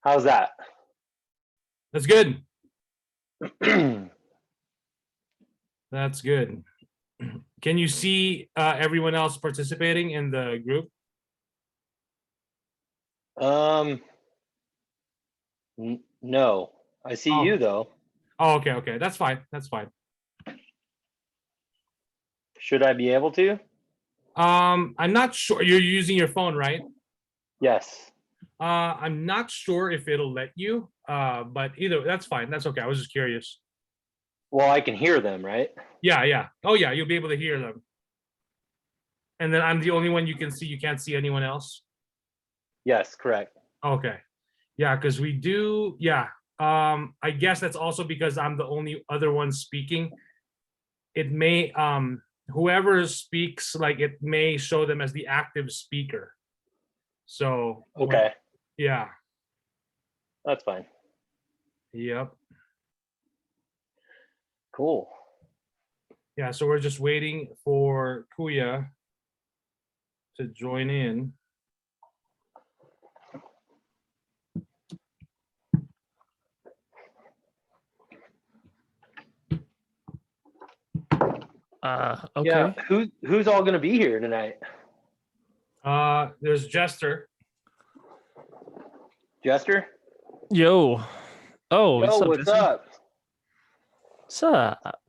How's that? That's good. That's good. Can you see everyone else participating in the group? No. I see you though. Oh, okay. That's fine. Should I be able to? I'm not sure. You're using your phone, right? Yes. I'm not sure if it'll let you. But either that's fine. That's okay. I was just curious. Well, I can hear them, right? Yeah. Oh yeah, you'll be able to hear them. And then I'm the only one you can see. You can't see anyone else. Yes, correct. Okay. Yeah, because we do. Yeah. I guess that's also because I'm the only other one speaking. It may whoever speaks, like it may show them as the active speaker. So okay. Yeah. That's fine. Yep. Cool. Yeah, so we're just waiting for Kuya to join in. Okay. Yeah, who's all gonna be here tonight? There's Jester. Jester? Yo. Oh, Yo, what's up? What's up?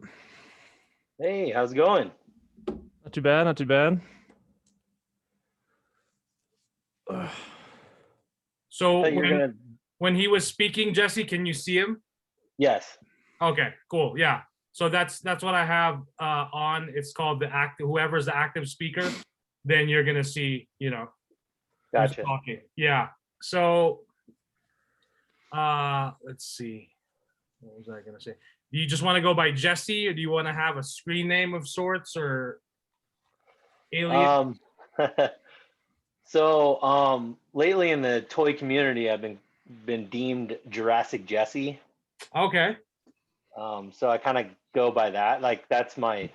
Hey, how's it going? Not too bad. So when he was speaking, Jesse, can you see him? Yes. Okay, cool. Yeah. So that's what I have on. It's called the active. Whoever's the active speaker, then you're gonna see. Gotcha. Talking. Yeah. So let's see. What was I gonna say? Do you just want to go by Jesse, or do you want to have a screen name of sorts, or alien? So lately in the toy community, I've been deemed Jurassic Jesse. Okay. So I kind of go by that. Like that's my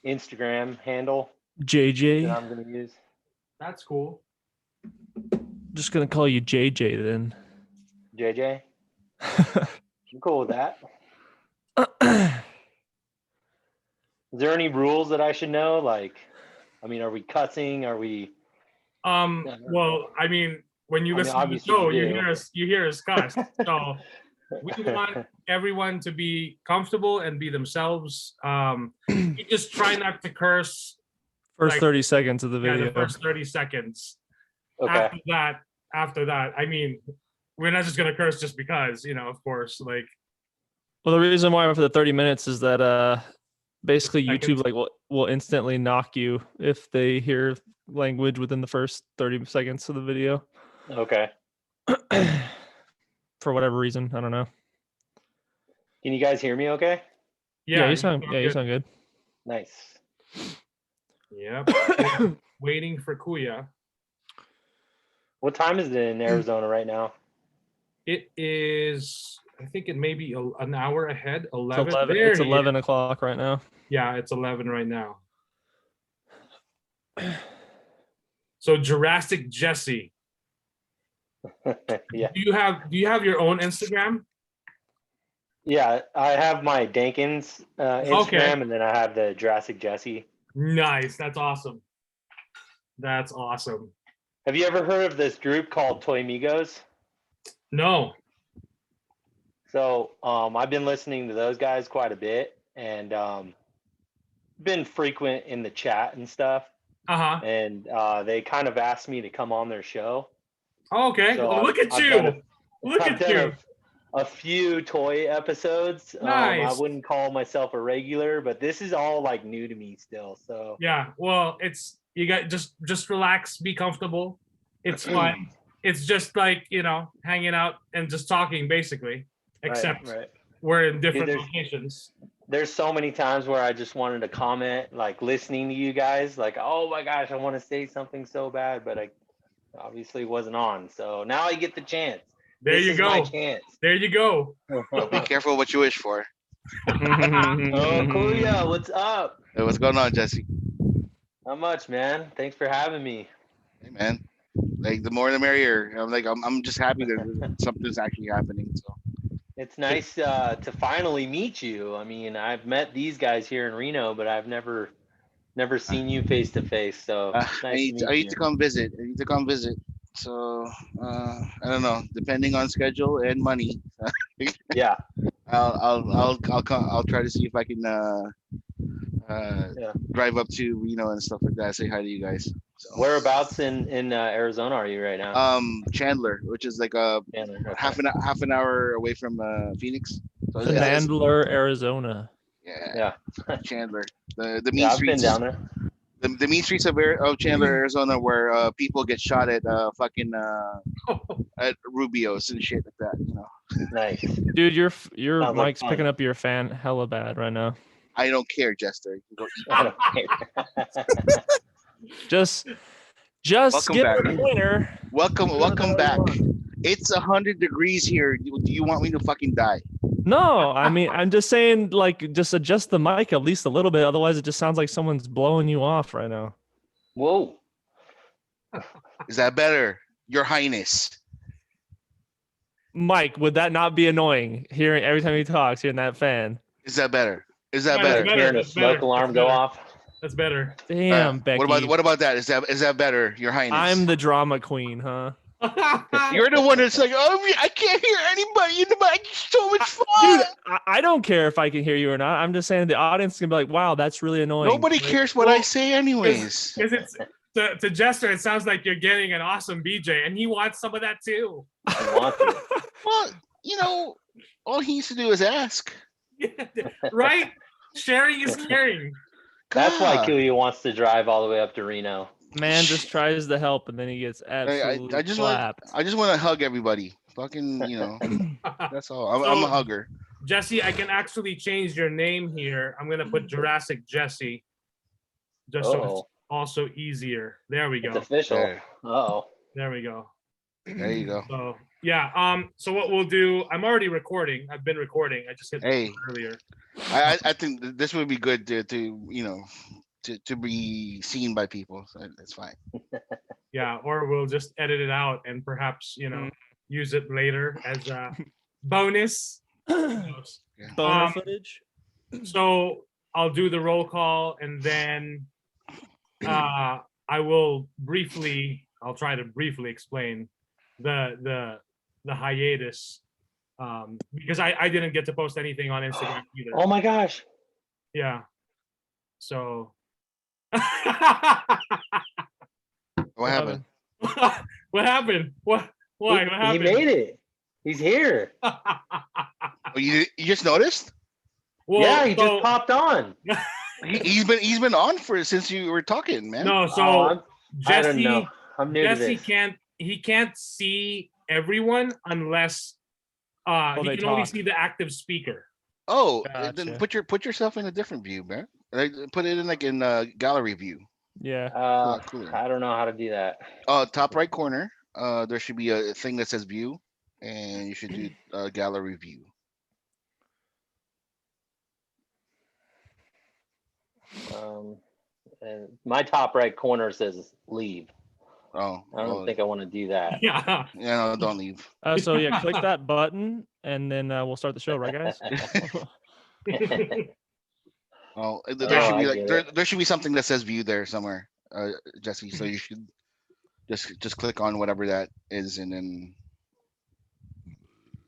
Instagram handle. JJ. That I'm gonna use. That's cool. Just gonna call you JJ then. JJ. I'm cool with that. Is there any rules that I should know? Like, I mean, are we cussing? Are we? Well, I mean, when you listen to the show, you hear us cuss. So we want everyone to be comfortable and be themselves. You just try not to curse. First 30 seconds of the video. Yeah, the first 30 seconds. Okay. After that, I mean, we're not just gonna curse just because, of course, like. Well, the reason why for the 30 minutes is that basically YouTube will instantly knock you if they hear language within the first 30 seconds of the video. Okay. For whatever reason, I don't know. Can you guys hear me okay? Yeah, you sound good. Nice. Yeah. Waiting for Kuya. What time is it in Arizona right now? It is, I think it may be an hour ahead. 11. It's 11 o'clock right now. Yeah, it's 11 right now. So Jurassic Jesse. Yeah. Do you have your own Instagram? Yeah, I have my Dankins Instagram, and then I have the Jurassic Jesse. Nice. That's awesome. Have you ever heard of this group called Toymigos? No. So I've been listening to those guys quite a bit, and been frequent in the chat and stuff. Uh-huh. And they kind of asked me to come on their show. Okay. So look at you. I've done a few toy episodes. Nice. I wouldn't call myself a regular, but this is all like new to me still. So yeah, well, you got just relax, be comfortable. It's fun. It's just like, hanging out and just talking basically, except we're in different locations. There's so many times where I just wanted to comment, like listening to you guys, like, oh my gosh, I want to say something so bad, but I obviously wasn't on. So now I get the chance. There you go. My chance. There you go. Be careful what you wish for. Oh, Kuya, what's up? Hey, what's going on, Jesse? Not much, man. Thanks for having me. Hey, man. Like the more the merrier. I'm just happy that something's actually happening. So It's nice to finally meet you. I mean, I've met these guys here in Reno, but I've never seen you face to face. So it's nice to I meet need you. to come visit. I need to come visit. So I don't know, depending on schedule and money. Yeah, I'll try to see if I can yeah. drive up to Reno and stuff like that. Say hi to you guys. So, Whereabouts in Arizona are you right now? Chandler, which is like Chandler, okay. half an hour away from Phoenix. So it's, Chandler, Arizona. yeah, Yeah, Chandler. The mean yeah. I've been streets. down there. The mean streets of Chandler, Arizona, where people get shot at fucking at Rubio's and shit like that. You know. Nice. Dude, your Sounds like mic's fun. picking up your fan hella bad right now. I don't care, Jester. You can go eat. I don't care. Just Welcome give back. her a pointer. Welcome back. It's 100 degrees here. Do you want me to fucking die? No, I mean, I'm just saying, like, just adjust the mic at least a little bit. Otherwise, it just sounds like someone's blowing you off right now. Whoa. Is that better, Your Highness? Mike, would that not be annoying hearing every time he talks, hearing that fan? Is that better? Is that Yeah, better? better. Hearing a That's smoke better. alarm That's go better. off. That's better. Damn, Becky. What about that? Is that better, Your Highness? I'm the drama queen, huh? You're the one that's like, oh, I can't hear anybody in the mic. It's so much fun. Dude, I don't care if I can hear you or not. I'm just saying the audience can be like, wow, that's really annoying. Nobody Like, cares what I say, anyways. Because it's to Jester, it sounds like you're getting an awesome BJ, and he wants some of that too. I want to. Well, you know, all he needs to do is ask. Right? Sharing is caring. That's why God. Kuya wants to drive all the way up to Reno. Man just tries to help and then he gets absolutely I just slapped. want to hug everybody. Fucking, you know, that's all. I'm a hugger. Jesse, I can actually change your name here. I'm gonna put Jurassic Jesse, just so it's also easier. There we It's go. official. There. Uh-oh. There we go. There you go. So yeah. So what we'll do? I'm already recording. I've been recording. I just hit Hey. earlier. I think this would be good to you know to be seen by people. So that's fine. Yeah, or we'll just edit it out and perhaps use it later as a bonus. Boner footage. So I'll do the roll call and then I will I'll try to briefly explain the hiatus because I didn't get to post anything on Instagram either. Oh my gosh. Yeah. So What happened? what happened? Why? What He happened? made it. He's here. Oh, you just noticed? Well, yeah, he so- just popped on. He's been on since you were talking, man. No, so I Jesse, don't know. I'm new to Jesse this. can't see everyone unless he they can only talk. see the active speaker. Oh, Gotcha. then put yourself in a different view, man. Like, put it in gallery view. Yeah. Cooler. I don't know how to do that. Top right corner. There should be a thing that says view, and you should do gallery view. And my top right corner says leave. Oh, I don't think I want to do that. Yeah. Yeah, no, don't leave. So yeah, click that button and then we'll start the show, right, guys? Oh, Oh, there should I be like get there should be something that says view there somewhere, Jesse. So you should just click on whatever that is, and then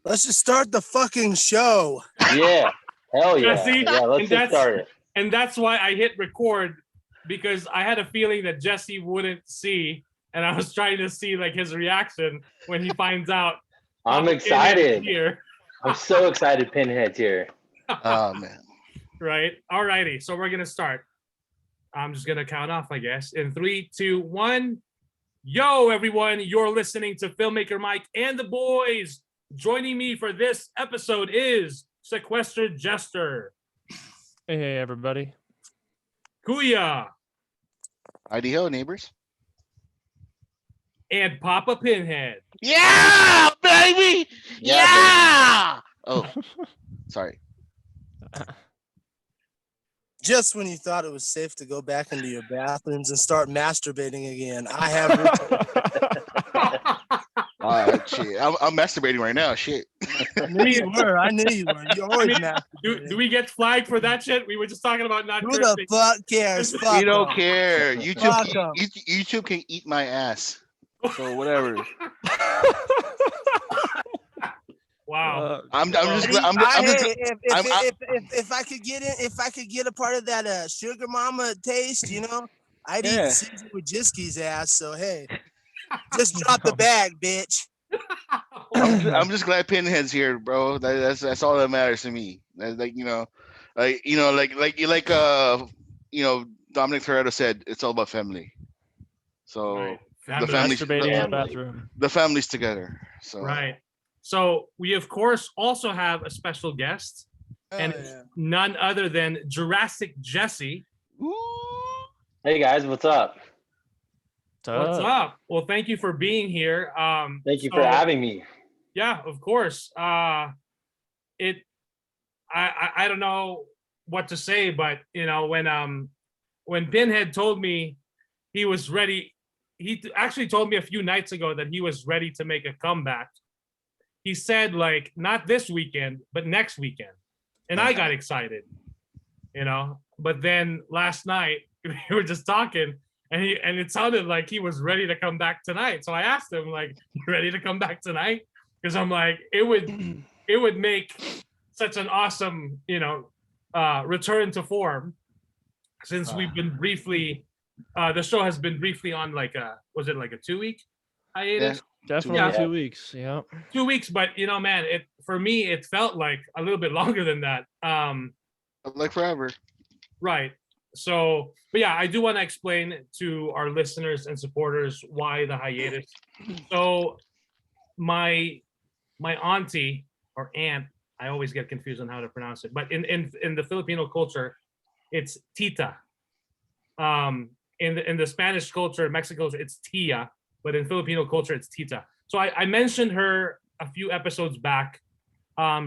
Let's just start the fucking show. Yeah. Hell yeah. Jesse, Yeah, let's and get started. And that's why I hit record because I had a feeling that Jesse wouldn't see, and I was trying to see like his reaction when he finds out. I'm Pinhead's excited. here. I'm so excited Pinhead's here. oh man, Right. All righty. So we're gonna start. I'm just gonna count off, I guess. In 3, 2, 1. Yo, everyone! You're listening to Filmmaker Mike and the boys. Joining me for this episode is Sequestered Jester, Hey, everybody. Kuya, IDO neighbors. and Papa Pinhead. Yeah, baby. Yeah, Oh, sorry. Just when you thought it was safe to go back into your bathrooms and start masturbating again, I have returned. Shit. I'm masturbating right now. Shit. I knew you were. I knew you were. You always do we get flagged for that shit? We were just talking about not Who the cursing. fuck cares? Fuck We don't 'em. care. Fuck 'em. YouTube can eat my ass. So whatever. Wow. I'm just glad. If I could get in, if I could get a part of that sugar mama taste, you know, I'd eat Caesar with Jiski's ass. So hey, just drop the bag, bitch. I'm just glad Pinhead's here, bro. That's all that matters to me. Like Dominic Toretto said, it's all about family. So Right. the family's Masturbating in the bathroom. the family's together. So Right. So we of course also have a special guest, and it's none other than Jurassic Jesse. Hey guys, what's up? What's up? Well, thank you for being here. Thank you for having me. Yeah, of course. I don't know what to say, but you know, when Pinhead told me he was ready, he actually told me a few nights ago that he was ready to make a comeback. He said, like, not this weekend, but next weekend. And I got excited, you know. But then last night we were just talking, and it sounded like he was ready to come back tonight. So I asked him, like, you ready to come back tonight? Because I'm like, it would make such an awesome, you know, return to form, since we've been briefly, the show has been briefly on like was it like a 2-week hiatus? Yeah. Definitely 2 weeks. Yeah. 2 weeks, but you know, man, for me it felt like a little bit longer than that. Like forever. Right. So, but yeah, I do want to explain to our listeners and supporters why the hiatus. So, my auntie or aunt, I always get confused on how to pronounce it, but in the Filipino culture, it's tita. In the Spanish culture, Mexico, it's tia, but in Filipino culture, it's tita. So I mentioned her a few episodes back.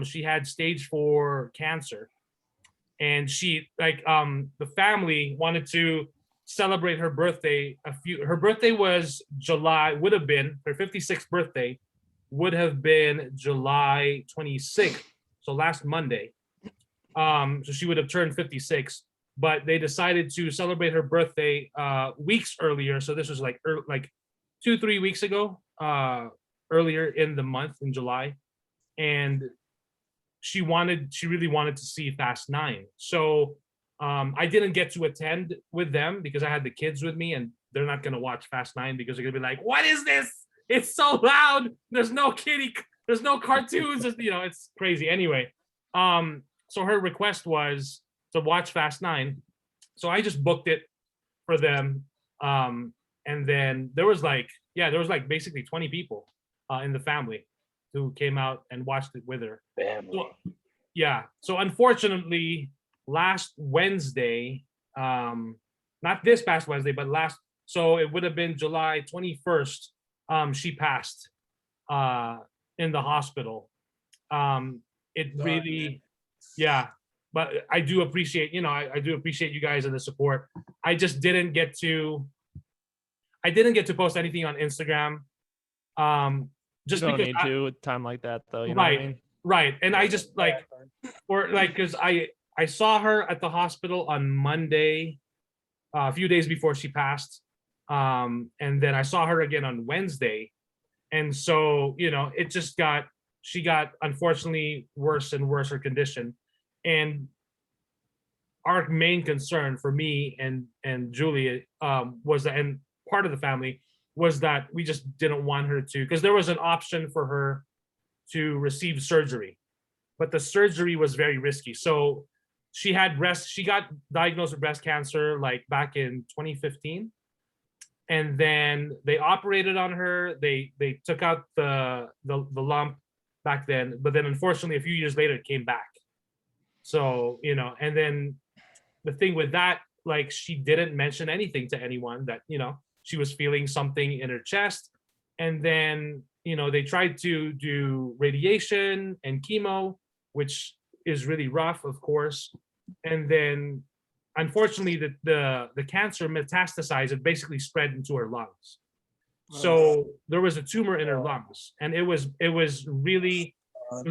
She had stage 4 cancer, and she the family wanted to celebrate her birthday. Her birthday was would have been her 56th birthday, would have been July 26th, so last Monday. So she would have turned 56, but they decided to celebrate her birthday weeks earlier. So this was like 2-3 weeks ago, earlier in the month, in July, and she really wanted to see Fast 9. So I didn't get to attend with them because I had the kids with me, and they're not gonna watch Fast 9 because they're gonna be like, "What is this? It's so loud. There's no there's no cartoons. You know, it's crazy." Anyway, so her request was to watch Fast 9, so I just booked it for them. And then there was basically 20 people in the family who came out and watched it with her. So, yeah. So unfortunately, last Wednesday, not this past Wednesday, but so it would have been July 21st, she passed in the hospital. It really, yeah. But I do appreciate, I do appreciate you guys and the support. I just didn't get to post anything on Instagram. Just you don't because need to with time like that, though. You know right, what I mean? right. And I just because I saw her at the hospital on Monday, a few days before she passed, and then I saw her again on Wednesday, and so she got unfortunately worse and worse her condition, and our main concern for me and Julia was that, and part of the family was that we just didn't want her to, because there was an option for her to receive surgery, but the surgery was very risky. So she got diagnosed with breast cancer like back in 2015, and then they operated on her. They took out the lump back then, but then unfortunately a few years later it came back. So and then the thing with that, like, she didn't mention anything to anyone that she was feeling something in her chest. And then they tried to do radiation and chemo, which is really rough, of course. And then unfortunately the cancer metastasized. It basically spread into her lungs. So there was a tumor in her lungs, and it was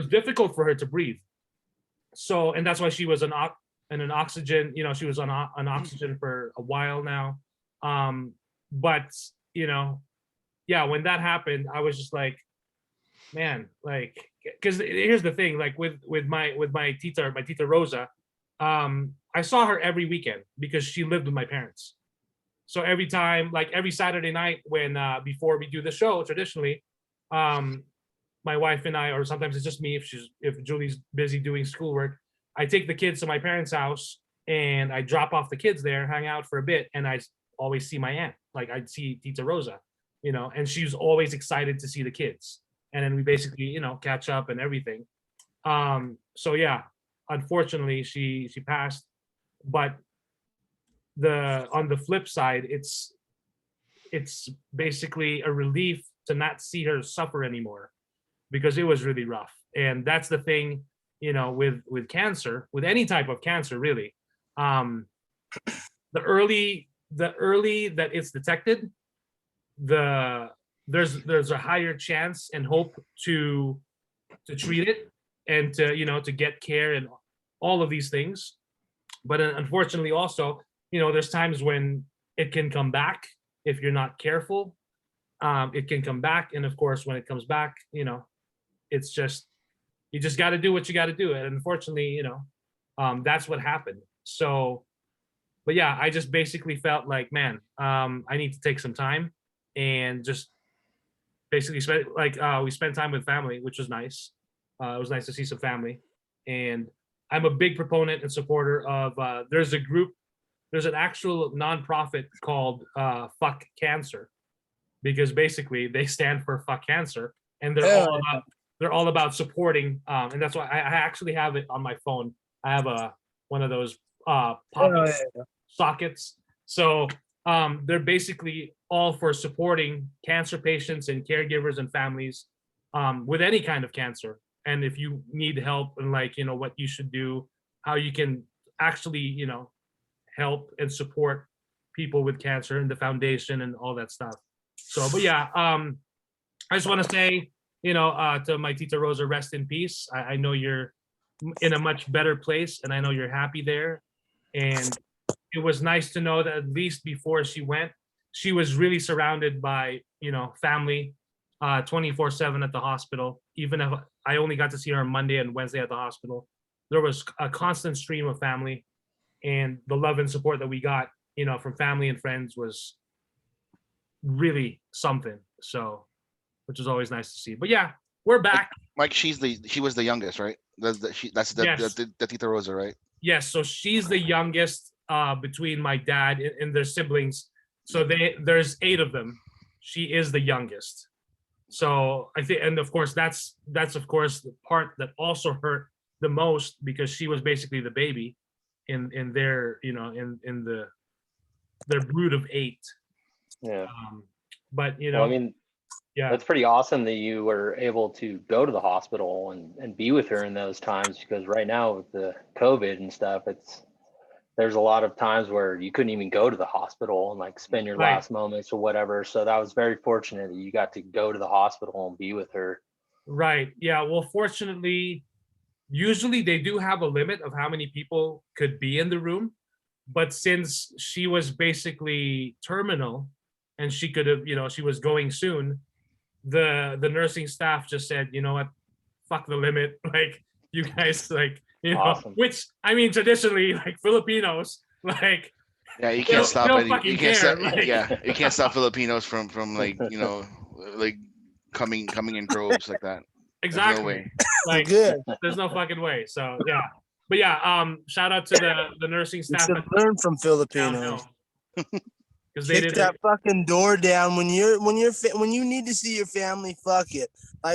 difficult for her to breathe. So, and that's why she was on an oxygen, she was on oxygen for a while now. But when that happened, I was just like, man, like, because here's the thing, like with my tita Rosa, I saw her every weekend because she lived with my parents. So every time, like every Saturday night when before we do the show, traditionally, my wife and I, or sometimes it's just me if Julie's busy doing schoolwork, I take the kids to my parents' house and I drop off the kids there, hang out for a bit, and I always see my aunt. Like I'd see Tita Rosa, and she was always excited to see the kids. And then we basically, catch up and everything. So yeah, unfortunately she passed, but on the flip side, it's basically a relief to not see her suffer anymore, because it was really rough. And that's the thing, with cancer, with any type of cancer, really. The early that it's detected, there's a higher chance and hope to treat it and to get care and all of these things. But unfortunately also, there's times when it can come back if you're not careful. It can come back, and of course when it comes back, it's just, you just got to do what you got to do. And unfortunately, that's what happened. So, but yeah, I just basically felt like, man, I need to take some time and just basically we spent time with family, which was nice. It was nice to see some family. And I'm a big proponent and supporter of, there's an actual nonprofit called Fuck Cancer, because basically they stand for Fuck Cancer, and they're all about supporting, and that's why I actually have it on my phone. I have one of those pop-up sockets. So they're basically all for supporting cancer patients and caregivers and families with any kind of cancer. And if you need help and what you should do, how you can actually, help and support people with cancer, and the foundation and all that stuff. So, but yeah, I just want to say, to my Tita Rosa, rest in peace. I know you're in a much better place, and I know you're happy there. And it was nice to know that at least before she went, she was really surrounded by, family, 24/7 at the hospital. Even if I only got to see her on Monday and Wednesday at the hospital, there was a constant stream of family, and the love and support that we got, from family and friends was really something. So, which is always nice to see. But yeah, we're back. Mike, she was the youngest, right? That's the Tita Rosa, right? Yes. So she's the youngest between my dad and their siblings. So there's 8 of them. She is the youngest. So I think, and of course that's of course the part that also hurt the most, because she was basically the baby in their, in their brood of 8. Yeah. But Well, I mean, yeah, that's pretty awesome that you were able to go to the hospital and be with her in those times, because right now with the COVID and stuff, there's a lot of times where you couldn't even go to the hospital and spend your last moments or whatever. So that was very fortunate that you got to go to the hospital and be with her. Right. Yeah. Well, fortunately, usually they do have a limit of how many people could be in the room. But since she was basically terminal and she could have, she was going soon, the nursing staff just said, you know what, fuck the limit. You guys, Awesome. which I mean, traditionally, Filipinos, yeah, you can't stop it. You can't care. stop, you can't stop Filipinos from coming in droves like that. Exactly. There's no way. Good. There's no fucking way. So yeah. But yeah, shout out to the nursing You staff. should learn from Filipinos. Because they Kick did that fucking door down when you need to see your family. Fuck it.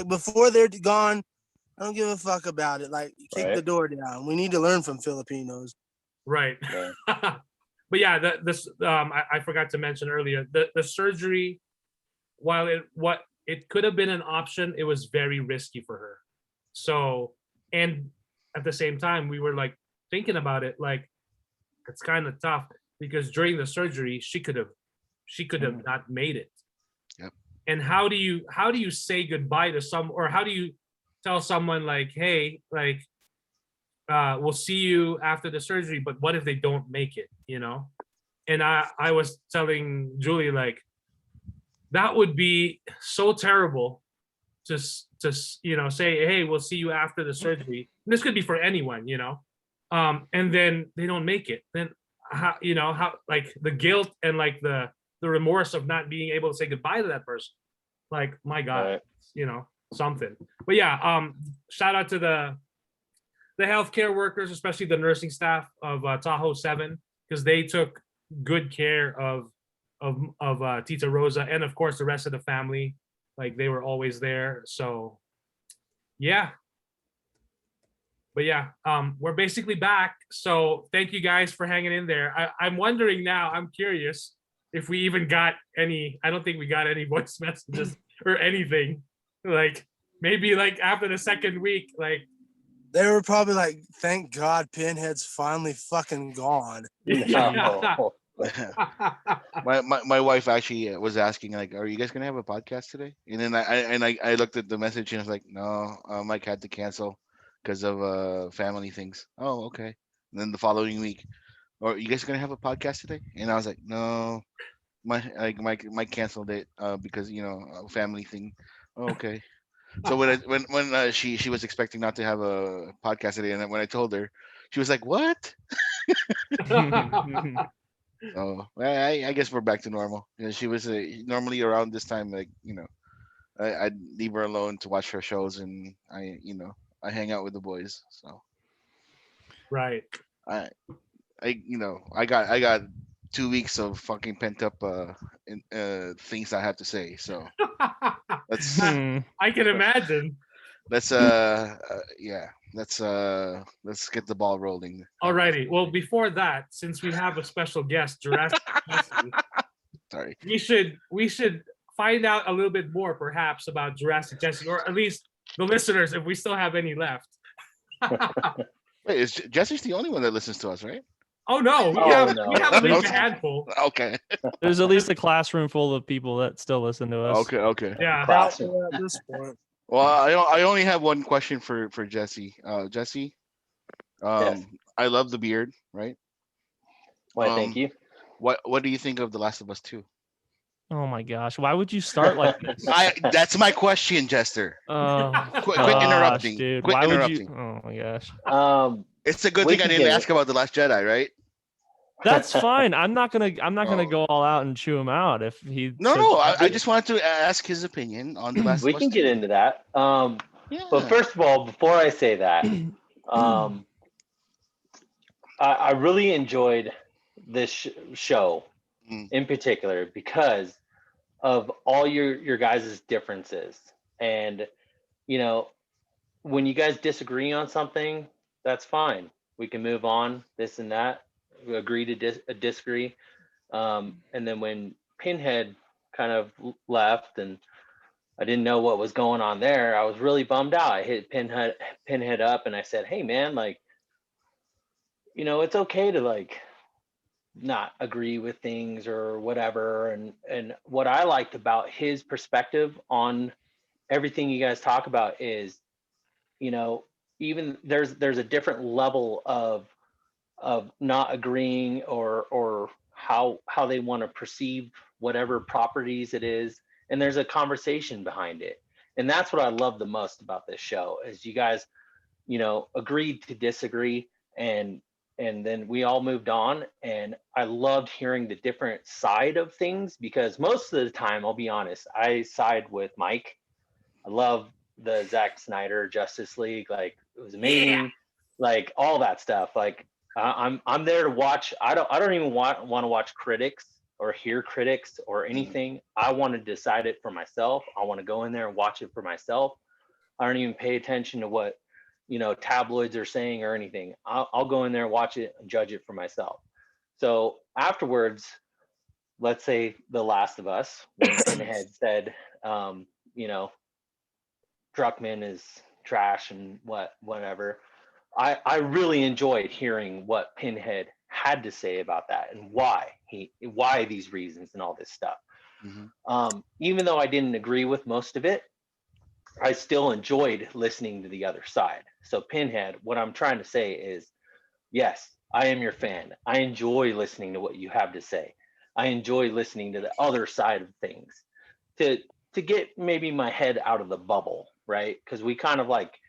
Before they're gone, I don't give a fuck about it. Kick the door down. We need to learn from Filipinos. Right. Yeah. But yeah, I forgot to mention earlier, the surgery, while it could have been an option, it was very risky for her. So, and at the same time, we were thinking about it, it's kind of tough, because during the surgery she could have not made it. Yep. And how do you say goodbye to some, or how do you tell someone like, hey, like, we'll see you after the surgery, but what if they don't make it, you know? And I was telling Julie, like, that would be so terrible to you know, say, hey, we'll see you after the surgery. And this could be for anyone, you know? And then they don't make it. Then how, you know, how, like, the guilt and like the remorse of not being able to say goodbye to that person. Like, my God, Right. you know, something. But yeah, shout out to the healthcare workers, especially the nursing staff of Tahoe 7, because they took good care of Tita Rosa, and of course the rest of the family. Like, they were always there. So yeah. But yeah, we're basically back. So thank you guys for hanging in there. I'm wondering now, I'm curious if we even got any, I don't think we got any voice messages or anything. Like, maybe like after the second week, like, They were probably like, thank God Pinhead's finally fucking gone. No. My wife actually was asking, like, are you guys gonna have a podcast today? And then I looked at the message and I was like, no, Mike had to cancel because of family things. Oh, okay. And then the following week, are you guys gonna have a podcast today? And I was like, no, Mike canceled it because, you know, a family thing. Oh, okay. So when she was expecting not to have a podcast today, and then when I told her, she was like, what? So I guess we're back to normal. You know, she was normally around this time, like, you know, I'd leave her alone to watch her shows, and I hang out with the boys. So right. I got 2 weeks of fucking pent up things I have to say. So let's I can imagine. let's get the ball rolling. Alrighty. Well, before that, since we have a special guest, Jurassic Jesse, Sorry. we should find out a little bit more, perhaps, about Jurassic Jesse, or at least the listeners, if we still have any left. Wait, is Jesse's the only one that listens to us, right? Oh no, we have at least a handful. Okay. There's at least a classroom full of people that still listen to us. Okay. Yeah. Classroom. At this point. Well, I only have one question for Jesse. Jesse, Yes. I love the beard, right? Why, thank you. What do you think of The Last of Us 2? Oh my gosh, why would you start like this? That's my question, Jester. Quit Gosh, interrupting. dude. Quit Why interrupting. would you? Oh my gosh. It's a good We thing I can didn't get ask it. about The Last Jedi, right? That's fine. I'm not gonna Oh. go all out and chew him out if he. No, says- I just wanted to ask his opinion on The Last We of Us can 2. get into that. Yeah. But first of all, before I say that, I really enjoyed this show Mm. in particular because of all your guys' differences. And, you know, when you guys disagree on something, that's fine. We can move on, this and that. We agree to disagree. And then when Pinhead kind of left and I didn't know what was going on there, I was really bummed out. I hit Pinhead up and I said, hey man, like, you know, it's okay to like not agree with things or whatever. And what I liked about his perspective on everything you guys talk about is, you know, even there's a different level of not agreeing or how they want to perceive whatever properties it is, and there's a conversation behind it. And that's what I love the most about this show is you guys, you know, agreed to disagree, and then we all moved on. And I loved hearing the different side of things because most of the time, I'll be honest, I side with Mike. I love the Zack Snyder Justice League. Like, it was amazing. Yeah. Like all that stuff. Like I'm there to watch. I don't even want to watch critics or hear critics or anything. I want to decide it for myself. I want to go in there and watch it for myself. I don't even pay attention to what, you know, tabloids are saying or anything. I'll go in there and watch it and judge it for myself. So afterwards, let's say The Last of Us, when Pinhead said, you know, Druckmann is trash and whatever. I really enjoyed hearing what Pinhead had to say about that and why these reasons and all this stuff. Even though I didn't agree with most of it, I still enjoyed listening to the other side. So Pinhead, what I'm trying to say is, yes, I am your fan. I enjoy listening to what you have to say. I enjoy listening to the other side of things to get maybe my head out of the bubble, right? Because we kind of like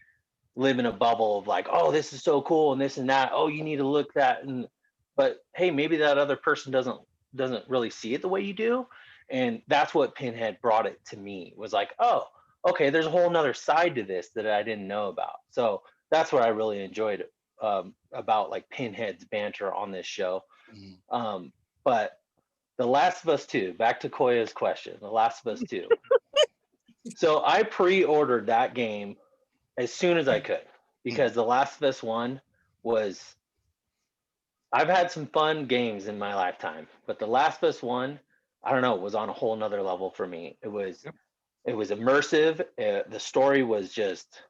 live in a bubble of like, oh, this is so cool and this and that. Oh, you need to look that, and but hey, maybe that other person doesn't really see it the way you do. And that's what Pinhead brought it to me, was like, oh, okay, there's a whole nother side to this that I didn't know about. So that's what I really enjoyed about like Pinhead's banter on this show. But The Last of Us 2, back to Koya's question, The Last of Us 2. So I pre-ordered that game as soon as I could, because The Last of Us 1 was, I've had some fun games in my lifetime, but The Last of Us 1, I don't know, was on a whole nother level for me. It was immersive. The story was just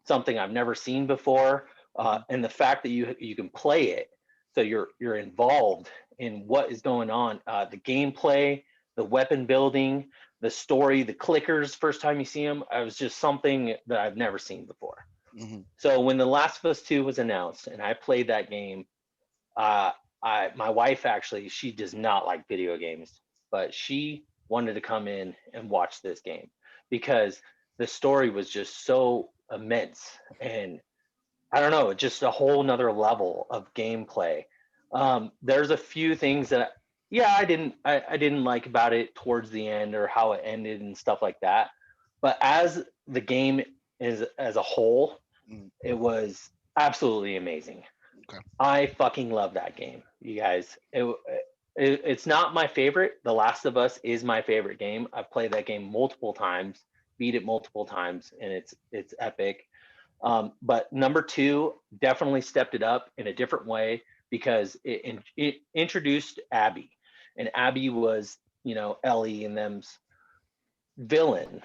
something I've never seen before. And the fact that you can play it, so you're involved in what is going on, the gameplay, the weapon building, the story, the clickers, first time you see them, it was just something that I've never seen before. So when The Last of Us 2 was announced and I played that game, my wife actually, she does not like video games, but she wanted to come in and watch this game because the story was just so immense, and I don't know, just a whole nother level of gameplay. There's a few things that I didn't like about it towards the end, or how it ended and stuff like that, but as the game is as a whole, it was absolutely amazing. I fucking love that game, you guys. It's not my favorite. The Last of Us is my favorite game. I've played that game multiple times, beat it multiple times, and it's epic. But number 2 definitely stepped it up in a different way, because it introduced Abby, and Abby was, Ellie and them's villain,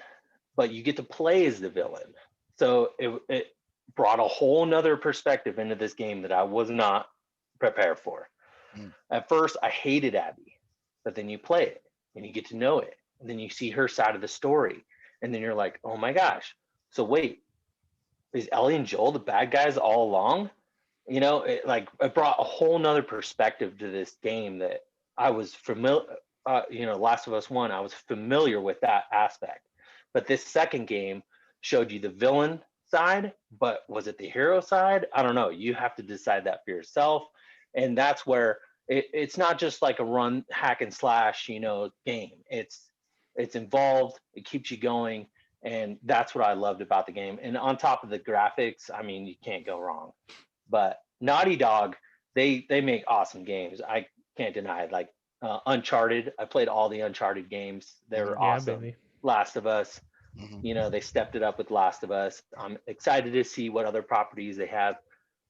but you get to play as the villain. So it brought a whole nother perspective into this game that I was not prepared for. At first, I hated Abby, but then you play it and you get to know it, and then you see her side of the story, and then you're like, oh my gosh, so wait, is Ellie and Joel the bad guys all along? It brought a whole nother perspective to this game that I was familiar. Last of Us 1, I was familiar with that aspect, but this second game showed you the villain side, but was it the hero side? I don't know. You have to decide that for yourself, and that's where it's not just like a run hack and slash, game. It's involved. It keeps you going. And that's what I loved about the game. And on top of the graphics, I mean, you can't go wrong. But Naughty Dog, they make awesome games. I can't deny it. Like Uncharted, I played all the Uncharted games. They were awesome. Baby. Last of Us, they stepped it up with Last of Us. I'm excited to see what other properties they have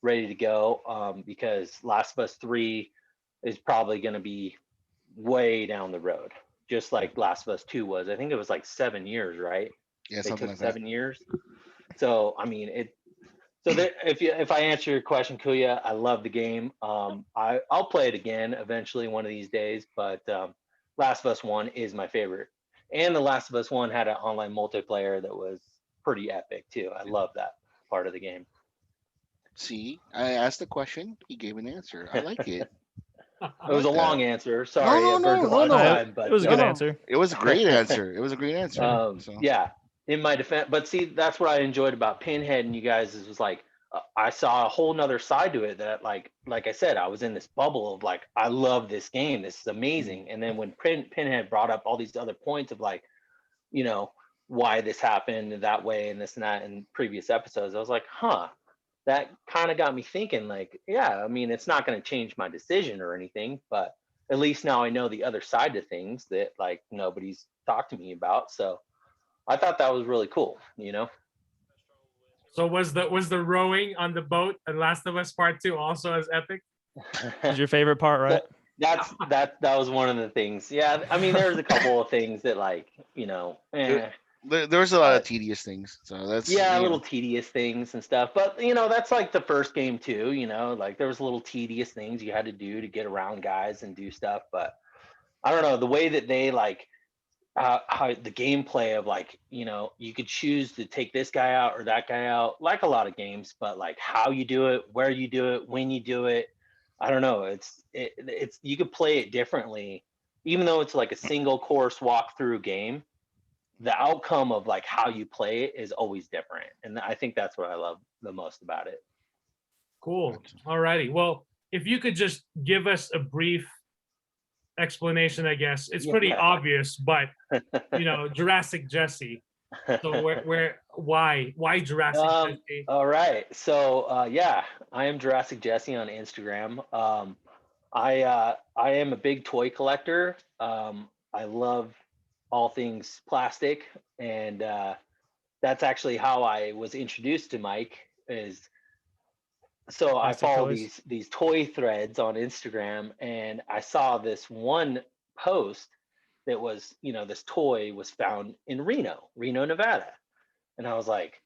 ready to go, because Last of Us 3 is probably going to be way down the road, just like Last of Us 2 was. I think it was like 7 years, right? Yeah, they something took like that. 7 years. So I mean, if I answer your question, Kuya, I love the game. I'll play it again eventually one of these days. But Last of Us 1 is my favorite, and The Last of Us 1 had an online multiplayer that was pretty epic too. I love that part of the game. See, I asked the question, he gave an answer. I like it. It was a long answer. Sorry, No. But it was a good answer. It was a great answer. It was a great answer. Yeah, in my defense, but see, that's what I enjoyed about Pinhead and you guys was like, I saw a whole nother side to it that like I said, I was in this bubble of like, I love this game. This is amazing. And then when Pinhead brought up all these other points of like, why this happened that way and this and that in previous episodes, I was like, that kind of got me thinking like, yeah, I mean, it's not going to change my decision or anything, but at least now I know the other side of things that like nobody's talked to me about. So I thought that was really cool, So was the rowing on the boat and Last of Us Part 2 also as epic? Is your favorite part, right? That was one of the things. Yeah, I mean, there was a couple of things that like, There was a lot of tedious things, so that's little tedious things and stuff. But that's like the first game too. Like there was little tedious things you had to do to get around guys and do stuff. But I don't know, the way that they like how the gameplay of like, you could choose to take this guy out or that guy out, like a lot of games, but like how you do it, where you do it, when you do it, I don't know. It's you could play it differently, even though it's like a single course walkthrough game. The outcome of like how you play it is always different, and I think that's what I love the most about it. Cool. All righty. Well, if you could just give us a brief explanation, I guess it's pretty obvious, but Jurassic Jesse. So why Jurassic Jesse? All right. So yeah, I am Jurassic Jesse on Instagram. I am a big toy collector. I love all things plastic, and that's actually how I was introduced to Mike. So I follow these toy threads on Instagram, and I saw this one post that was, this toy was found in Reno, Nevada. And I was like,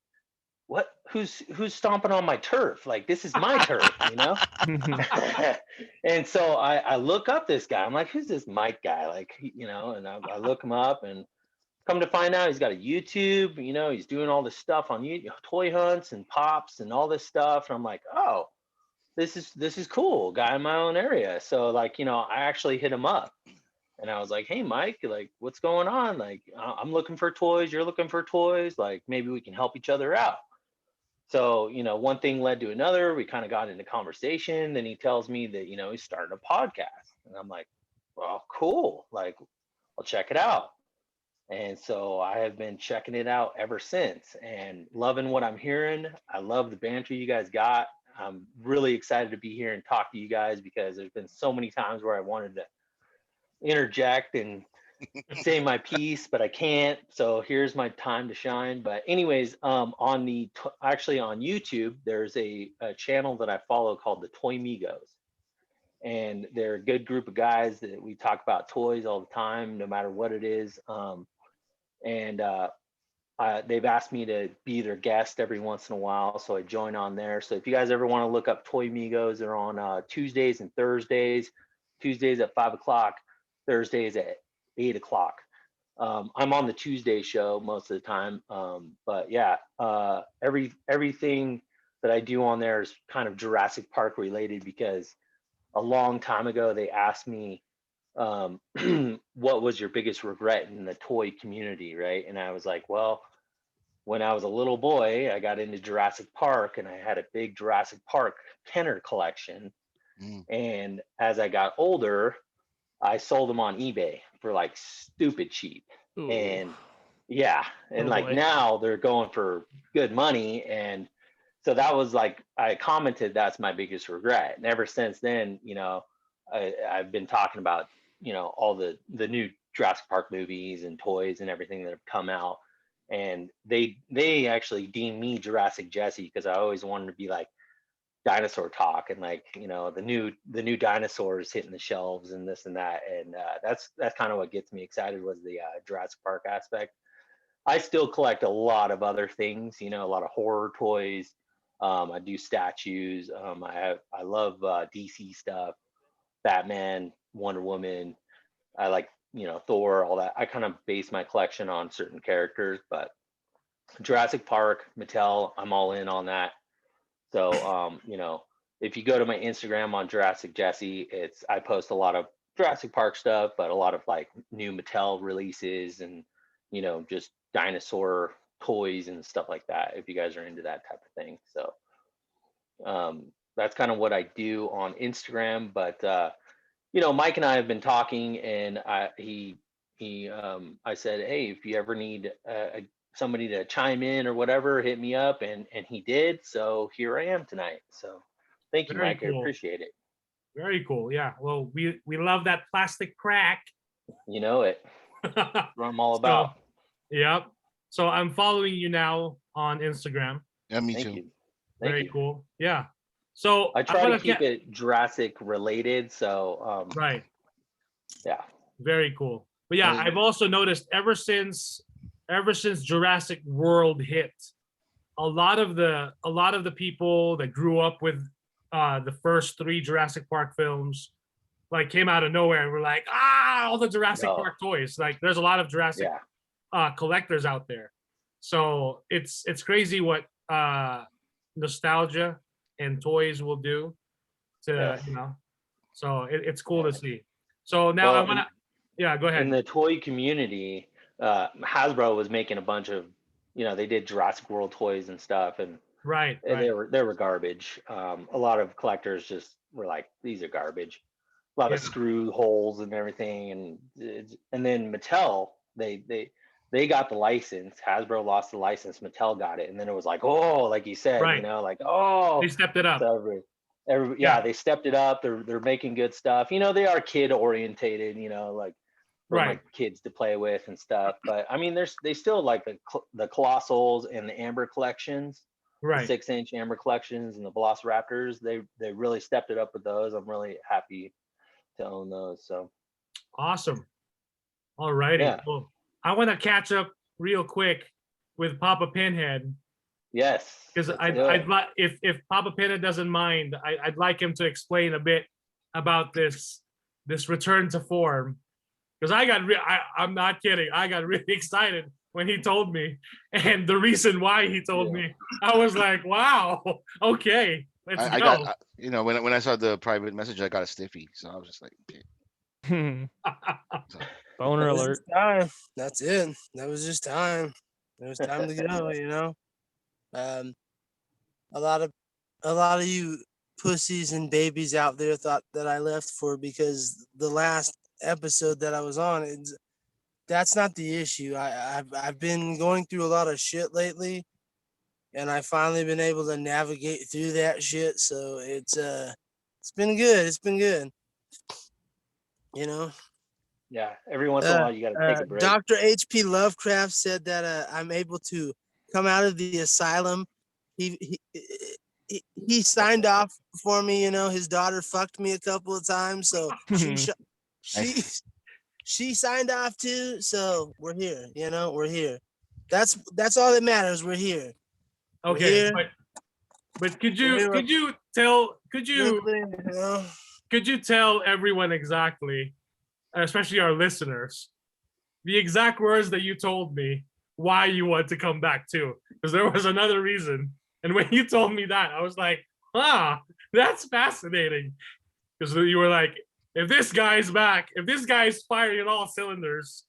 what, who's stomping on my turf? Like, this is my turf, And so I look up this guy. I'm like, who's this Mike guy? Like, and I look him up, and come to find out he's got a YouTube, he's doing all this stuff on YouTube, toy hunts and pops and all this stuff. And I'm like, oh, this is cool, guy in my own area. So like, I actually hit him up, and I was like, hey, Mike, like, what's going on? Like, I'm looking for toys. You're looking for toys. Like, maybe we can help each other out. So, one thing led to another. We kind of got into conversation. Then he tells me that, he's starting a podcast. And I'm like, well, cool. Like, I'll check it out. And so I have been checking it out ever since and loving what I'm hearing. I love the banter you guys got. I'm really excited to be here and talk to you guys, because there's been so many times where I wanted to interject and say my piece, but I can't. So here's my time to shine. But anyways, actually on YouTube, there's a channel that I follow called the Toymigos. And they're a good group of guys that we talk about toys all the time, no matter what it is. They've asked me to be their guest every once in a while, so I join on there. So if you guys ever want to look up Toymigos, they're on Tuesdays and Thursdays. Tuesdays at 5 o'clock, Thursdays at 8 o'clock. I'm on the Tuesday show most of the time, but yeah, everything that I do on there is kind of Jurassic Park related, because a long time ago they asked me, what was your biggest regret in the toy community, right? And I was like, well, when I was a little boy, I got into Jurassic Park, and I had a big Jurassic Park Kenner collection. And as I got older, I sold them on eBay for like stupid cheap. Ooh. And yeah, and now they're going for good money. And so that was like, I commented, that's my biggest regret. And ever since then, I've been talking about, all the new Jurassic Park movies and toys and everything that have come out. And they actually deem me Jurassic Jesse, because I always wanted to be like dinosaur talk, and like, the new dinosaurs hitting the shelves and this and that. And that's kind of what gets me excited, was the Jurassic Park aspect. I still collect a lot of other things, a lot of horror toys. I do statues. I love DC stuff, Batman, Wonder Woman. I like, Thor, all that. I kind of base my collection on certain characters, but Jurassic Park, Mattel, I'm all in on that. So, if you go to my Instagram on Jurassic Jesse, I post a lot of Jurassic Park stuff, but a lot of like new Mattel releases and, just dinosaur toys and stuff like that, if you guys are into that type of thing. So that's kind of what I do on Instagram. But Mike and I have been talking, and I said, hey, if you ever need somebody to chime in or whatever, hit me up, and he did. So here I am tonight. So thank you, Mike. Cool. I appreciate it. Very cool. Yeah. Well, we love that plastic crack. You know it. That's what I'm all about. Yep. So I'm following you now on Instagram. Yeah, me too. Very cool. Yeah. So I try to keep it Jurassic related. So right. Yeah. Very cool. But yeah, I've also noticed ever since Jurassic World hit, a lot of the people that grew up with the first 3 Jurassic Park films like came out of nowhere, and we're like, all the Jurassic Park toys. Like, there's a lot of Jurassic collectors out there. So it's crazy what nostalgia and toys will do to So it's cool to see. So now I want to, go ahead. In the toy community, Hasbro was making a bunch of, they did Jurassic World toys and stuff, and right. they were garbage. A lot of collectors just were like, these are garbage. A lot of screw holes and everything, and then Mattel, they got the license. Hasbro lost the license. Mattel got it, and then it was like, oh, like you said, they stepped it up. So they stepped it up. They're making good stuff. They are kid orientated. Like for my kids to play with and stuff. But I mean, they still like the Colossals and the Amber collections, right? The 6-inch Amber collections and the Velociraptors. They really stepped it up with those. I'm really happy to own those. So awesome. All righty. Yeah. Well, I want to catch up real quick with Papa Pinhead. Yes. Because I'd like, if Papa Pinhead doesn't mind, I'd like him to explain a bit about this return to form. Because I'm not kidding. I got really excited when he told me, and the reason why he told me, I was like, wow, okay, let's go. Got, when I saw the private message, I got a stiffy, so I was just like, okay. Boner alert. Time. That's it. That was just time. It was time to go. A lot of you pussies and babies out there thought that I left because the last episode that I was on, that's not the issue. I've been going through a lot of shit lately, and I finally been able to navigate through that shit. So it's been good. It's been good. Yeah, every once in a while you got to take a break. Dr. H.P. Lovecraft said that I'm able to come out of the asylum. He signed off for me. His daughter fucked me a couple of times, so she signed off too. So we're here. We're here. That's all that matters. We're here. Okay, but could you tell everyone exactly, especially our listeners, the exact words that you told me why you want to come back too? Because there was another reason. And when you told me that, I was like, that's fascinating. Because you were like, if this guy's back, if this guy's firing on all cylinders,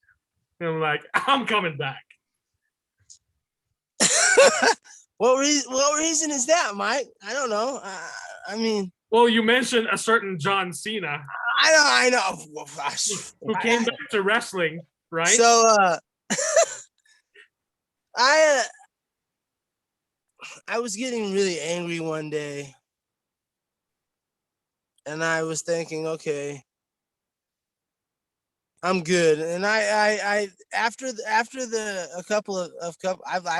and I'm like, I'm coming back. What reason is that, Mike? I don't know. I mean, well, you mentioned a certain John Cena. I know. Who came back to wrestling, right? So, I was getting really angry one day, and I was thinking, okay, I'm good. And I I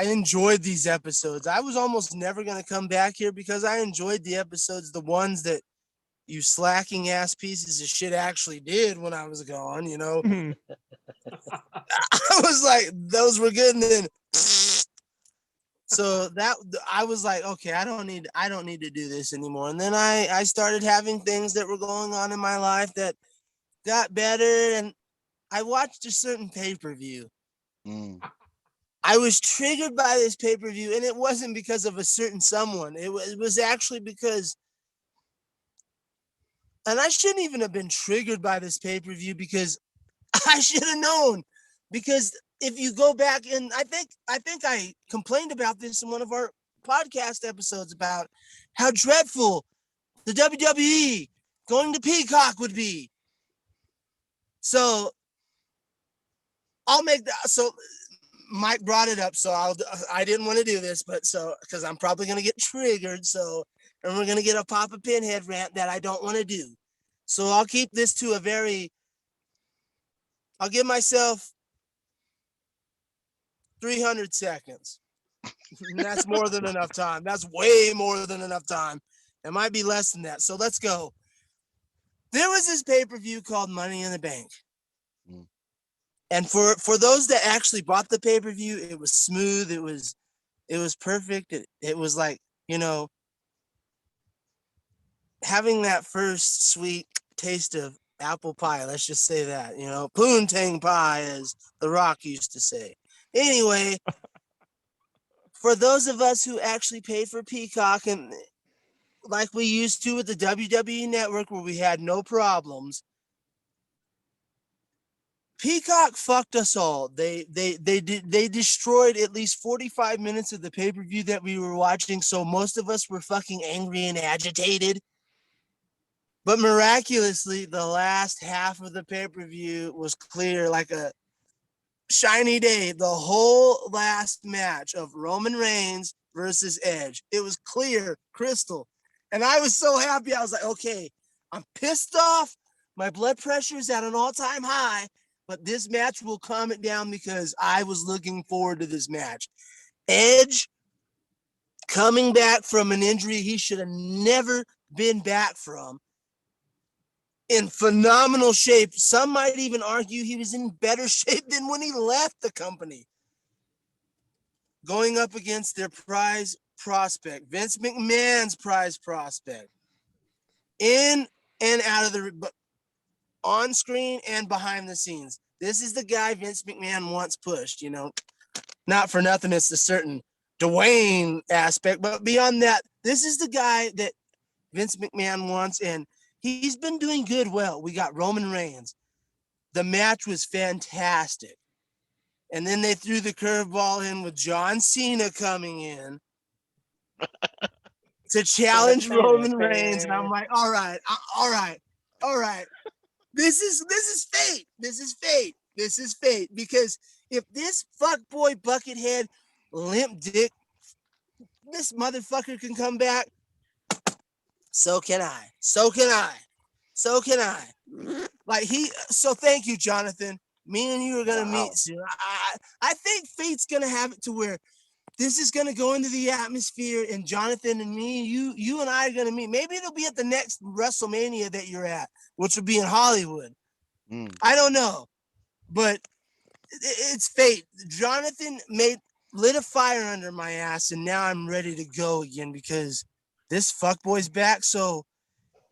enjoyed these episodes. I was almost never gonna come back here because I enjoyed the episodes, the ones that you slacking ass pieces of shit actually did when I was gone. I was like, those were good, and then. So that I was like, okay, I don't need to do this anymore. And then I started having things that were going on in my life that got better, and I watched a certain pay-per-view. I was triggered by this pay-per-view, and it wasn't because of a certain someone. It was actually because, and I shouldn't even have been triggered by this pay-per-view because I should have known. Because if you go back, and I think I complained about this in one of our podcast episodes about how dreadful the WWE going to Peacock would be. So so Mike brought it up, so I didn't want to do this, but because I'm probably going to get triggered, and we're going to get a Papa Pinhead rant that I don't want to do. So I'll keep this to I'll give myself 300 seconds. And that's more than enough time. That's way more than enough time. It might be less than that. So let's go. There was this pay-per-view called Money in the Bank. And for those that actually bought the pay-per-view, it was smooth. It was perfect. It was like, having that first sweet taste of apple pie. Let's just say that, poontang pie, as The Rock used to say. Anyway, for those of us who actually paid for Peacock, and like we used to with the WWE Network, where we had no problems, Peacock fucked us all. They destroyed at least 45 minutes of the pay-per-view that we were watching, so most of us were fucking angry and agitated. But miraculously, the last half of the pay-per-view was clear like a shiny day. The whole last match of Roman Reigns versus Edge, it was clear, crystal. And I was so happy. I was like, okay, I'm pissed off. My blood pressure is at an all-time high, but this match will calm it down because I was looking forward to this match. Edge coming back from an injury he should have never been back from, in phenomenal shape. Some might even argue he was in better shape than when he left the company. Going up against their prize prospect, Vince McMahon's prize prospect, in and out of the, on screen and behind the scenes. This is the guy Vince McMahon wants pushed, not for nothing. It's a certain Dwayne aspect, but beyond that, this is the guy that Vince McMahon wants, and he's been doing good. Well, we got Roman Reigns. The match was fantastic. And then they threw the curveball in with John Cena coming in to challenge Roman Reigns. And I'm like, all right. This is fate. This is fate. Because if this fuckboy buckethead limp dick, this motherfucker can come back, so can I. So thank you, Jonathan. Me and you are gonna meet soon. I think fate's gonna have it to where this is gonna go into the atmosphere, and Jonathan and me, you and I are gonna meet. Maybe it'll be at the next WrestleMania that you're at, which will be in Hollywood. I don't know, but it's fate. Jonathan lit a fire under my ass, and now I'm ready to go again because this fuckboy's back. So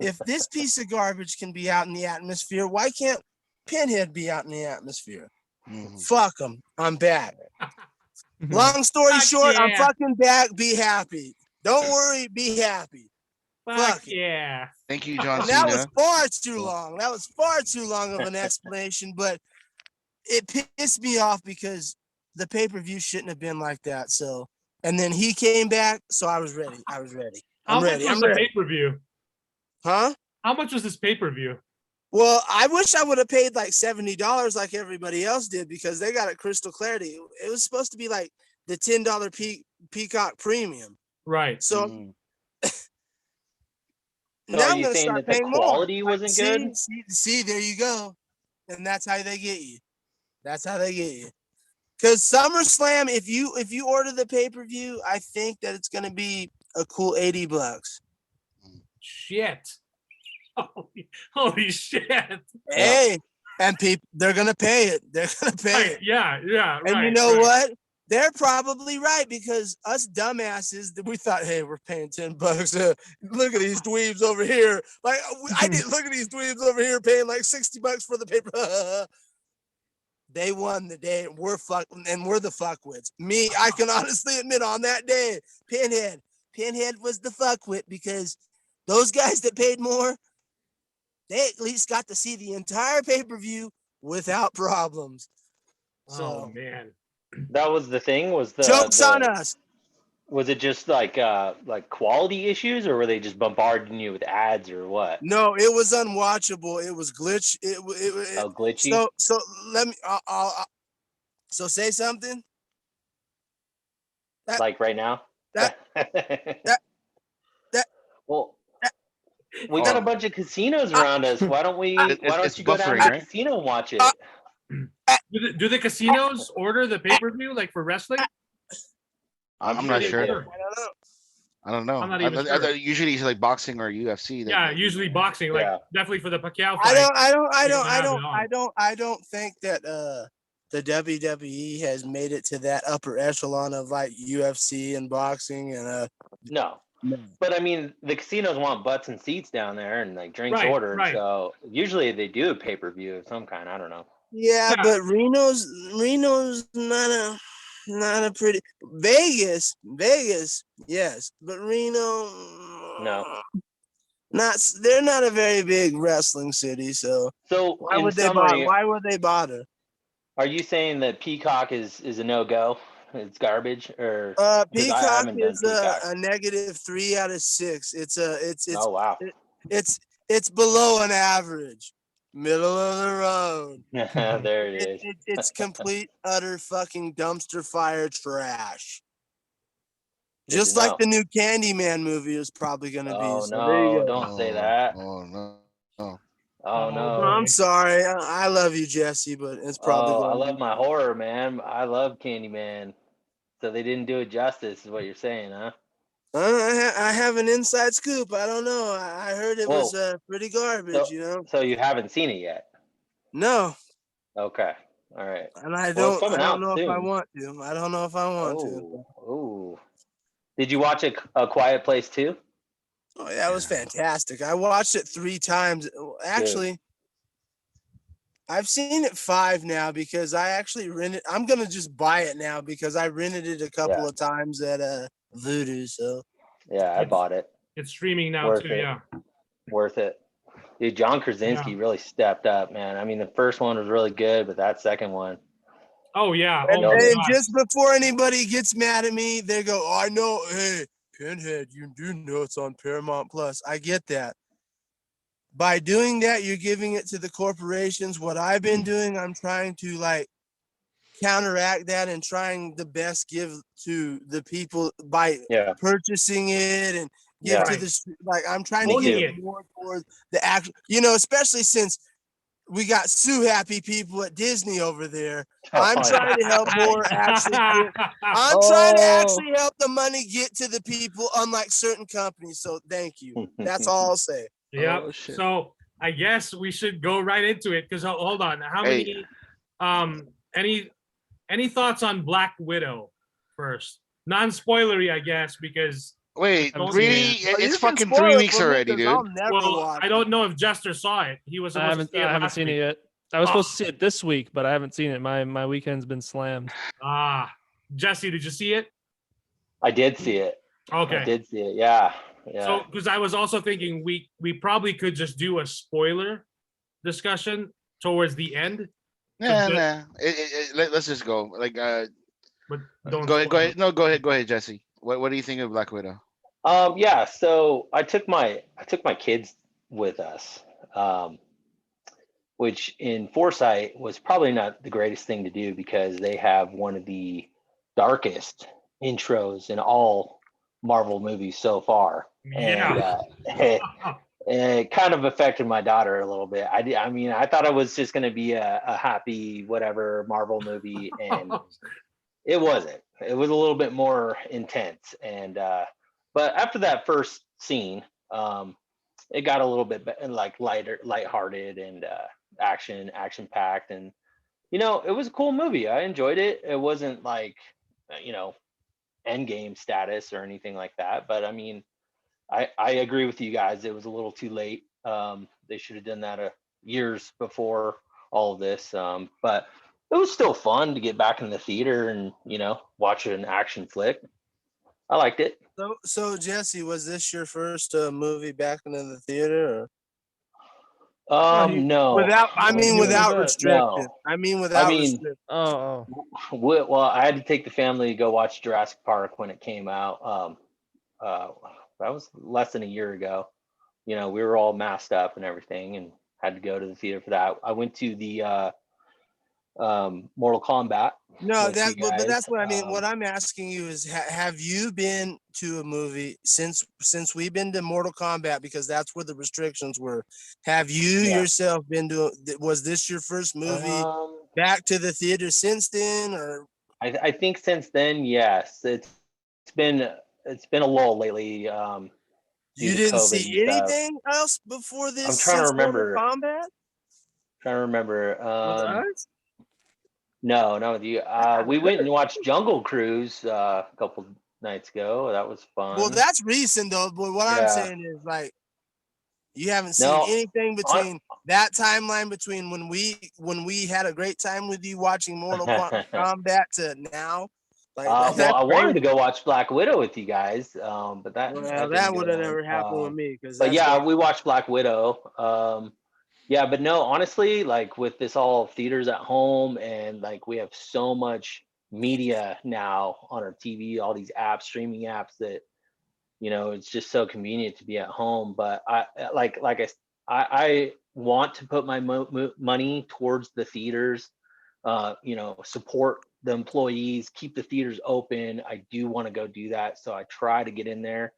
if this piece of garbage can be out in the atmosphere, why can't Pinhead be out in the atmosphere? Fuck him. I'm back. Long story short, I'm fucking back. Be happy. Don't worry. Be happy. Fuck yeah. Thank you, John That Cena. was far too long. That was far too long of an explanation, but it pissed me off because the pay-per-view shouldn't have been like that. So, and then he came back, so I was ready. I'm ready. How much was the pay-per-view? Huh? How much was this pay-per-view? Well, I wish I would have paid like $70 like everybody else did because they got it crystal clarity. It was supposed to be like the $10 Peacock Premium. Right. So So now are I'm you going to saying start that the paying quality more. wasn't good? See, there you go. And that's how they get you. That's how they get you. Because SummerSlam, if you order the pay-per-view, I think that it's going to be a cool $80. Shit. Holy shit. Hey, and people, they're going to pay it. They're going to pay it. Yeah, And right. you know what? They're probably right because us dumbasses, we thought, hey, we're paying $10. Look at these dweebs over here. Like, I didn't look at these dweebs over here paying like $60 for the paper. They won the day. We're the fuckwits. Me, I can honestly admit on that day, Pinhead was the fuckwit because those guys that paid more, they at least got to see the entire pay-per-view without problems. So, man. That was the thing. Joke's on us. Was it just like quality issues, or were they just bombarding you with ads, or what? No, it was unwatchable. It was glitch. It glitchy. So let me. So say something. Like right now. Well, we got a bunch of casinos around us. Why don't we? Why don't you go down to the casino and watch it? Do the casinos order the pay-per-view like for wrestling? I'm not sure. I don't know. I'm not even sure. Usually it's like boxing or UFC. Yeah, usually boxing. Like definitely for the Pacquiao fight. I don't think that the WWE has made it to that upper echelon of like UFC and boxing and No. But I mean, the casinos want butts and seats down there and like drinks Right, ordered. right. So usually they do a pay-per-view of some kind. I don't know. Yeah, Yeah. but Reno's not a pretty Vegas, yes, but Reno, No. they're not a very big wrestling city, so So why in would they bother? summary, Why would they bother? are you saying that Peacock is a no-go? It's garbage, or because I Peacock haven't done is Peacock. a -3 out of 6. Oh wow. It's below an average, middle of the road. There it is. It's complete utter fucking dumpster fire trash. Good Just to like know. the new Candyman movie is probably gonna be. Oh So there you no! go. Don't say that. Oh no. Oh Oh, no! I'm sorry. I love you, Jesse, but it's probably Oh, I gonna love be. my horror, man. I love Candyman. So they didn't do it justice, is what you're saying, huh? I have an inside scoop. I don't know. I heard it was Whoa. pretty garbage. So, You know. so you haven't seen it yet? No, Okay. All right. and I Well, it's don't. coming I don't out know if I soon. want to. I don't know if I want to. Oh. Did you watch a Quiet Place too? Oh, yeah, it was fantastic. I watched it 3 times. Actually, I've seen it 5 now because I actually rented. I'm gonna just buy it now because I rented it a couple of times at Voodoo. So Yeah, I bought it. It's streaming now Worth too. it. Yeah. Worth it. Dude, John Krasinski really stepped up, man. I mean, the first one was really good, but that second one. Oh yeah. and, Oh my and God. just before anybody gets mad at me, they go, "Oh, I know. Hey, Pinhead, you do know it's on Paramount Plus." I get that. By doing that, you're giving it to the corporations. What I've been doing, I'm trying to like counteract that and trying the best give to the people by purchasing it and give to the like I'm trying to Owning get it. more towards the actual, especially since we got Sue happy people at Disney over there. I'm trying to help more actually get, I'm trying to actually help the money get to the people, unlike certain companies. So thank you. That's all I'll say. Yeah. Oh, shit. So I guess we should go right into it because hold on. How many? Any thoughts on Black Widow first? Non-spoilery, I guess, because Wait, Don't really? see It's fucking 3 weeks already, dude. I'll never well, watch I don't know if Jester saw it. He was I supposed to see it haven't last seen week. it yet. I was supposed to see it this week, but I haven't seen it. My weekend's been slammed. Jesse, did you see it? I did see it. Okay. I did see it. Yeah. So, because I was also thinking we probably could just do a spoiler discussion towards the end. Nah. Let's just go. Like, but don't go ahead. No, go ahead, Jesse. What do you think of Black Widow? Yeah. So I took my kids with us, which in foresight was probably not the greatest thing to do because they have one of the darkest intros in all Marvel movies so far. Yeah. And it kind of affected my daughter a little bit. I mean, I thought it was just going to be a happy whatever Marvel movie, and it wasn't. It was a little bit more intense. And but after that first scene, it got a little bit like lighthearted and action packed, and it was a cool movie. I enjoyed it. It wasn't like Endgame status or anything like that, but I mean, I agree with you guys. It was a little too late. They should have done that years before all of this. But it was still fun to get back in the theater and watch an action flick. I liked it. So Jesse, was this your first movie back into the theater? No. Without restrictions. No. Restrictions. Well, I had to take the family to go watch Jurassic Park when it came out. That was less than a year ago. We were all masked up and everything and had to go to the theater for that. I went to the Mortal Kombat. No, but that's what I mean. What I'm asking you is, have you been to a movie since we've been to Mortal Kombat, because that's where the restrictions were? Have you yourself been to? Was this your first movie back to the theater since then, or? I think since then, yes. It's been a lull lately. You didn't see anything else before this? I'm trying to remember. Mortal Kombat? Trying to remember. With us? No, not with you. We went and watched Jungle Cruise a couple nights ago. That was fun. Well, that's recent though. But what I'm Yeah. saying is like, you haven't seen No, anything between that timeline between when we had a great time with you watching Mortal Kombat to now. Like, well, I wanted to go watch Black Widow with you guys, but that that would have never happened with me. But yeah, we watched Black Widow. Yeah, but no, honestly, like with this all theaters at home, and like we have so much media now on our TV, all these apps, streaming apps, that it's just so convenient to be at home. But I want to put my money towards the theaters, support the employees, keep the theaters open. I do want to go do that, so I try to get in there.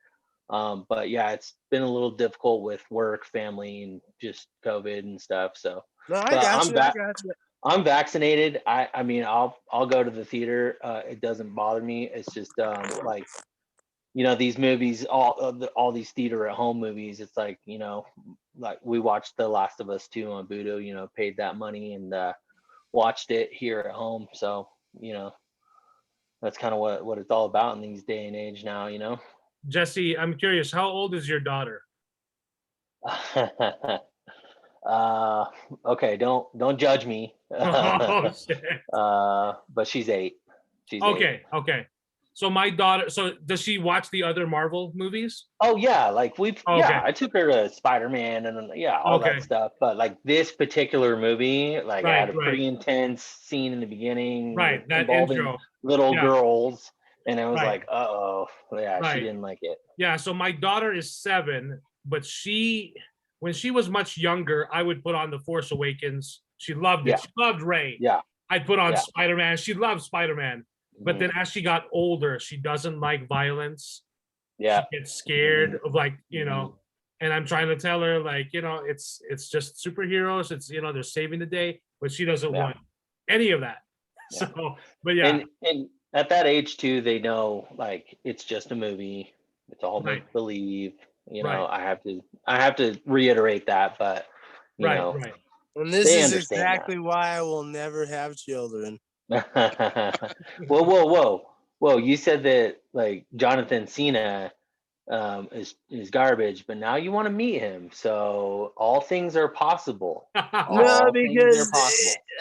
But yeah, it's been a little difficult with work, family, and just COVID and stuff. So no, I got you. I'm vaccinated. I mean, I'll go to the theater. It doesn't bother me. It's just like, these movies, all these theater at home movies. It's like, like we watched The Last of Us 2 on Vudu. Paid that money and watched it here at home. So that's kind of what it's all about in these day and age now. Jesse, I'm curious, how old is your daughter? Okay, don't judge me. Oh, shit. But she's 8. She's 8. Okay. So my daughter, so does she watch the other Marvel movies? Oh yeah, like I took her to Spider-Man and all that stuff. But like this particular movie, like I had a pretty intense scene in the beginning, right? That involving intro, little girls, and I was like, Right. she didn't like it. Yeah, so my daughter is 7, but when she was much younger, I would put on The Force Awakens. She loved it. Yeah. She loved Rey. Yeah. I'd put on Spider-Man. She loved Spider-Man. But then as she got older, she doesn't like violence. Yeah. She gets scared of and I'm trying to tell her it's just superheroes. It's they're saving the day, but she doesn't want any of that. Yeah. So, but yeah. And at that age too, they know like it's just a movie. It's all make believe. I have to reiterate that, but right. And this is exactly why I will never have children. Whoa! You said that like Jonathan Cena is garbage, but now you want to meet him. So all things are possible. No, because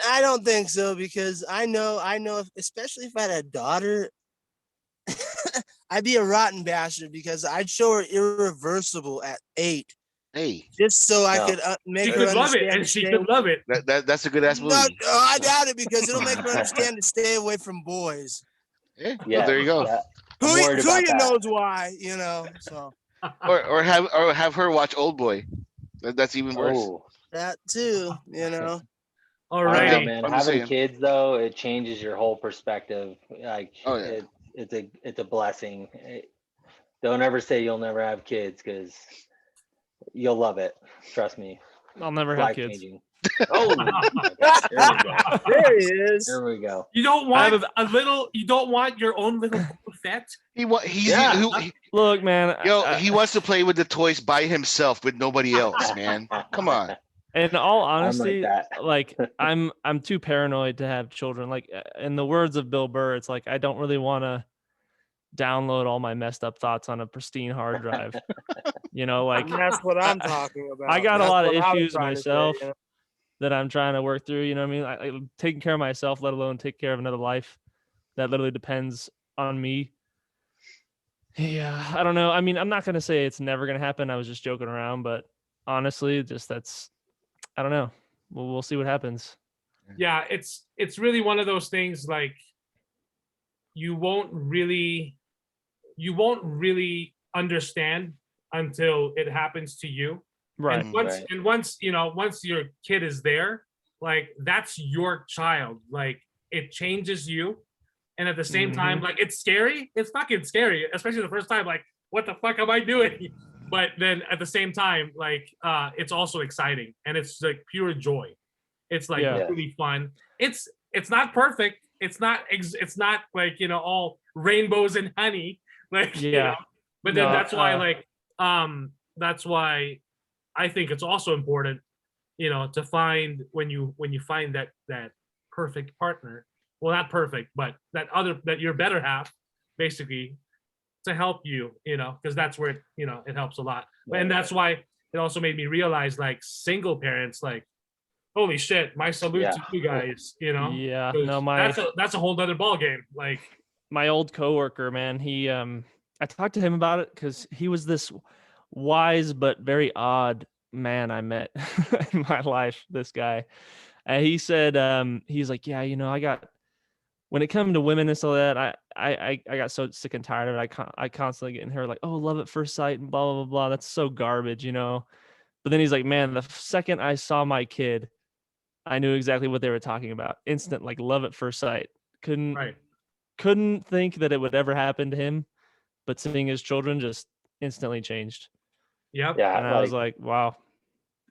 I don't think so. Because I know, especially if I had a daughter, I'd be a rotten bastard because I'd show her Irreversible at 8. Hey, just so I could make her understand. Love it, and she could love it. That's a good ass movie. No, I doubt it because it'll make her understand to stay away from boys. Yeah, well, there you go. Yeah. Who knows why, So. or have her watch Old Boy. That's even worse. Oh. That too, All right, man. Having kids though, it changes your whole perspective. Like, it's a blessing. Don't ever say you'll never have kids because you'll love it. Trust me. I'll never have kids. Oh, there he is. Here we go. You don't want you don't want your own little pet? Look, man. He wants to play with the toys by himself with nobody else, man. Come on. In all honesty, I'm too paranoid to have children. Like in the words of Bill Burr, it's like I don't really want to download all my messed up thoughts on a pristine hard drive. That's what I'm talking about. I got a lot of issues myself that I'm trying to work through. You know what I mean? I'm taking care of myself, let alone take care of another life that literally depends on me. Yeah, I don't know. I mean, I'm not going to say it's never going to happen. I was just joking around, but honestly, I don't know. We'll see what happens. Yeah, it's really one of those things like you won't really understand until it happens to you. Right. And once your kid is there, like that's your child. Like it changes you. And at the same time, like it's scary. It's fucking scary, especially the first time. Like, what the fuck am I doing? But then at the same time, like it's also exciting and it's like pure joy. It's like really fun. It's not perfect. It's not like all rainbows and honey. Like but then that's why I think it's also important, to find when you find that perfect partner. Well, not perfect, but that your better half, basically, to help you, because that's where it helps a lot. And that's why it also made me realize, like, single parents, like, holy shit, my salute to you guys, Yeah, 'cause no, that's a whole other ball game. Like, my old coworker, man, he I talked to him about it because he was this wise but very odd man I met in my life. This guy, and he said, he's like, yeah, I got, when it comes to women and so that I got so sick and tired of it. I constantly get in her like, oh, love at first sight and blah blah blah blah. That's so garbage, But then he's like, man, the second I saw my kid, I knew exactly what they were talking about. Instant, like, love at first sight. Couldn't think that it would ever happen to him, but seeing his children just instantly changed. Yep. Yeah, And I was like, wow.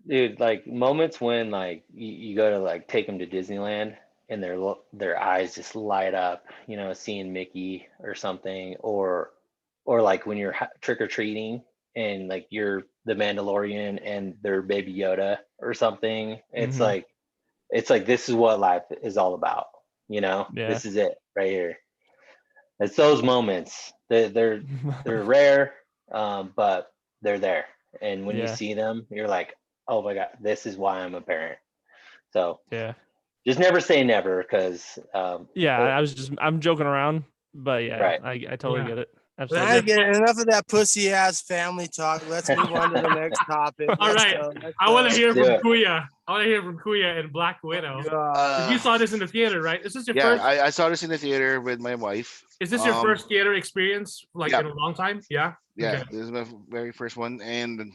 Dude, like moments when like you go to like take them to Disneyland and their eyes just light up, seeing Mickey or something, or like when you're trick or treating and like you're the Mandalorian and they're Baby Yoda or something. It's like this is what life is all about, Yeah. This is it right here. It's those moments. They're rare, but they're there. And when you see them, you're like, oh my God, this is why I'm a parent. So yeah, just never say never, because I'm joking around, but yeah, right. I totally get it. But Absolutely. I get enough of that pussy ass family talk. Let's move on to the next topic. All right. I want to hear from Kuya. I want to hear from Kuya and Black Widow. You saw this in the theater, right? Is this your first? I saw this in the theater with my wife. Is this your first theater experience, like, in a long time? Yeah. Yeah, Okay. this is my very first one, and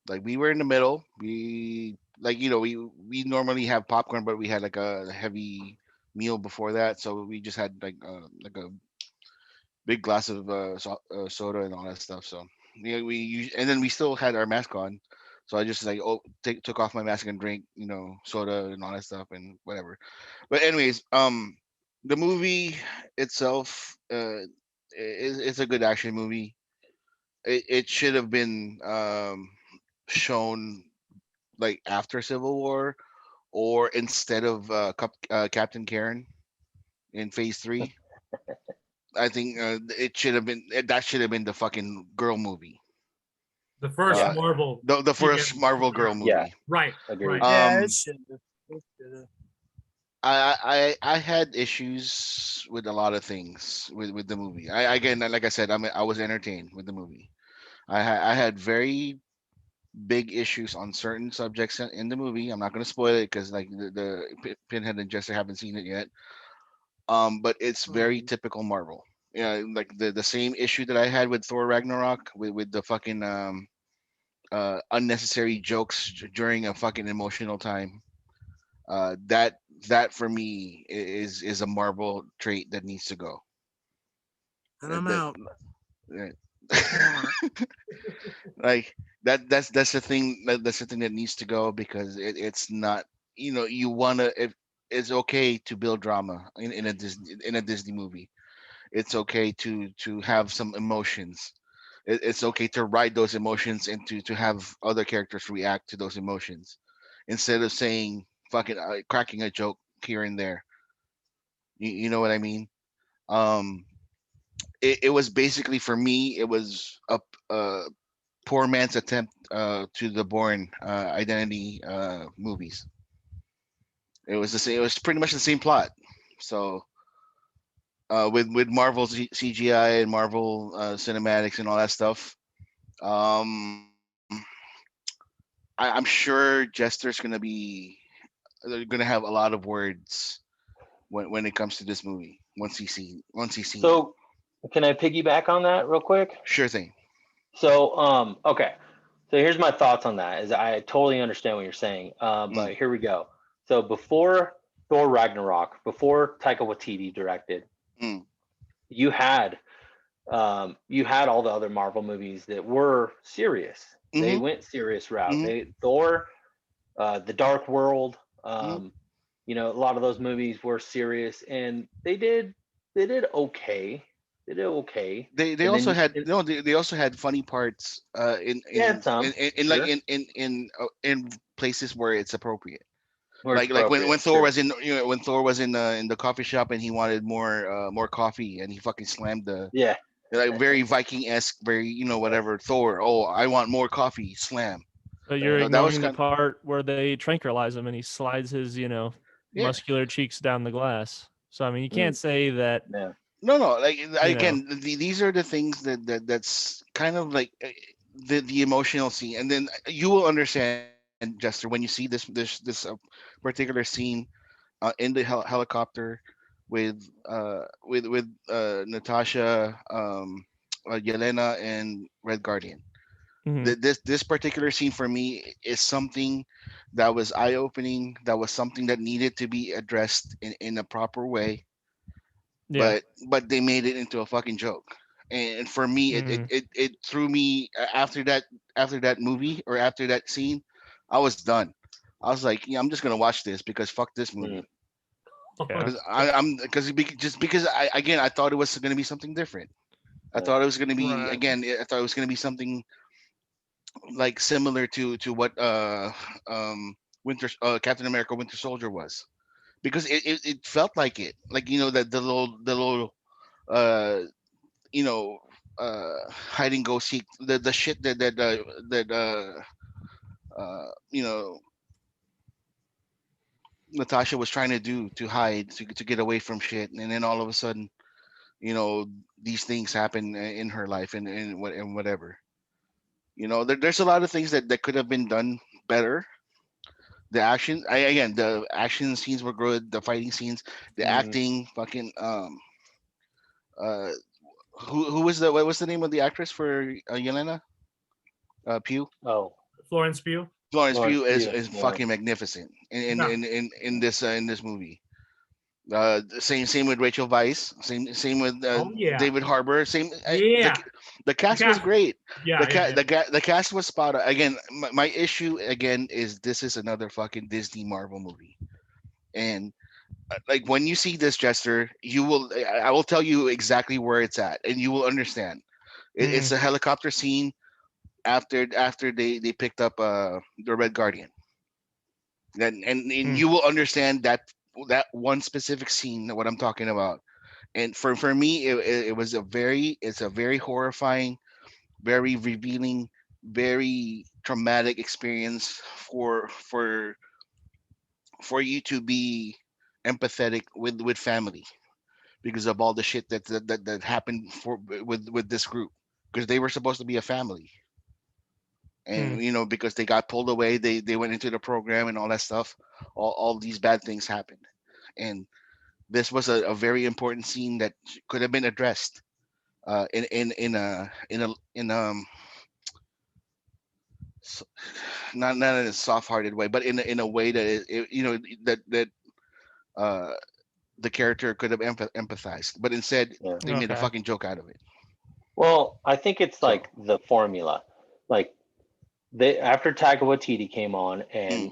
like we were in the middle. We we normally have popcorn, but we had like a heavy meal before that, so we just had like a big glass of soda and all that stuff. So and then we still had our mask on. So I just like took off my mask and drank, soda and all that stuff and whatever. But anyways, the movie itself, it's a good action movie. It should have been shown like after Civil War, or instead of Captain Karen in Phase 3. I think it should have been that should have been the fucking girl movie. The first Marvel. The first Marvel girl movie. Yeah. Right. Agreed. Right. Yeah, it should have. I had issues with a lot of things with the movie. Again, like I said, I was entertained with the movie. I had very big issues on certain subjects in the movie. I'm not going to spoil it because like the Pinhead and Jesse haven't seen it yet. But it's very typical Marvel. Like the same issue that I had with Thor Ragnarok with the fucking unnecessary jokes during a fucking emotional time. That for me is a Marvel trait that needs to go. And I'm out. Like that's the thing that's the thing that needs to go, because it's not, you want to, it's okay to build drama in a Disney movie. It's okay to have some emotions. It's okay to ride those emotions and to have other characters react to those emotions, instead of saying fucking cracking a joke here and there. You know what I mean? It was basically, for me, it was a poor man's attempt to the Bourne Identity movies. It was the same. It was pretty much the same plot. So with Marvel CGI and Marvel cinematics and all that stuff, I'm sure Jester's they're gonna have a lot of words when it comes to this movie once he sees it. So can I piggyback on that real quick? Sure thing. So okay. So here's my thoughts on that. Is I totally understand what you're saying. But here we go. So before Thor Ragnarok, before Taika Waititi directed, you had all the other Marvel movies that were serious. They went serious route. Thor, The Dark World, a lot of those movies were serious, and they did okay. They did okay. They also had they also had funny parts in places where it's appropriate. Like when Thor was in when Thor was in the coffee shop and he wanted more coffee, and he fucking slammed the like very Viking-esque, very whatever. Thor. Oh, I want more coffee. Slam. But you're that was ignoring the kind. part where they tranquilize him and he slides his, Yeah. muscular cheeks down the glass. So I mean, you can't say that. Yeah. No. Like You again, these are the things that's kind of like the emotional scene, and then you will understand, Jester, when you see this particular scene in the helicopter with Natasha, Yelena, and Red Guardian. Mhm. This particular scene for me is something that was eye opening. That was something that needed to be addressed in a proper way, Yeah. but they made it into a fucking joke. And for me, Mhm. it threw me after that movie or after that scene. I was done. I was like, yeah, I'm just gonna watch this because fuck this movie. Mm. Yeah. Just because I thought it was gonna be something different. I thought it was gonna be Right. again. I thought it was gonna be something like similar to what Captain America Winter Soldier was, because it felt like it, like that the little uh you know hide and go seek, the shit that you know Natasha was trying to do to hide, to get away from shit, and then all of a sudden, you know these things happen in her life, and whatever. There's a lot of things that could have been done better. The action scenes were good, the fighting scenes, the Mm. acting, fucking uh who was the what was the name of the actress for Yelena? Pugh. Oh, Florence Pugh. Florence Lawrence Pugh is, Pugh. is Yeah. fucking magnificent in Yeah. in in, in this movie. The same with Rachel Weisz. Same with Oh yeah. David Harbour. Same. Yeah. The The cast was cast. great. Yeah. Yeah. Yeah. The cast was spot on. Again, my issue again is this is another fucking Disney Marvel movie, and like when you see this, Jester, I will tell you exactly where it's at, and you will understand. It's Mhm. a helicopter scene after they picked up the Red Guardian. And Mm. you will understand that one specific scene, what I'm talking about. And for me, it's a very horrifying, very revealing, very traumatic experience for you to be empathetic with family, because of all the shit that happened with this group, because they were supposed to be a family. And Mm. because they got pulled away, they went into the program and all that stuff. All these bad things happened, and this was a very important scene that could have been addressed in s- not in a soft-hearted way, but in a way that that uh the character could have empathized, but instead Yeah. they made a Okay. fucking joke out of it. Well, I think it's So like the formula. Like they after Taika Waititi came on, mm, and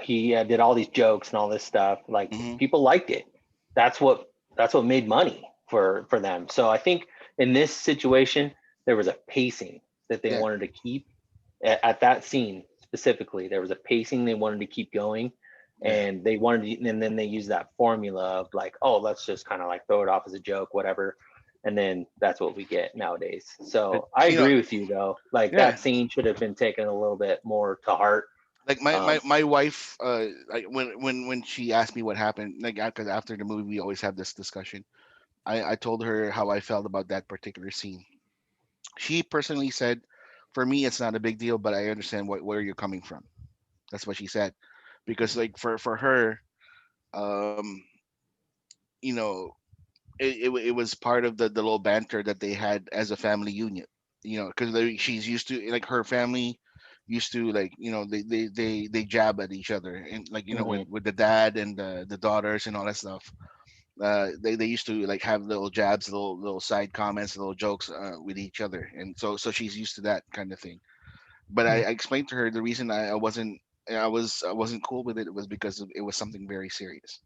he did all these jokes and all this stuff. Like hmm people liked it. That's what made money for them. So I think in this situation there was a pacing that they yeah, wanted to keep at that scene specifically. There was a pacing they wanted to keep going, yeah. and and then they used that formula of like, oh, let's just kind of like throw it off as a joke, whatever. And then that's what we get nowadays. But So I you know agree with you though. Like yeah, that scene should have been taken a little bit more to heart. like Um, my wife, like when she asked me what happened, like because after the movie we always have this discussion. I told her how I felt about that particular scene. She personally said, for me it's not a big deal, but I understand where you're coming from. That's what she said, because like for her, um you know it was part of the little banter that they had as a family unit, because she's used to, like, her family used to, like, they jab at each other, and like, mhm, with the dad and the daughters and all that stuff. They used to like have little jabs, little side comments, little jokes with each other, and so she's used to that kind of thing. But I explained to her the reason I wasn't cool with it was because it was something very serious,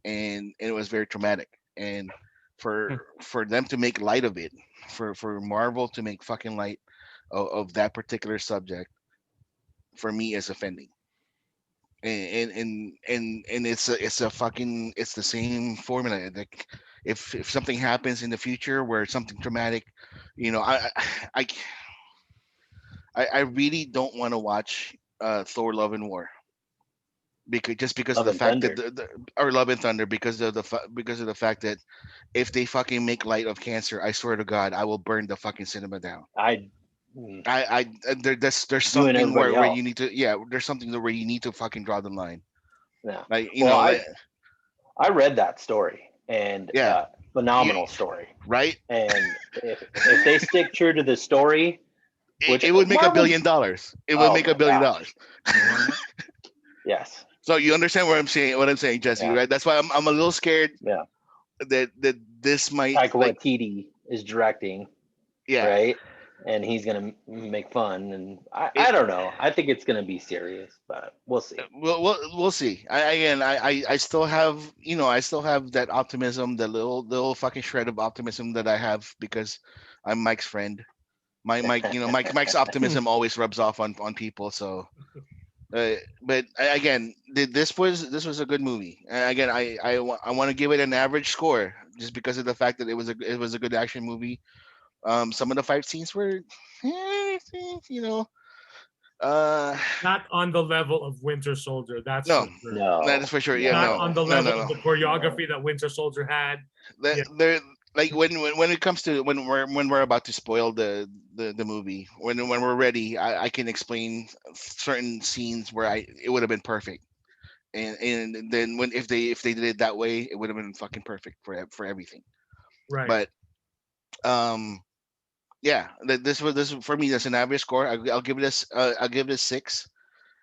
and it was very traumatic, and for them to make light of it, for Marvel to make fucking light of that particular subject, for me is offending. And it's a fucking, it's the same formula. Like, if something happens in the future where something traumatic, you know, I I really don't want to watch Thor: Love and War because of Love the and fact that Thunder. or Love and Thunder because of because of the fact that if they fucking make light of cancer, I swear to God, I will burn the fucking cinema down. I There's You and something everybody where you else. need to there's something where you need to fucking draw the line. Yeah. Like you Well, know like I read that story, and yeah you, phenomenal story. right. And if they stick true to the story, which It would make $1 Marvel's, billion. It would oh make my $1 billion. gosh. Mhm. Yes. So you understand what I'm saying, Jesse, Yeah. right? That's why I'm a little scared Yeah. that this might Taika like Waititi is directing, yeah. right? And he's gonna make fun, and It, I don't know. I think it's gonna be serious, but we'll see. we'll see. I still have I still have that optimism, the little fucking shred of optimism that I have because I'm Mike's friend. Mike, Mike's optimism always rubs off on people. So, but again, this was a good movie. Again, I want to give it an average score just because of the fact that it was a good action movie. Some of the fight scenes were, you know, Not on the level of Winter Soldier. That's no, for sure. that No, is for sure. Yeah, Not no, on the no, level no, of no. the choreography that Winter Soldier had. Yeah. They're like when it comes to when we're about to spoil the movie, when we're ready, I can explain certain scenes where it would have been perfect, and then when if they did it that way, it would have been fucking perfect for everything. Right. But yeah, this for me that's an average score. I'll give this I'll give this 6.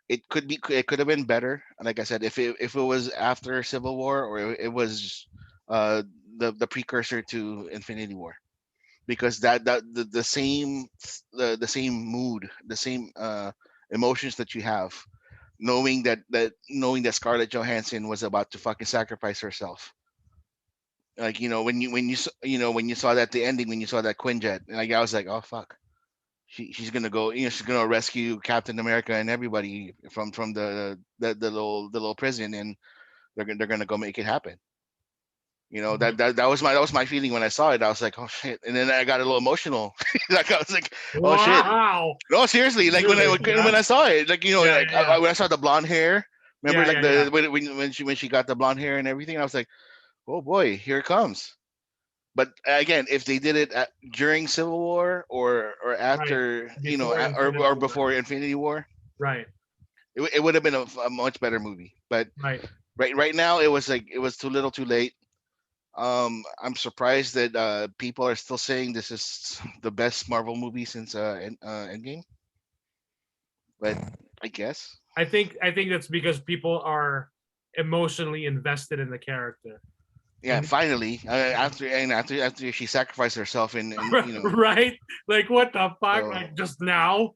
It could have been better. Like I said, if it was after Civil War or it was uh the precursor to Infinity War, because that the same the same mood, the same emotions that you have, knowing that Scarlett Johansson was about to fucking sacrifice herself. Like when you saw that the ending, when you saw that Quinjet, like I was like, oh fuck, she's gonna go, she's gonna rescue Captain America and everybody from the little prison, and they're gonna go make it happen. That was my feeling when I saw it. I was like, oh shit, and then I got a little emotional. Like I was like, oh shit. Wow. No, seriously, like when I saw it, like when I saw the blonde hair. Remember, when she got the blonde hair and everything, I was like, oh boy, here it comes. But again, if they did it during Civil War or after, or before Infinity War, Right. it would have been a much better movie. But Right. right now, it was too little, too late. I'm surprised that people are still saying this is the best Marvel movie since Endgame. But I guess. I think that's because people are emotionally invested in the character. Yeah, finally, after she sacrificed herself and right, like what the fuck, So- like just now.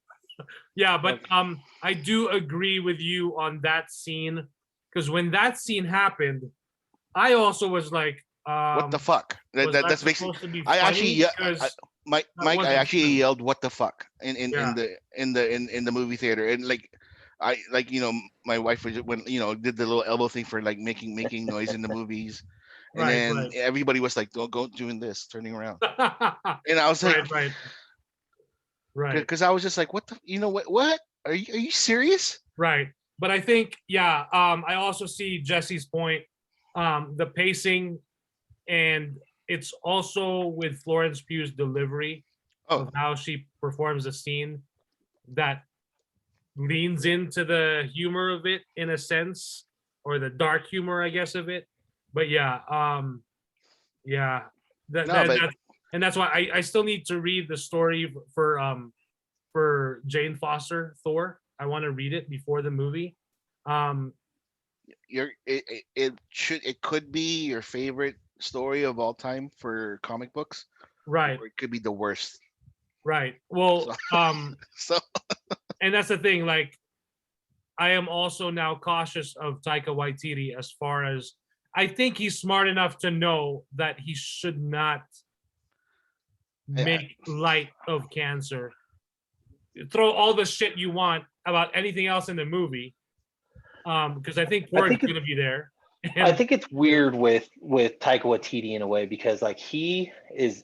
Yeah, but I do agree with you on that scene, because when that scene happened, I also was like, what the fuck? was that That's basically. supposed to be I actually, funny? Because Mike, that I wasn't actually true. yelled "What the fuck" in Yeah. the movie theater, and like my wife was when did the little elbow thing for like making noise in the movies, and Right, then right. everybody was like, "Don't go doing this," turning around, and I was like, right. because I was just like, "What the? What? Are you serious?" Right. But I think, yeah, I also see Jesse's point, the pacing, and it's also with Florence Pugh's delivery of how she performs a scene that leans into the humor of it in a sense, or the dark humor, I guess, of it. But yeah, and that's why I still need to read the story for Jane Foster Thor. I want to read it before the movie. It could be your favorite story of all time for comic books, right? Or it could be the worst, right? Well, so and that's the thing. Like, I am also now cautious of Taika Waititi as far as I think he's smart enough to know that he should not make light of cancer. Throw all the shit you want about anything else in the movie, because I think Porg's going to be there. I think it's weird with Taika Waititi in a way, because like his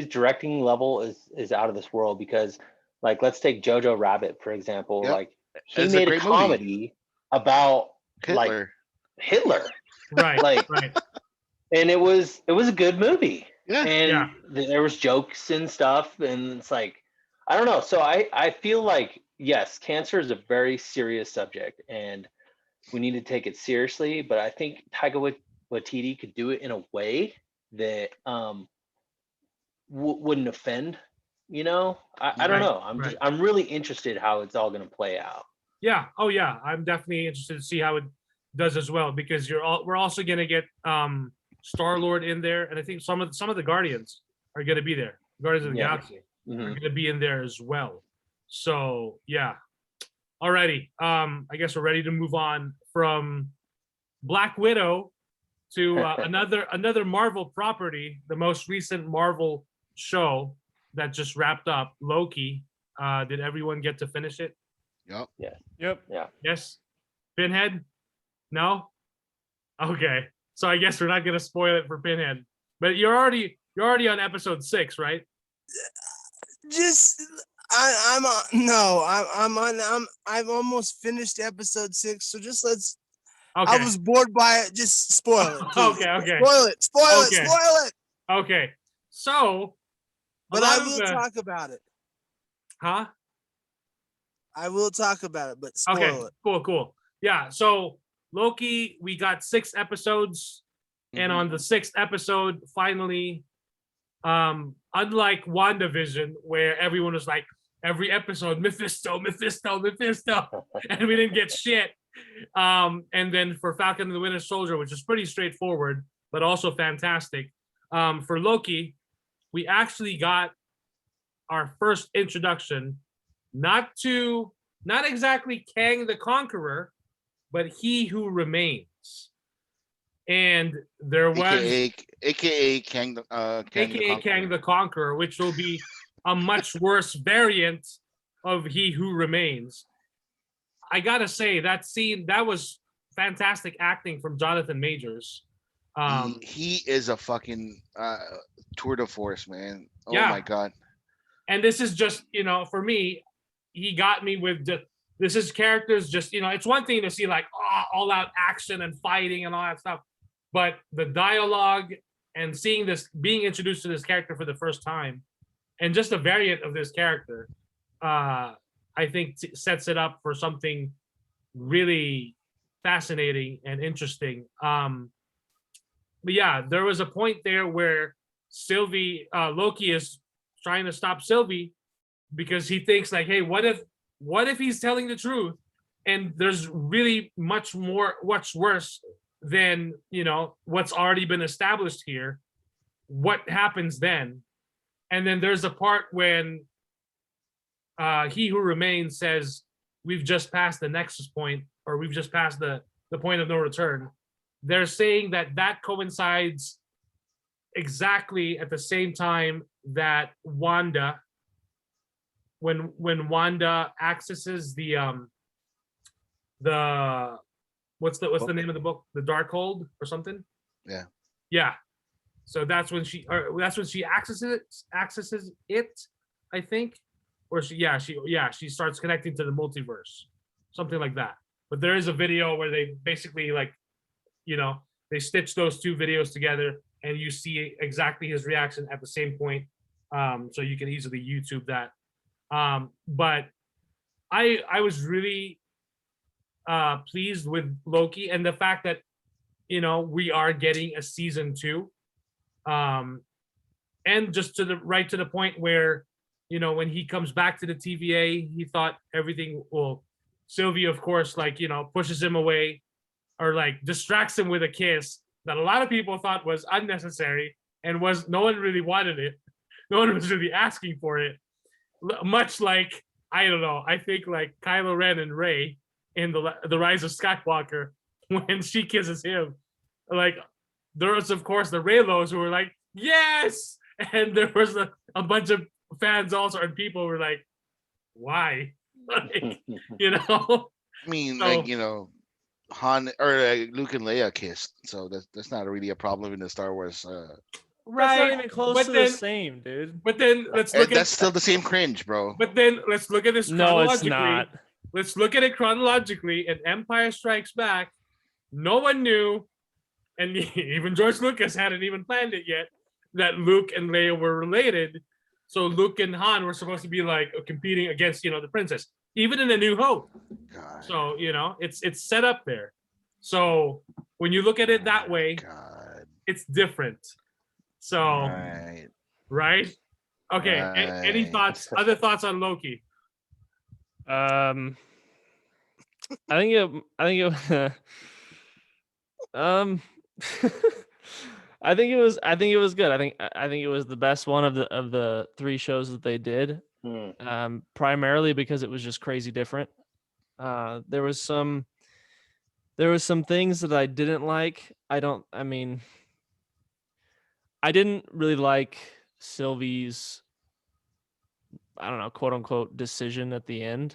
directing level is out of this world, because like let's take Jojo Rabbit for example. Yep. Like he It's a made a great comedy about like Hitler. Hitler. Right. Like right. and it was a good movie. Yeah. And Yeah. there was jokes and stuff, and it's like I don't know. So I feel like yes, cancer is a very serious subject, and we need to take it seriously. But I think Taika Waititi could do it in a way that wouldn't offend. You know, I don't Right, know. right. I'm really interested how it's all going to play out. Yeah. Oh yeah. I'm definitely interested to see how it does as well, because we're also gonna get Star-Lord in there, and I think some of the Guardians are gonna be there. Guardians of the Yeah. Galaxy are Mhm. gonna be in there as well. So yeah. Alrighty. I guess we're ready to move on from Black Widow to another Marvel property, the most recent Marvel show that just wrapped up, Loki. Did everyone get to finish it? Yep. Yep. Yeah. Yes. Pinhead? No? Okay. So I guess we're not gonna spoil it for Pinhead. But you're already on episode 6, right? Just I'm on no, I've almost finished episode 6, so just let's Okay. I was bored by it. Just spoil it, please. Okay. Spoil it, Okay. spoil it. Okay. So But I will talk about it. Huh? I will talk about it, but spoil Okay. it. Cool. Yeah. So Loki, we got 6 episodes, and on the 6th episode, finally, unlike WandaVision, where everyone was like, every episode, Mephisto, and we didn't get shit. And then for Falcon and the Winter Soldier, which is pretty straightforward, but also fantastic. For Loki, we actually got our first introduction, not exactly Kang the Conqueror, but He Who Remains. And there was AKA Kang Kang the Conqueror, which will be a much worse variant of He Who Remains. I gotta say, that scene, that was fantastic acting from Jonathan Majors. He is a fucking tour de force, man. Oh Yeah. my god. And this is just, for me, he got me with this is characters just, it's one thing to see like all out action and fighting and all that stuff, but the dialogue and seeing this, being introduced to this character for the first time, and just a variant of this character, I think sets it up for something really fascinating and interesting. But yeah, there was a point there where Loki is trying to stop Sylvie because he thinks like, hey, what if he's telling the truth, and there's really much worse than what's already been established here. What happens then? And then there's a part when He Who Remains says, we've just passed the nexus point, or we've just passed the point of no return. They're saying that coincides exactly at the same time that Wanda, when Wanda accesses the what's the name of the book? The Darkhold or something? Yeah. Yeah. So that's when she accesses it, I think. Or she starts connecting to the multiverse. Something like that. But there is a video where they basically they stitch those two videos together, and you see exactly his reaction at the same point. So you can easily YouTube that. But I was really pleased with Loki, and the fact that we are getting a season 2, and just to the point where when he comes back to the TVA, he thought everything. Well, Sylvie, of course, pushes him away, or distracts him with a kiss that a lot of people thought was unnecessary, and no one really wanted it. No one was really asking for it. Much like, I don't know, I think like Kylo Ren and Rey in the Rise of Skywalker, when she kisses him, there was of course the Reylos who were like, yes, and there was a bunch of fans also, and people were like, why? I mean, Han or Luke and Leia kissed, so that's not really a problem in the Star Wars. That's Right. not even close But to then- the same, dude. But then let's look That's at still the same cringe, bro. But then let's look at this No, it's chronologically. not. Let's look at it chronologically. And Empire Strikes Back, no one knew, and even George Lucas hadn't even planned it yet, that Luke and Leia were related. So Luke and Han were supposed to be like competing against, the princess, even in A New Hope. God. So it's set up there. So when you look at it that way, God. it's different. So right? Okay. Any Right. thoughts? Other thoughts on Loki? I think it I think it was good. I think it was the best one of the three shows that they did. Primarily because it was just crazy different. There was some things that I didn't like. I didn't really like Sylvie's, I don't know, quote unquote decision at the end.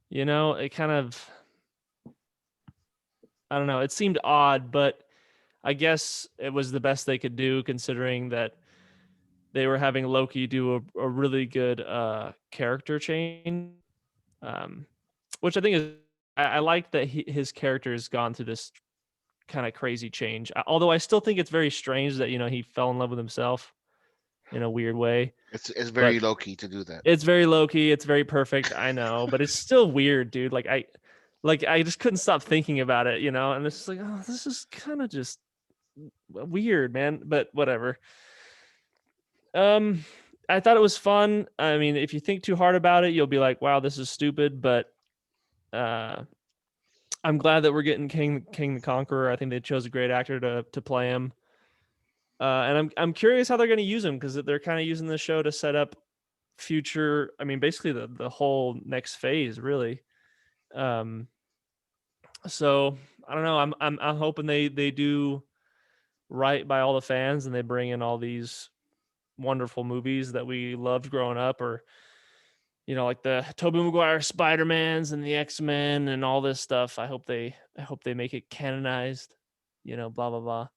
It kind of, I don't know, it seemed odd, but I guess it was the best they could do considering that they were having Loki do a really good character change, which I think is, I like that his character has gone through this kind of crazy change. Although I still think it's very strange that, he fell in love with himself in a weird way. It's very low-key to do that. It's very low-key. It's very perfect. I know, but it's still weird, dude. I just couldn't stop thinking about it, and it's like, oh, this is kind of just weird, man, but whatever. I thought it was fun. I mean, if you think too hard about it, you'll be like, wow, this is stupid, but I'm glad that we're getting King the Conqueror. I think they chose a great actor to play him. And I'm curious how they're going to use him, because they're kind of using the show to set up future. I mean, basically the whole next phase, really. So I don't know. I'm hoping they do right by all the fans and they bring in all these wonderful movies that we loved growing up, or like the Tobey Maguire Spider-Mans and the X-Men and all this stuff. I hope they make it canonized, blah blah blah.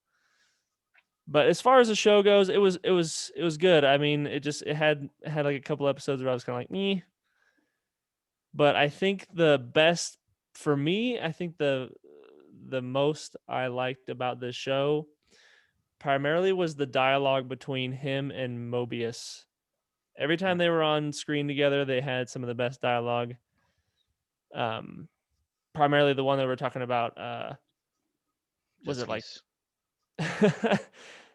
But as far as the show goes, it was good. I mean, it had like a couple episodes where I was kind of like, me. But I think the best for me, I think the most I liked about this show primarily was the dialogue between him and Mobius. Every time they were on screen together, they had some of the best dialogue. Primarily the one that we're talking about, was it like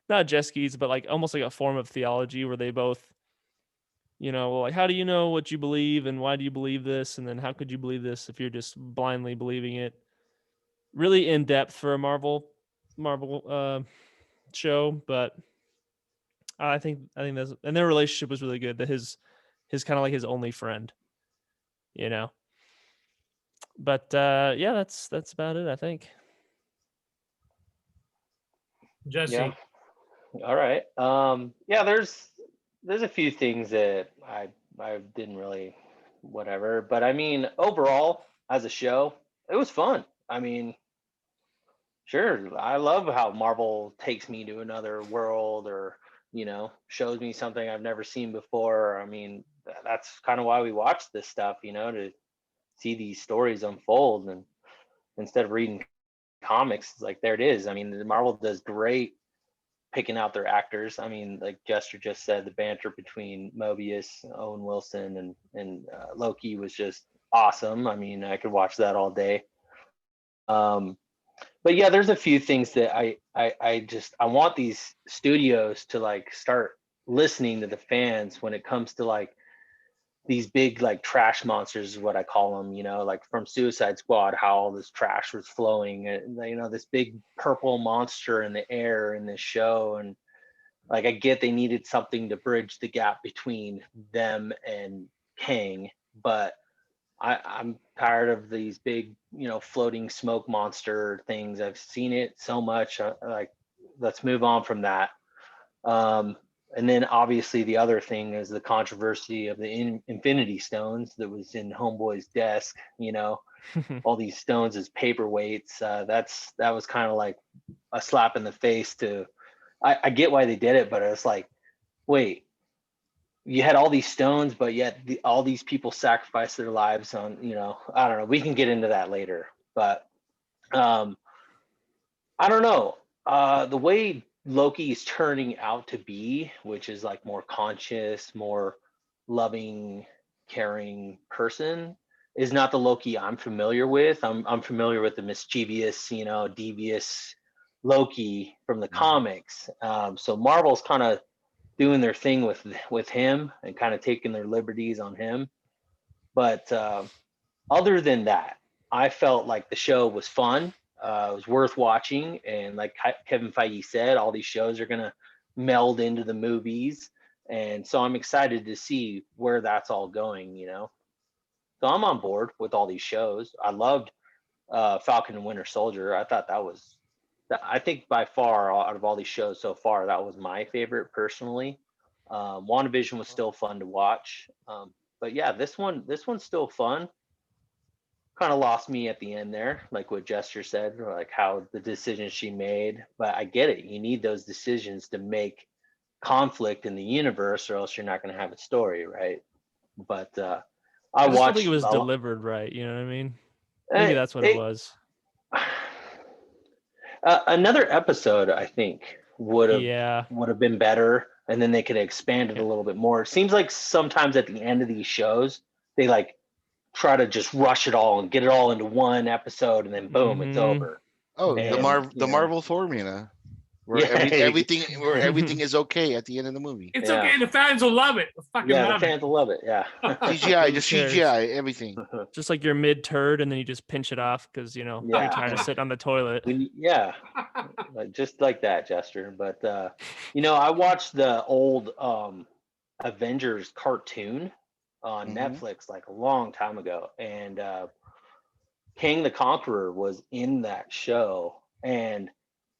not jet skis, but like almost like a form of theology where they both, like, how do you know what you believe and why do you believe this? And then how could you believe this if you're just blindly believing it? Really in depth for a Marvel show, but I think that's, and their relationship was really good. That his kind of like his only friend, But yeah, that's about it, I think. Jesse. Yeah. All right. Yeah, there's a few things that I didn't really whatever, but I mean, overall as a show, it was fun. I mean, sure, I love how Marvel takes me to another world, or shows me something I've never seen before. I mean, that's kind of why we watch this stuff, to see these stories unfold, and instead of reading comics, like, there it is. I mean, Marvel does great picking out their actors. I mean, like Jester just said, the banter between Mobius, Owen Wilson, and Loki was just awesome. I mean, I could watch that all day. But yeah, there's a few things that I want these studios to like start listening to the fans when it comes to like these big like trash monsters is what I call them, like from Suicide Squad, how all this trash was flowing, and this big purple monster in the air in this show. And like, I get they needed something to bridge the gap between them and Kang, but I'm tired of these big, floating smoke monster things. I've seen it so much. Like, let's move on from that. And then obviously the other thing is the controversy of the Infinity Stones that was in Homeboy's desk. All these stones as paperweights. That was kind of like a slap in the face to. I get why they did it, but it's like, wait, you had all these stones, but yet all these people sacrificed their lives on. I don't know. We can get into that later, but I don't know. The way Loki is turning out to be, which is like more conscious, more loving, caring person, is not the Loki I'm familiar with. I'm familiar with the mischievous, devious Loki from the comics. So Marvel's kind of doing their thing with him and kind of taking their liberties on him. But other than that, I felt like the show was fun. It was worth watching, and like Kevin Feige said, all these shows are gonna meld into the movies, and so I'm excited to see where that's all going. So I'm on board with all these shows. I loved Falcon and Winter Soldier. I thought I think by far out of all these shows so far, that was my favorite personally. WandaVision was still fun to watch, but yeah, this one's still fun. Kind of lost me at the end there, like what Jester said, or like how the decisions she made. But I get it. You need those decisions to make conflict in the universe, or else you're not going to have a story, right? But I just don't watched. think it was delivered right. You know what I mean? Maybe that's what it was. Another episode, I think, would Yeah. have been better, and then they could have expanded a little bit more. It seems like sometimes at the end of these shows, they like try to just rush it all and get it all into one episode, and then boom, it's over. Oh, And, the Marvel formula, where Yeah. everything is okay at the end of the movie. It's okay. The fans will love it. The fans will love it. Yeah. CGI, just CGI, everything. Just like your mid turd, and then you just pinch it off because you're trying to sit on the toilet. Just like that, Jester. But I watched the old Avengers cartoon on Netflix like a long time ago, and Kang the Conqueror was in that show, and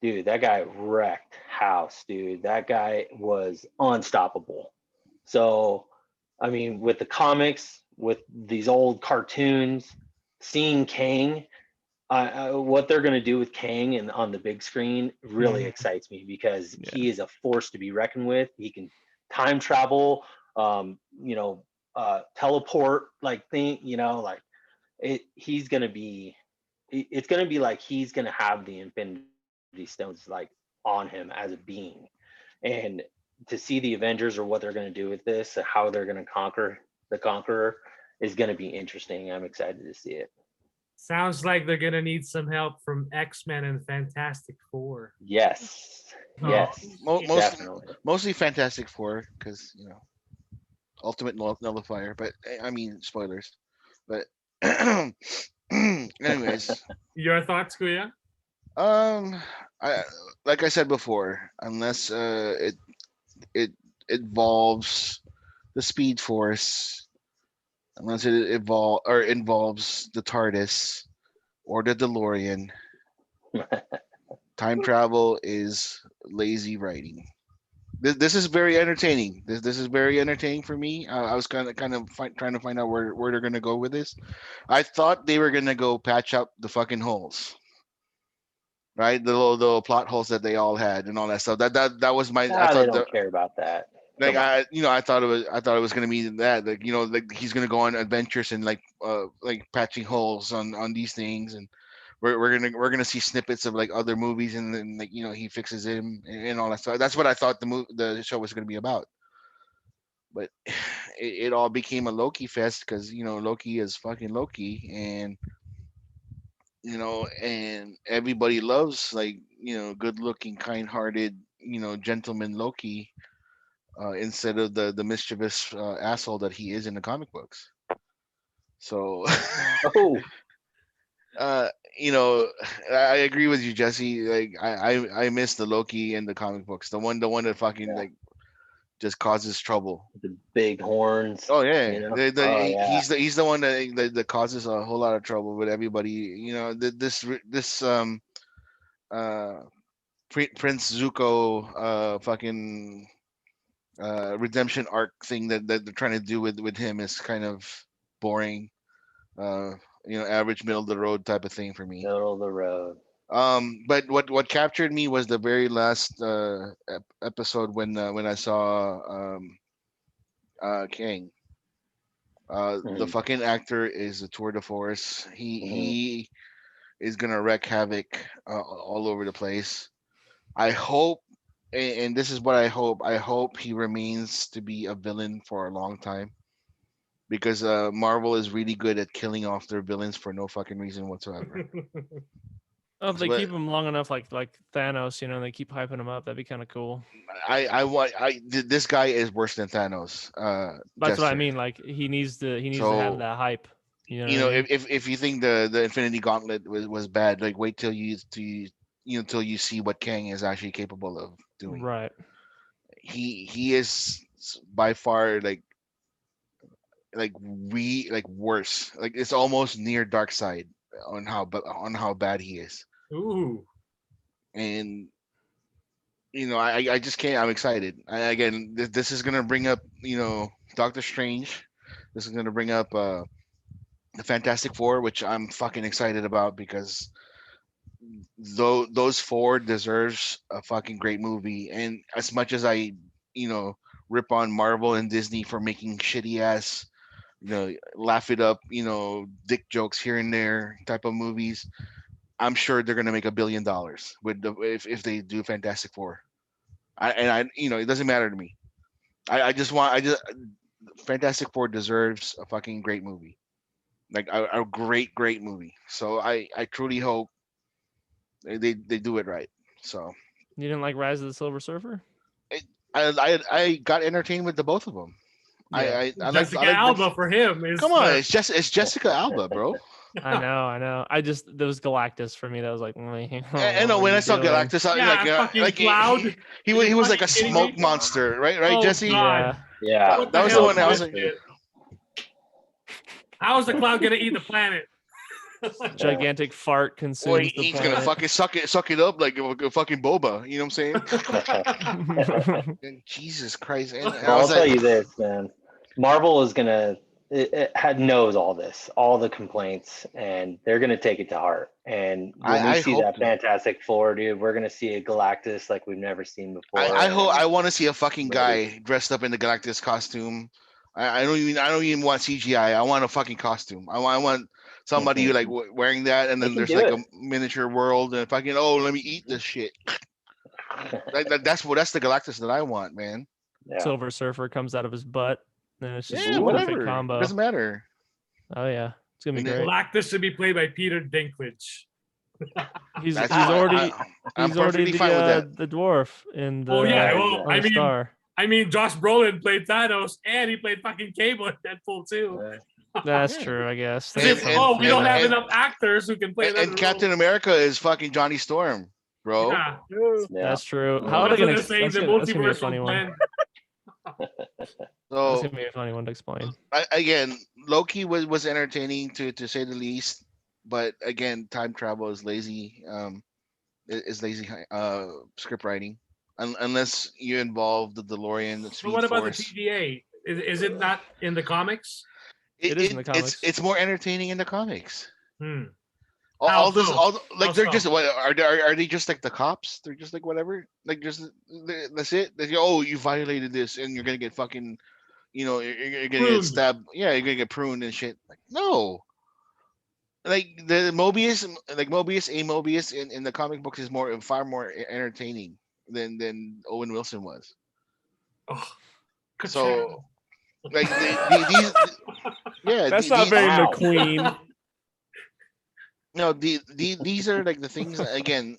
dude, that guy wrecked house, dude. That guy was unstoppable. So I mean, with the comics, with these old cartoons, seeing Kang, what they're going to do with Kang and on the big screen really excites me, because he is a force to be reckoned with. He can time travel, teleport, like thing, like he's going to be. It's going to be like he's going to have the Infinity Stones like on him as a being, and to see the Avengers or what they're going to do with this, how they're going to conquer the Conqueror, is going to be interesting. I'm excited to see it. Sounds like they're gonna need some help from X-Men and Fantastic Four. Yes. Mostly Fantastic Four, because Ultimate Nullifier. But I mean, spoilers. But anyways, your thoughts, Kuya? Like I said before, unless it involves the Speed Force. Unless it involves the TARDIS or the DeLorean, time travel is lazy writing. This is very entertaining. This is very entertaining for me. I was trying to find out where they're gonna go with this. I thought they were gonna go patch up the fucking holes, right? The little plot holes that they all had and all that stuff. That was my. I thought they don't care about that. Like I thought it was gonna be that, like he's gonna go on adventures and like patching holes on these things, and we're gonna see snippets of like other movies, and then like he fixes him and all that stuff. That's what I thought the show was gonna be about. But it all became a Loki fest, because Loki is fucking Loki, and and everybody loves good looking, kind hearted gentleman Loki. Instead of the mischievous asshole that he is in the comic books. So, I agree with you, Jesse. Like I miss the Loki in the comic books. The one that fucking like just causes trouble. The big horns. Oh yeah, he's the one that causes a whole lot of trouble with everybody. This Prince Zuko fucking redemption arc thing that they're trying to do with him is kind of boring. Average middle of the road type of thing for me. Middle of the road. But what captured me was the very last episode when I saw Kang. The fucking actor is a tour de force. He is gonna wreak havoc all over the place. I hope, and this is what I hope. I hope he remains to be a villain for a long time, because Marvel is really good at killing off their villains for no fucking reason whatsoever. Oh, if they keep him long enough, like Thanos, they keep hyping him up. That'd be kind of cool. This guy is worse than Thanos. That's Jester. what I mean. Like he needs to have that hype. If you think the Infinity Gauntlet was bad, like wait till you see what Kang is actually capable of doing. Right. He is by far like worse. Like it's almost near Dark Side on how bad he is. Ooh. And I just can't. I'm excited. Again, this is gonna bring up Doctor Strange. This is gonna bring up the Fantastic Four, which I'm fucking excited about, because those four deserves a fucking great movie. And as much as I rip on Marvel and Disney for making shitty ass laugh it up dick jokes here and there type of movies, I'm sure they're gonna make $1 billion with if they do Fantastic Four. It doesn't matter to me. I just Fantastic Four deserves a fucking great movie, like a great movie. So I truly hope they do it right. So you didn't like Rise of the Silver Surfer? I got entertained with the both of them. Yeah. I Jessica like Alba for him. Come on, it's Jessica Alba, bro. I know. There was Galactus for me. That was like, I know when I saw Galactus, Cloud. He was like a smoke monster, right, Jesse? God. Yeah. That was the one I was like, how is the Cloud gonna eat the planet? Gigantic fart consumes well, the he's planet. gonna fucking suck it up like a fucking boba. You know what I'm saying? And Jesus Christ! And I'll tell you this, man. Marvel is gonna knows all this, all the complaints, and they're gonna take it to heart. And when we see that Fantastic Four, dude, we're gonna see a Galactus like we've never seen before. I want to see a fucking guy dressed up in the Galactus costume. I don't even want CGI. I want a fucking costume. I want somebody like wearing that, and then there's like a miniature world, and fucking let me eat this shit. That's the Galactus that I want, man. Yeah. Silver Surfer comes out of his butt, and it's just a whatever. perfect combo. Doesn't matter. Oh yeah, it's gonna be great. Galactus should be played by Peter Dinklage. He's already the dwarf in the Star. I mean, Josh Brolin played Thanos, and he played fucking Cable in Deadpool too. That's true, I guess. We don't have enough actors who can play. And Captain America is fucking Johnny Storm, bro. Yeah. That's true. How are they going to explain the multiverse? That's gonna be a funny one. So that's gonna be a funny one to explain. Again, Loki was entertaining to say the least, but again, time travel is lazy. Is lazy script writing. Unless you involve the DeLorean. But what about the TVA? Is it not in the comics? It is in the comics. It's more entertaining in the comics. They're just what are they just like the cops? They're just like whatever. Like just that's it. You violated this, and you're gonna get fucking, you're gonna get stabbed. Yeah, you're gonna get pruned and shit. Like no. Like the Mobius in the comic books is far more entertaining than Owen Wilson was. Oh, so like these that's not very McQueen. No, these are like the things again.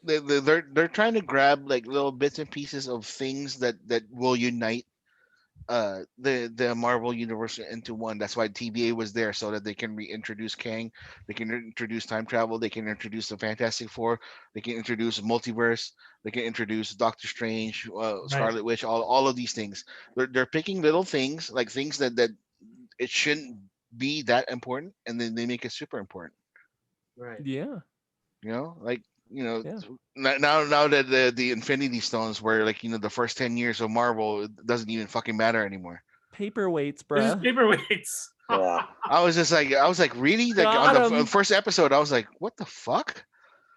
They're trying to grab like little bits and pieces of things that will unite the Marvel universe into one. That's why TVA was there, so that they can reintroduce Kang, they can introduce time travel, they can introduce the Fantastic Four, they can introduce multiverse, they can introduce Doctor Strange, Scarlet Witch, all of these things. They're picking little things, like things that it shouldn't be that important, and then they make it super important. Right. Yeah. Like now that the Infinity Stones were like, the first 10 years of Marvel, it doesn't even fucking matter anymore. Paperweights, This is bro. paperweights. Yeah. I was like, really? Like on the first episode, I was like, what the fuck?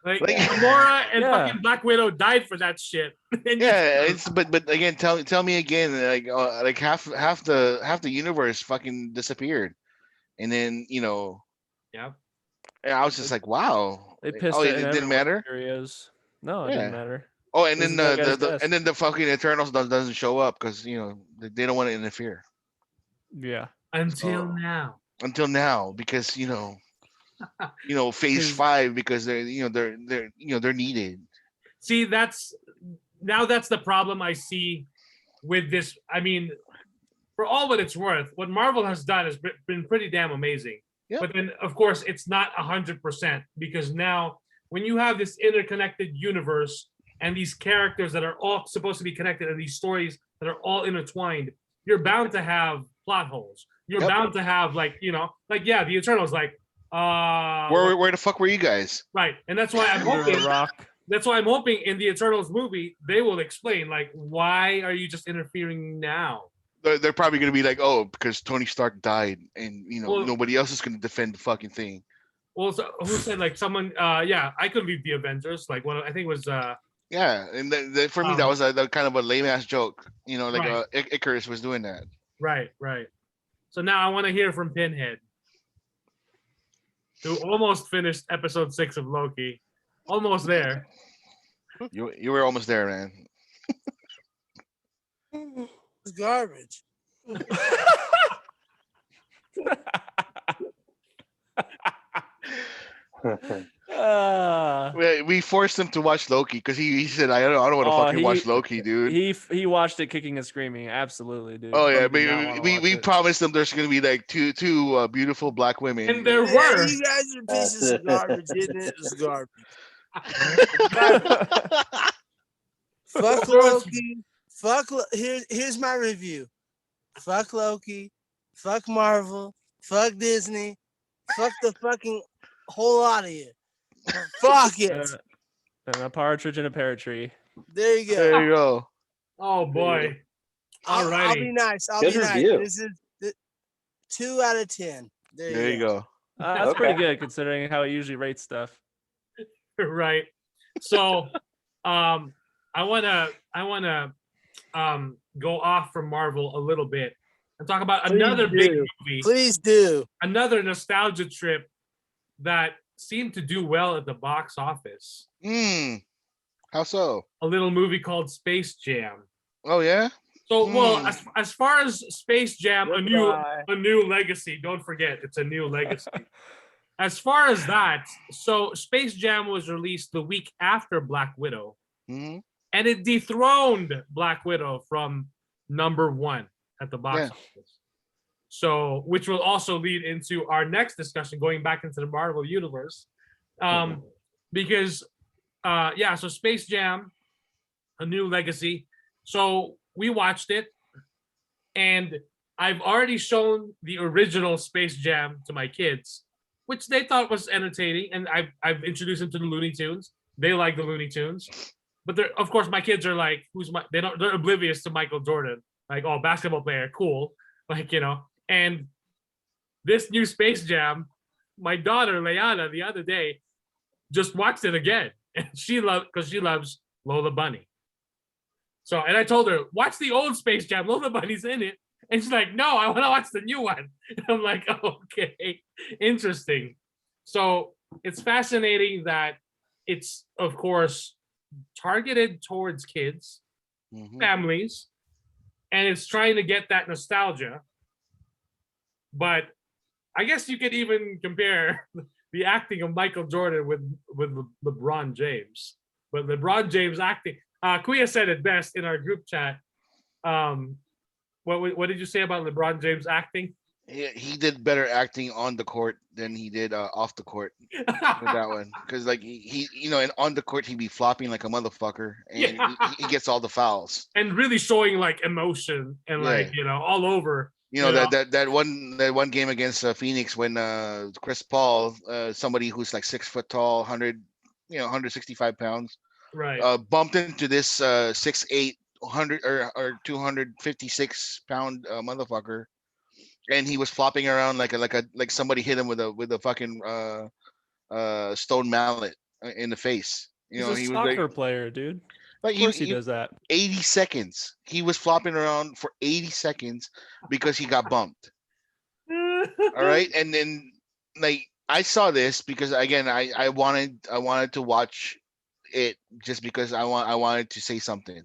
Like Like- Gamora and Yeah. fucking Black Widow died for that shit. And Yeah, but again, tell me again, like half the universe fucking disappeared, and then Yeah. I was just like, wow. They pissed Oh, it it in didn't matter. Areas. No, it Yeah. didn't matter. Oh, and This then is that guy's the best. and then the fucking Eternals doesn't show up because they don't want to interfere Yeah. Until Oh. now. until now because phase 5 because they're needed. See, that's the problem I see with this. I mean, for all what it's worth, what Marvel has done has been pretty damn amazing. Yep. But then, of course, it's not 100% because now when you have this interconnected universe and these characters that are all supposed to be connected and these stories that are all intertwined, you're bound to have plot holes. You're Yep. bound to have the Eternals, Where the fuck were you guys? right, and that's why I'm Under hoping. a rock. That's why I'm hoping in the Eternals movie they will explain why are you just interfering now? They're probably gonna be like, oh, because Tony Stark died, and Well- nobody else is gonna defend the fucking thing. Well, so, who said someone? I could leave the Avengers. I think it was. Yeah, and for me that was a kind of a lame ass joke. Right. Icarus was doing that. Right. So now I want to hear from Pinhead, who almost finished episode 6 of Loki. Almost there. You were almost there, man. It's garbage. We forced him to watch Loki because he said, I don't want to fucking watch Loki, dude. He watched it kicking and screaming. Absolutely, dude. Oh yeah, He did not wanna we watch it. promised them there's gonna be like two beautiful black women. And there Yeah, were. you guys are pieces of garbage, isn't it? It's garbage. Fuck Loki. Here's my review. Fuck Loki. Fuck Marvel. Fuck Disney. Fuck the fucking whole lot of you. Fuck it. And a partridge in a pear tree. There you go. There you go. Oh boy. I'll Alrighty. be nice. I'll Good be review. nice. This is 2 out of 10. There you go. That's pretty Okay. good considering how he usually rates stuff. Right. So, I wanna go off from Marvel a little bit and talk about Please another big do. movie, Please do. another nostalgia trip that seemed to do well at the box office. How so? A little movie called Space Jam. Oh yeah. So, well, as far as Space Jam, a Goodbye. new legacy. Don't forget, it's a new legacy. As far as that, so Space Jam was released the week after Black Widow, Mhm. and it dethroned Black Widow from number 1 at the box Yeah. office. So, which will also lead into our next discussion, going back into the Marvel universe, because, so Space Jam, a new legacy. So we watched it, and I've already shown the original Space Jam to my kids, which they thought was entertaining, and I've introduced them to the Looney Tunes. They like the Looney Tunes, but they're, of course, my kids are like, they're oblivious to Michael Jordan, like, oh, basketball player, cool, And this new Space Jam, my daughter Leanna the other day just watched it again, and she loves Lola Bunny. So, and I told her, watch the old Space Jam, Lola Bunny's in it. And she's like, no, I want to watch the new one. And I'm like, okay, interesting. So it's fascinating that it's, of course, targeted towards kids, families, and it's trying to get that nostalgia. But I guess you could even compare the acting of Michael Jordan with LeBron James. But LeBron James acting, Kuya said it best in our group chat. What did you say about LeBron James acting? He did better acting on the court than he did off the court with that one. Because like he and on the court he'd be flopping like a motherfucker, and he gets all the fouls. And really showing like emotion and all over. That one game against Phoenix when Chris Paul, somebody who's like 6 foot tall, 100 165 pounds, Right. bumped into this 6'8", 100 or 256 pound motherfucker, and he was flopping around like somebody hit him with a fucking stone mallet in the face. He's a He was soccer player, dude. like Of course he does that. 80 seconds. He was flopping around for 80 seconds because he got bumped. All right, and then like I saw this because again I wanted to watch it just because I wanted to say something,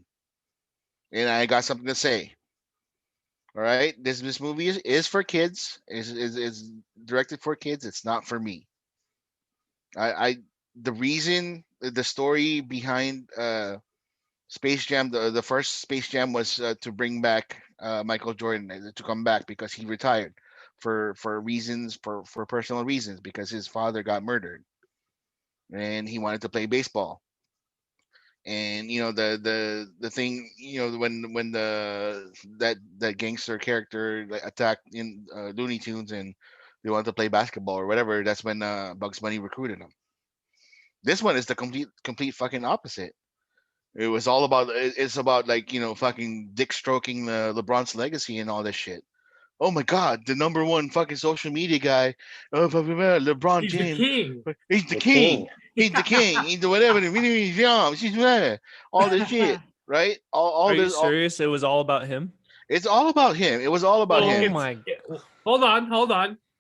and I got something to say. All right, this movie is for kids. Is directed for kids. It's not for me. I the reason the story behind Space Jam, the first Space Jam was to bring back Michael Jordan to come back because he retired for reasons for personal reasons because his father got murdered and he wanted to play baseball. And the thing when that gangster character like, attacked in Looney Tunes and they wanted to play basketball or whatever, that's when Bugs Bunny recruited him. This one is the complete fucking opposite. It was all about it's about like fucking dick stroking LeBron's legacy and all this shit. Oh my god, the number one fucking social media guy, LeBron He's James. the king. He's the king. He's the king. He's the whatever. All this shit, right? All Are you this. serious? It was all about him. It's all about him. It was all about Well, him. Oh my! Hold on.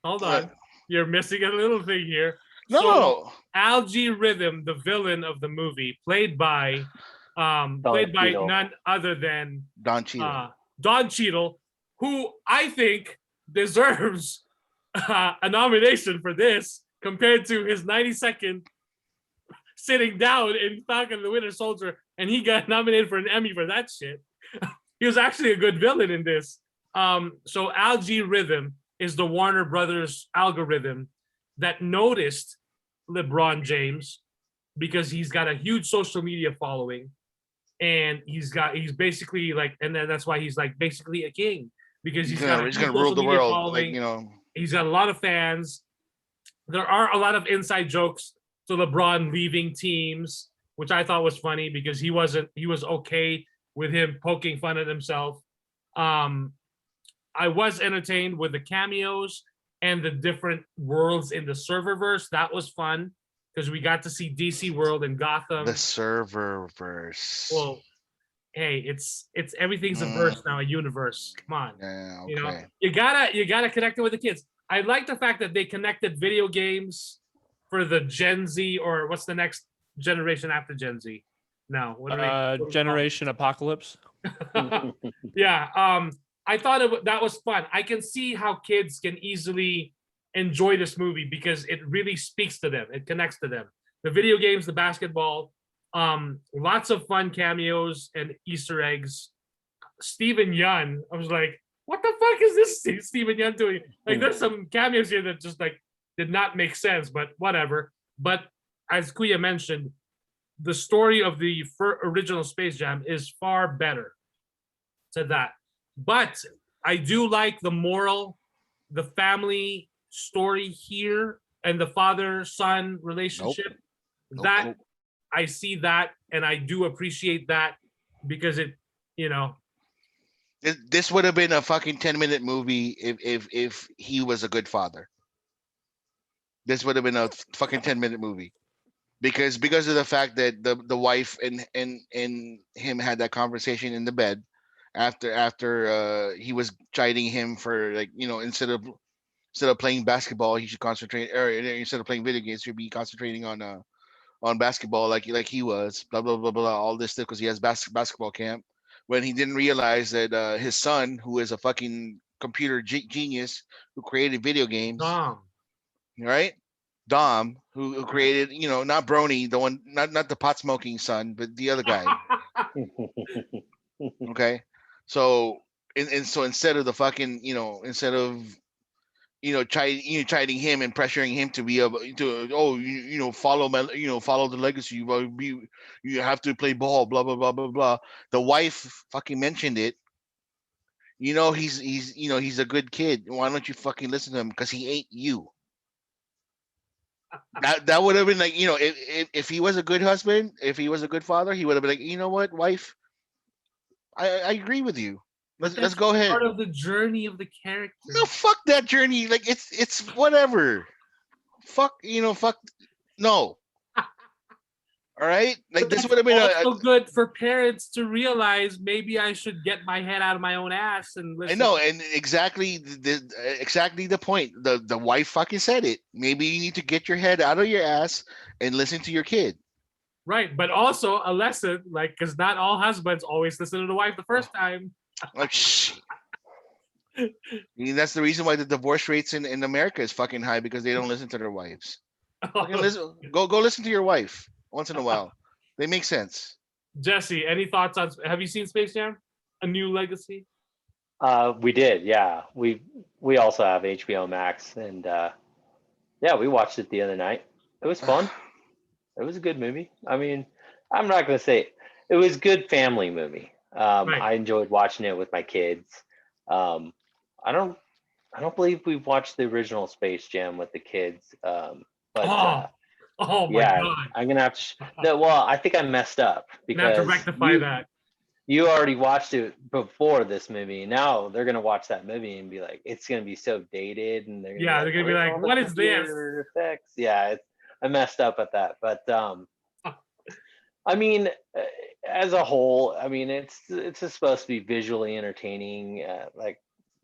What? You're missing a little thing here. No. So, Algae Rhythm, the villain of the movie, played by Cheadle. none other than Don Cheadle. Don Cheadle, who I think deserves a nomination for this compared to his 90-second sitting down in Falcon the Winter Soldier, and he got nominated for an Emmy for that shit. He was actually a good villain in this. So Algae Rhythm is the Warner Brothers algorithm that noticed LeBron James because he's got a huge social media following, and he's basically like, and then that's why he's like basically a king because he's got a huge gonna rule social the media world. following. He's got a lot of fans. There are a lot of inside jokes to LeBron leaving teams, which I thought was funny because he was okay with him poking fun at himself. I was entertained with the cameos and the different worlds in the serververse. That was fun because we got to see DC World and Gotham. The serververse. Well, hey, it's everything's a verse now, a universe. Come on. Yeah, okay. You gotta connect it with the kids. I like the fact that they connected video games for the Gen Z, or what's the next generation after Gen Z? No, what are they? Generation Apocalypse. Yeah, I thought that was fun. I can see how kids can easily enjoy this movie because it really speaks to them. It connects to them. The video games, the basketball, lots of fun cameos and Easter eggs. Steven Yeun, I was like, what the fuck is this Steven Yeun doing? Like, there's some cameos here that just like did not make sense, but whatever. But as Kuya mentioned, the story of the original Space Jam is far better to that. But I do like the moral, the family story here, and the father-son relationship. Nope. I see that, and I do appreciate that because it, This would have been a fucking 10-minute movie if he was a good father. This would have been a fucking 10-minute movie. Because of the fact that the wife and him had that conversation in the bed after he was chiding him for, like, instead of playing basketball, he should concentrate, or instead of playing video games, he should be concentrating on basketball like he was, blah blah blah blah, all this stuff because he has basketball camp. When he didn't realize that his son, who is a fucking computer genius who created video games, right? Dom, who created, not Brony, the one, not the pot smoking son, but the other guy. Okay, so so instead of the fucking, instead of chiding him and pressuring him to be able to, follow follow the legacy, you have to play ball, blah blah blah blah blah. The wife fucking mentioned it. He's a good kid. Why don't you fucking listen to him? Because he ain't you. That would have been like, if he was a good husband, if he was a good father, he would have been like, you know what, wife, I agree with you. Let's go ahead. Part of the journey of the character. No, fuck that journey. Like it's whatever. Fuck, fuck. No. All right, like this would have been also good for parents to realize maybe I should get my head out of my own ass and listen. I know, and exactly the point. The wife fucking said it. Maybe you need to get your head out of your ass and listen to your kid. Right, but also a lesson, like, because not all husbands always listen to the wife the first time. Like, I mean, that's the reason why the divorce rates in America is fucking high, because they don't listen to their wives. Listen, go listen to your wife once in a while. They make sense. Jesse, any thoughts on? Have you seen Space Jam: A New Legacy? We did, yeah. We also have HBO Max, and yeah, we watched it the other night. It was fun. It was a good movie. I mean, I'm not gonna say it was a good family movie. Right. I enjoyed watching it with my kids. I don't believe we've watched the original Space Jam with the kids. But oh my yeah, God. I'm gonna have to. Well, I think I messed up You have because to rectify that. you already watched it before this movie. Now they're gonna watch that movie and be like, it's gonna be so dated, and they're gonna be like, what is this? Effects? Yeah, I messed up at that, but I mean, as a whole, I mean, it's just supposed to be visually entertaining. Like,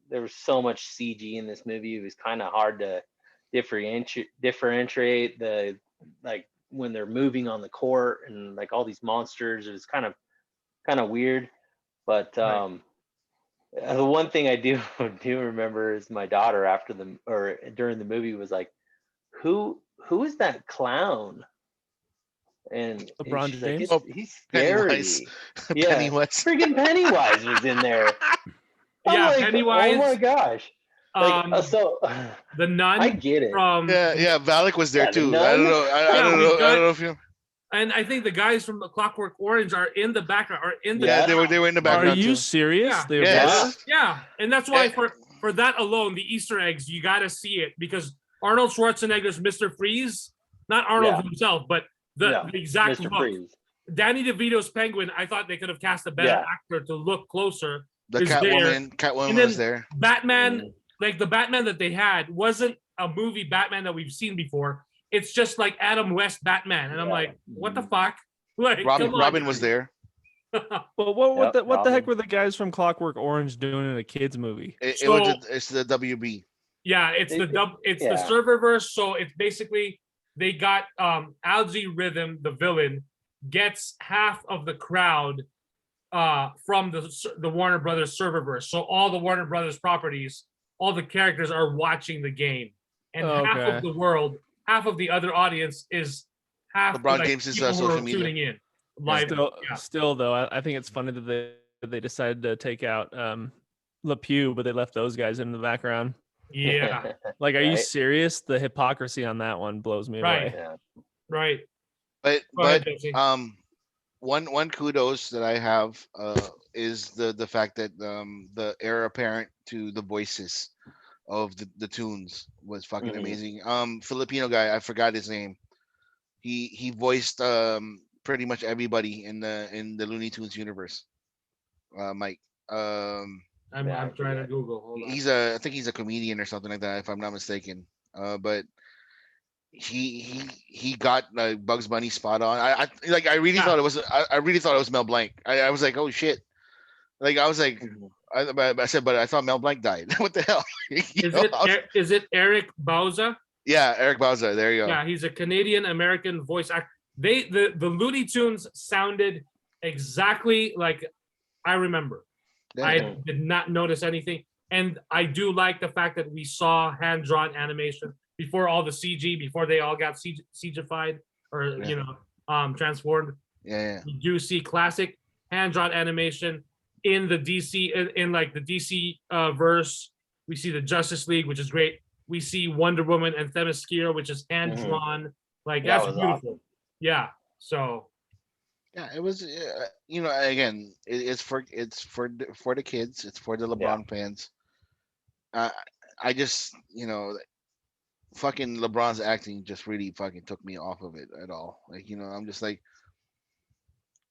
there was so much CG in this movie; it was kind of hard to differentiate the, like, when they're moving on the court and like all these monsters. It was kind of weird. But the one thing I do remember is my daughter during the movie was like, who is that clown? And LeBron she's James? like, he's scary. Pennywise. Yeah, Pennywise. freaking Pennywise was in there. Yeah, like, Pennywise. Oh my gosh. Like, so the nun. I get it. Yeah, Valak was there too. The I don't nun. know. I don't know. I don't know if you. And I think the guys from the Clockwork Orange are in the background. Yeah, they were in the background. Are you too. serious? Yeah. They were Yes. Yeah, and that's why for that alone, the Easter eggs, you got to see it, because Arnold Schwarzenegger's Mr. Freeze, not Arnold himself, but the exact Mr. look. Freeze. Danny DeVito's Penguin, I thought they could have cast a better actor to look closer. The Catwoman was there. Batman, like the Batman that they had, wasn't a movie Batman that we've seen before. It's just like Adam West Batman, and I'm like, what the fuck? Like, Robin was there. Well, what the heck were the guys from Clockwork Orange doing in a kids movie? It's the WB. Yeah, it's the Serververse. So it's basically they got Algae Rhythm, the villain, gets half of the crowd from the Warner Brothers Serververse. So all the Warner Brothers properties, all the characters are watching the game, and half of the world, half of the other audience is half LeBron James' social media. tuning in live. Still though, I think it's funny that they decided to take out Le Pew, but they left those guys in the background. Yeah. Like, are you serious? The hypocrisy on that one blows me away. Yeah. Right. But one kudos that I have is the fact that the heir apparent to the voices of the tunes was fucking amazing. Filipino guy, I forgot his name. He voiced pretty much everybody in the Looney Tunes universe. Mike. I'm trying to Google. Hold on. I think he's a comedian or something like that, if I'm not mistaken. But he got Bugs Bunny spot on. I really thought it was Mel Blanc. I was like, oh shit. Like, I was like, I said, but I thought Mel Blanc died. What the hell? Is it Eric Bauza? Yeah, Eric Bauza. There you go. Yeah, he's a Canadian American voice actor. The Looney Tunes sounded exactly like I remember. Yeah. I did not notice anything, and I do like the fact that we saw hand-drawn animation before all the CG, before they all got CGified or transformed. Yeah. You do see classic hand-drawn animation in the DC in like the DC verse. We see the Justice League, which is great. We see Wonder Woman and Themyscira, which is hand-drawn. Like, that's beautiful. Awesome. Yeah. So. Yeah, it was. Again, it's for the kids. It's for the LeBron fans. I just, fucking LeBron's acting just really fucking took me off of it at all. Like, I'm just like,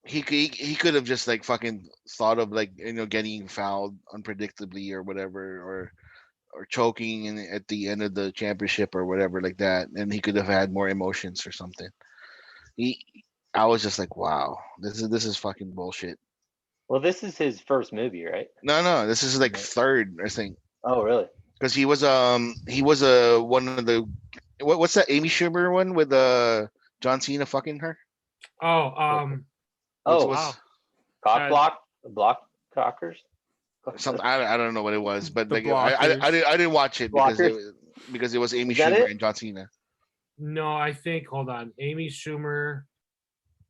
he could have just like fucking thought of like, getting fouled unpredictably or whatever, or choking at the end of the championship or whatever like that, and he could have had more emotions or something. I was just like, wow, this is fucking bullshit. Well, this is his first movie, right? No, this is like third, I think. Oh, really? Because he was one of the what's that Amy Schumer one with John Cena fucking her? Oh, Wow. Block cockers. Something I don't know what it was, but The like I didn't watch it because it was Amy Schumer and John Cena. No, I think, hold on, Amy Schumer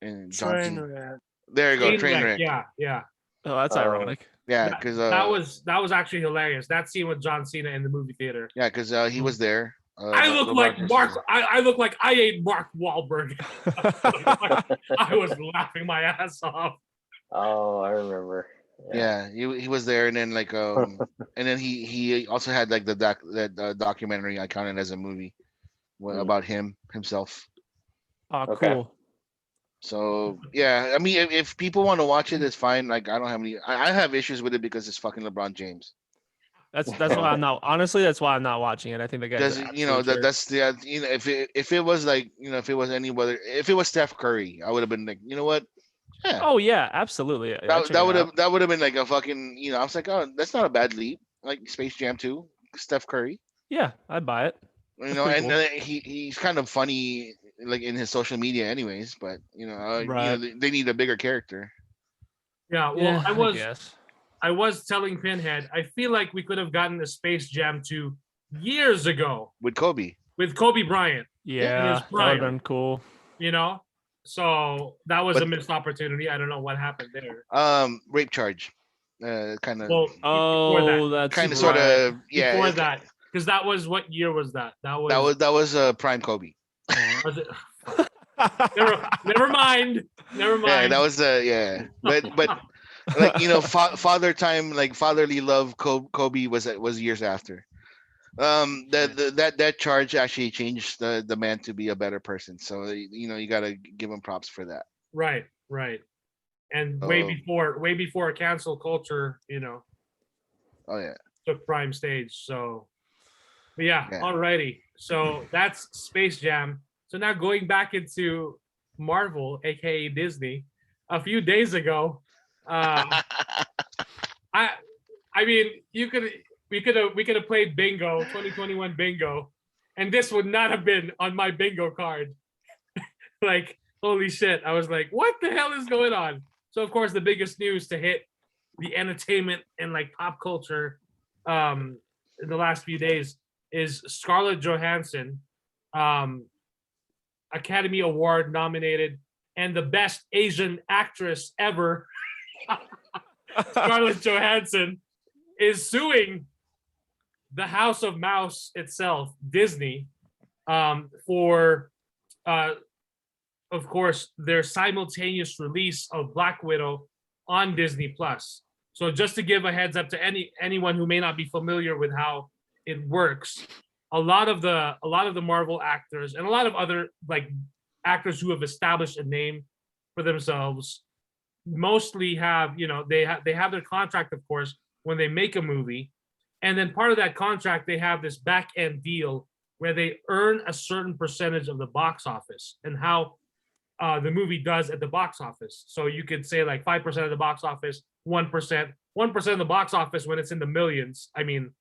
And John Cena. There you go, Trainwreck. Yeah. Oh, that's ironic. Yeah, because that was actually hilarious. That scene with John Cena in the movie theater. Yeah, because he was there. I look like Mark. I look like I ate Mark Wahlberg. I was laughing my ass off. Oh, I remember. Yeah, he was there, and then like and then he also had like that documentary I counted as a movie about himself. Oh, cool. Okay. So yeah, I mean, if people want to watch it, it's fine. Like I don't have any. I have issues with it because it's fucking LeBron James. That's why I'm not. Honestly, that's why I'm not watching it. I think the guy's that's the if it was like if it was if it was Steph Curry, I would have been like, you know what? Yeah. Oh yeah, absolutely. That would have been like a fucking I was like, oh, that's not a bad leap. Like Space Jam 2, Steph Curry. Yeah, I'd buy it. And cool. He's kind of funny like in his social media anyways, but they need a bigger character. Yeah, well, I was telling Pinhead, I feel like we could have gotten a Space Jam 2 years ago with Kobe Bryant. Yeah, that would have been cool. So that was a missed opportunity. I don't know what happened there. Rape charge, kind of. Well, that's kind of sort of Before that, because that was, what year was that? That was prime Kobe. Was it? Never mind. Yeah, that was but like father time, like fatherly love. Kobe was years after. That charge actually changed the man to be a better person. So you gotta give him props for that. Right. And way before cancel culture, Oh yeah. took prime stage. So, but yeah. Alrighty. So that's Space Jam. So now going back into Marvel, aka Disney, a few days ago, I mean, we could have played bingo, 2021 bingo, and this would not have been on my bingo card. Like, holy shit. I was like, what the hell is going on? So of course the biggest news to hit the entertainment and like pop culture in the last few days is Scarlett Johansson, Academy Award nominated and the best Asian actress ever. Scarlett Johansson is suing the House of Mouse itself, Disney, for, of course, their simultaneous release of Black Widow on Disney Plus. So just to give a heads up to anyone who may not be familiar with how it works, a lot of the Marvel actors and a lot of other like actors who have established a name for themselves mostly have, they have their contract, of course, when they make a movie. And then part of that contract, they have this back end deal where they earn a certain percentage of the box office and how the movie does at the box office. So you could say like 5% of the box office, 1% of the box office when it's in the millions. I mean,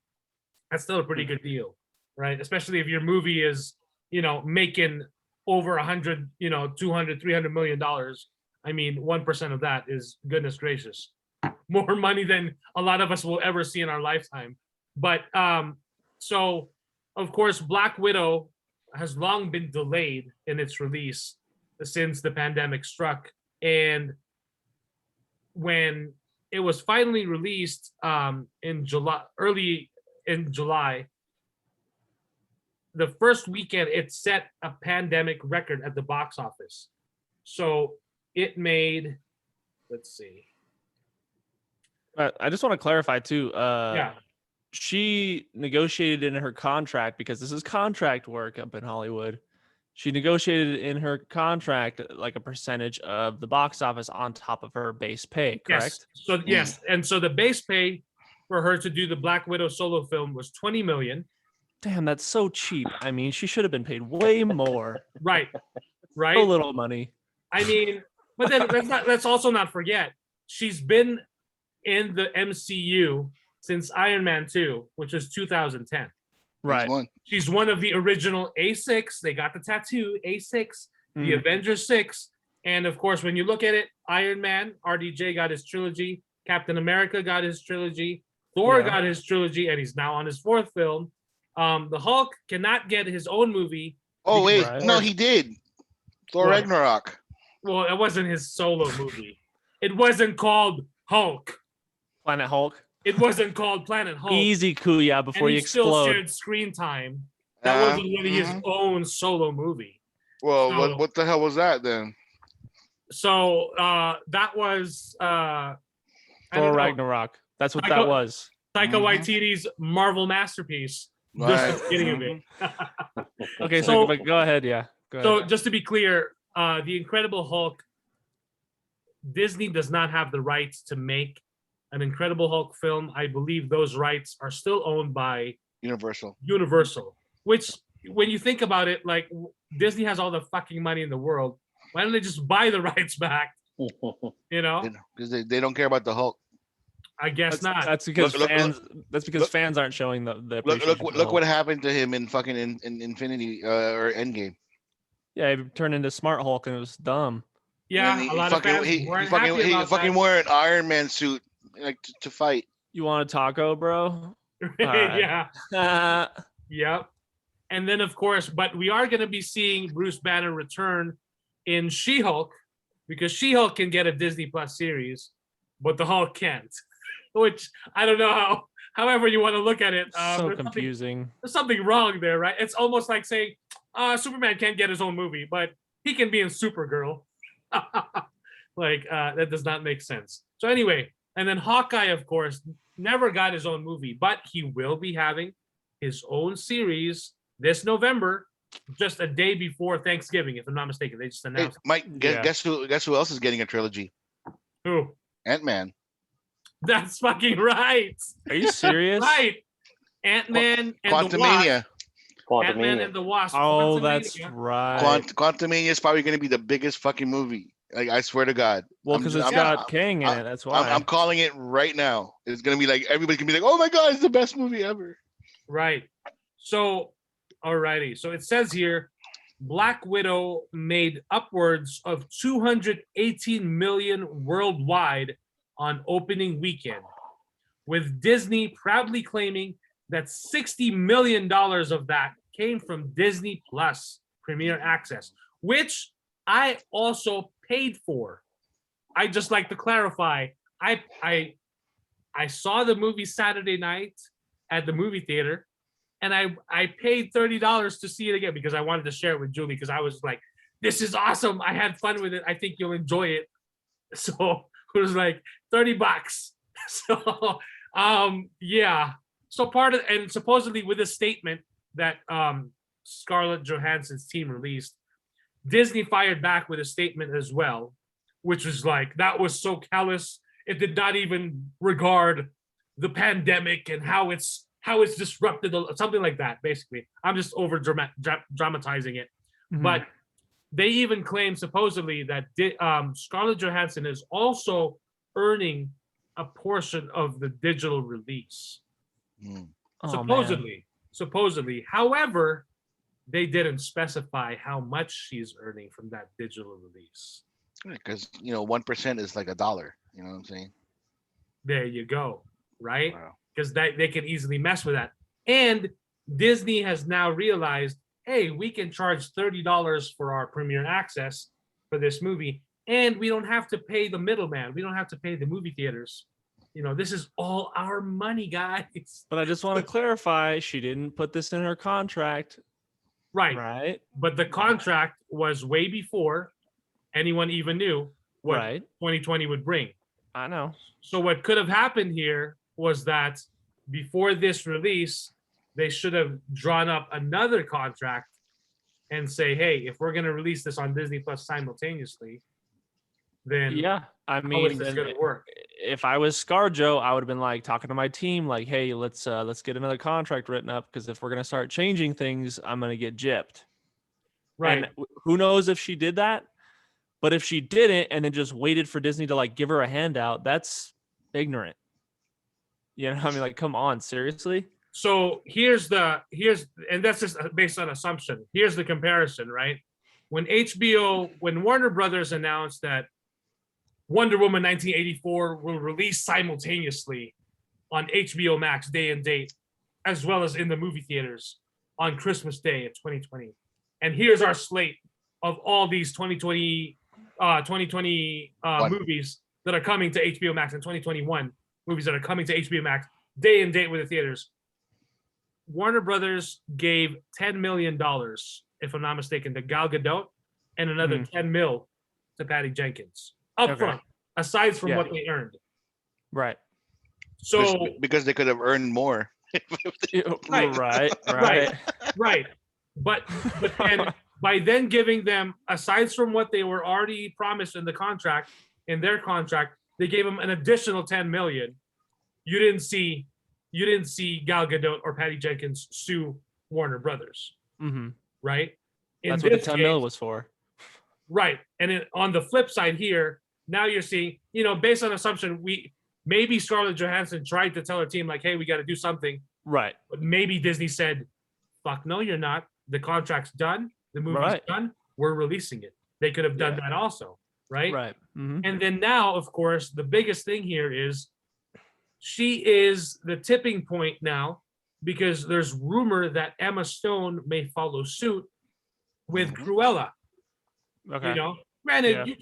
that's still a pretty good deal, right? Especially if your movie is, making over 100, 200, $300 million. I mean, 1% of that is, goodness gracious, more money than a lot of us will ever see in our lifetime. But so of course, Black Widow has long been delayed in its release since the pandemic struck. And when it was finally released early in July, the first weekend it set a pandemic record at the box office. So it made, let's see. I just want to clarify too. she negotiated in her contract, because this is contract work up in Hollywood. She negotiated in her contract like a percentage of the box office on top of her base pay, correct? Yes. So yes, and so the base pay for her to do the Black Widow solo film was 20 million. Damn, that's so cheap. I mean, she should have been paid way more. Right. So little money. I mean, but then let's also not forget, she's been in the MCU since Iron Man 2, which is 2010. Right. She's one of the original A6. They got the tattoo, A6, the Avengers 6. And of course, when you look at it, Iron Man, RDJ got his trilogy. Captain America got his trilogy. Thor got his trilogy, and he's now on his 4th film. The Hulk cannot get his own movie. Oh, wait. No, he did. Thor Ragnarok. Well, it wasn't his solo movie. It wasn't called Hulk. Planet Hulk. It wasn't called Planet Hulk. Easy, Kuya, before you explode. Still shared screen time. That wasn't really his own solo movie. Well, so, what the hell was that then? So that was Thor Ragnarok. That's what that was. Taika Waititi's Marvel masterpiece. Just at the beginning of it. Okay, so go ahead. Yeah. Go ahead. So just to be clear, The Incredible Hulk, Disney does not have the rights to make an Incredible Hulk film. I believe those rights are still owned by Universal, which when you think about it, like Disney has all the fucking money in the world. Why don't they just buy the rights back? You know? Because they don't care about the Hulk. I guess not. That's because fans aren't showing the look what happened to him in fucking in Infinity or Endgame. Yeah, he turned into Smart Hulk and it was dumb. Yeah, a lot of fans weren't happy about he fucking wore an Iron Man suit like to fight. You want a taco, bro? Yeah. Yep. And then of course, but we are going to be seeing Bruce Banner return in She-Hulk, because She-Hulk can get a Disney Plus series, but the Hulk can't. Which I don't know however you want to look at it. So confusing. There's something wrong there, right? It's almost like saying Superman can't get his own movie, but he can be in Supergirl. Like that does not make sense. So anyway, and then Hawkeye, of course, never got his own movie, but he will be having his own series this November, just a day before Thanksgiving, if I'm not mistaken. They just announced. Hey, Mike, guess who else is getting a trilogy? Who? Ant-Man. That's fucking right. Are you serious? Right. Ant-Man and the Wasp. Ant-Man and the Wasp. Oh, that's right. Quantumania is probably going to be the biggest fucking movie. Like, I swear to God. Well, because it's got Kang in it. That's why. I'm calling it right now. It's going to be like, everybody's going to be like, oh my God, it's the best movie ever. Right. So, alrighty. So it says here, Black Widow made upwards of 218 million worldwide on opening weekend, with Disney proudly claiming that $60 million of that came from Disney Plus Premier Access, which I also paid for. I just like to clarify, I saw the movie Saturday night at the movie theater, and I paid $30 to see it again because I wanted to share it with Julie, because I was like, this is awesome. I had fun with it. I think you'll enjoy it. So it was like $30. So yeah. So and supposedly with a statement that Scarlett Johansson's team released, Disney fired back with a statement as well, which was like, that was so callous. It did not even regard the pandemic and how it's disrupted, something like that. Basically, I'm just over dramatizing it. Mm-hmm. But they even claim supposedly that Scarlett Johansson is also earning a portion of the digital release. Supposedly. However, they didn't specify how much she's earning from that digital release. Because 1% is like $1. You know what I'm saying? There you go. Right? Because they can easily mess with that. And Disney has now realized, hey, we can charge $30 for our Premier Access for this movie, and we don't have to pay the middleman. We don't have to pay the movie theaters. This is all our money, guys. But I just want to clarify, she didn't put this in her contract. Right. But the contract was way before anyone even knew what 2020 would bring. I know. So what could have happened here was that before this release, they should have drawn up another contract and say, hey, if we're going to release this on Disney Plus simultaneously, then Yeah, I how mean, is this then going to work? if I was ScarJo, I would have been like talking to my team, like, hey, let's get another contract written up, because if we're gonna start changing things, I'm gonna get gypped. Right. And who knows if she did that? But if she didn't and then just waited for Disney to like give her a handout, that's ignorant. You know what I mean? Like, come on, seriously? So and that's just based on assumption. Here's the comparison, right? When Warner Brothers announced that Wonder Woman 1984 will release simultaneously on HBO Max day and date, as well as in the movie theaters on Christmas Day of 2020. And here's our slate of all these 2020 movies that are coming to HBO Max, and 2021 movies that are coming to HBO Max day and date with the theaters. Warner Brothers gave $10 million, if I'm not mistaken, to Gal Gadot, and another $10 million to Patty Jenkins up front, aside from what they earned. Right. So because they could have earned more. Right. But then by then giving them, aside from what they were already promised in their contract, they gave them an additional $10 million. You didn't see Gal Gadot or Patty Jenkins sue Warner Brothers, right? That's what the $10 million was for. Right. And on the flip side here, now you're seeing, based on assumption, maybe Scarlett Johansson tried to tell her team, like, hey, we got to do something. Right. But maybe Disney said, fuck no, you're not. The contract's done. The movie's done. We're releasing it. They could have done that also, right? Right. And then now, of course, the biggest thing here is she is the tipping point now, because there's rumor that Emma Stone may follow suit with Cruella. Okay. Granted,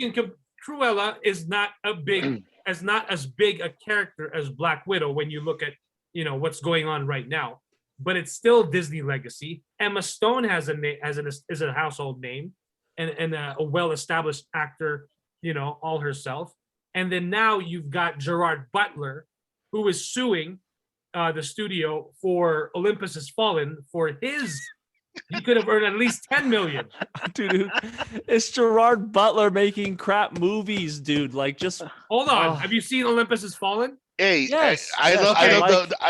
Cruella is not as big a character as Black Widow when you look at, what's going on right now, but it's still Disney legacy. Emma Stone has is a household name and a well-established actor, all herself. And then now you've got Gerard Butler, who is suing the studio for Olympus Has Fallen for he could have earned at least $10 million. Dude, it's Gerard Butler making crap movies, dude. Like, just hold on. Have you seen Olympus Has Fallen? Hey, yes. I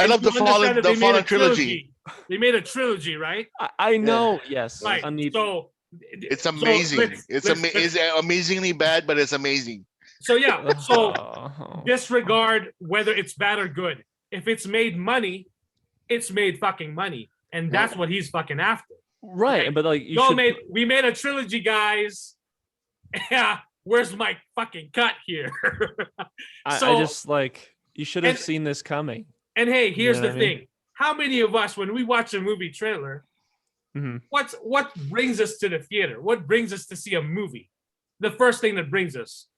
love the Fallen trilogy. They made a trilogy, right? I know. Yes. Right. So it's amazing. It's amazingly bad, but it's amazing. So yeah. So disregard whether it's bad or good. If it's made money, it's made fucking money. And that's what he's fucking after. Right. Okay? But like, we made a trilogy, guys. Yeah. Where's my fucking cut here? I just you should have seen this coming. And hey, here's the thing. How many of us, when we watch a movie trailer, what brings us to the theater? What brings us to see a movie? The first thing that brings us,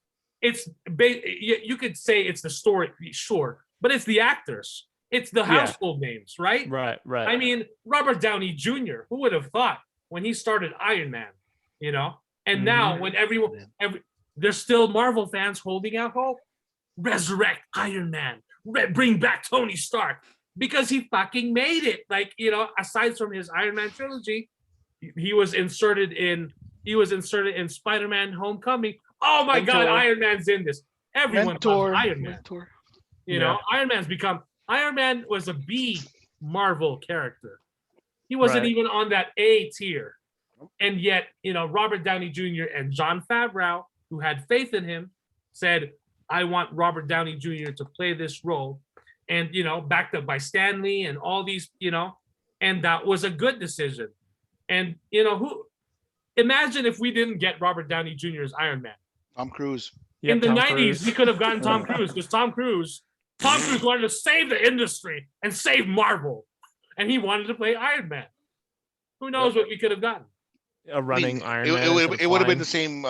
you could say it's the story, sure, but it's the actors. It's the household names, right? Right. I mean, Robert Downey Jr., who would have thought when he started Iron Man, And now when there's still Marvel fans holding out hope. Resurrect Iron Man. Bring back Tony Stark. Because he fucking made it. Aside from his Iron Man trilogy, he was inserted in Spider-Man Homecoming. Oh my God, Iron Man's in this. Everyone loves Iron Man. Iron Man was a B Marvel character. He wasn't even on that A tier. And yet, Robert Downey Jr. and Jon Favreau, who had faith in him, said, I want Robert Downey Jr. to play this role. And, backed up by Stan Lee and all these, and that was a good decision. And, imagine if we didn't get Robert Downey Jr. as Iron Man. Tom Cruise. In the 90s, we could have gotten Tom Cruise because Tom Cruise wanted to save the industry and save Marvel. And he wanted to play Iron Man. Who knows what we could have gotten? A running Iron Man. It would have been the same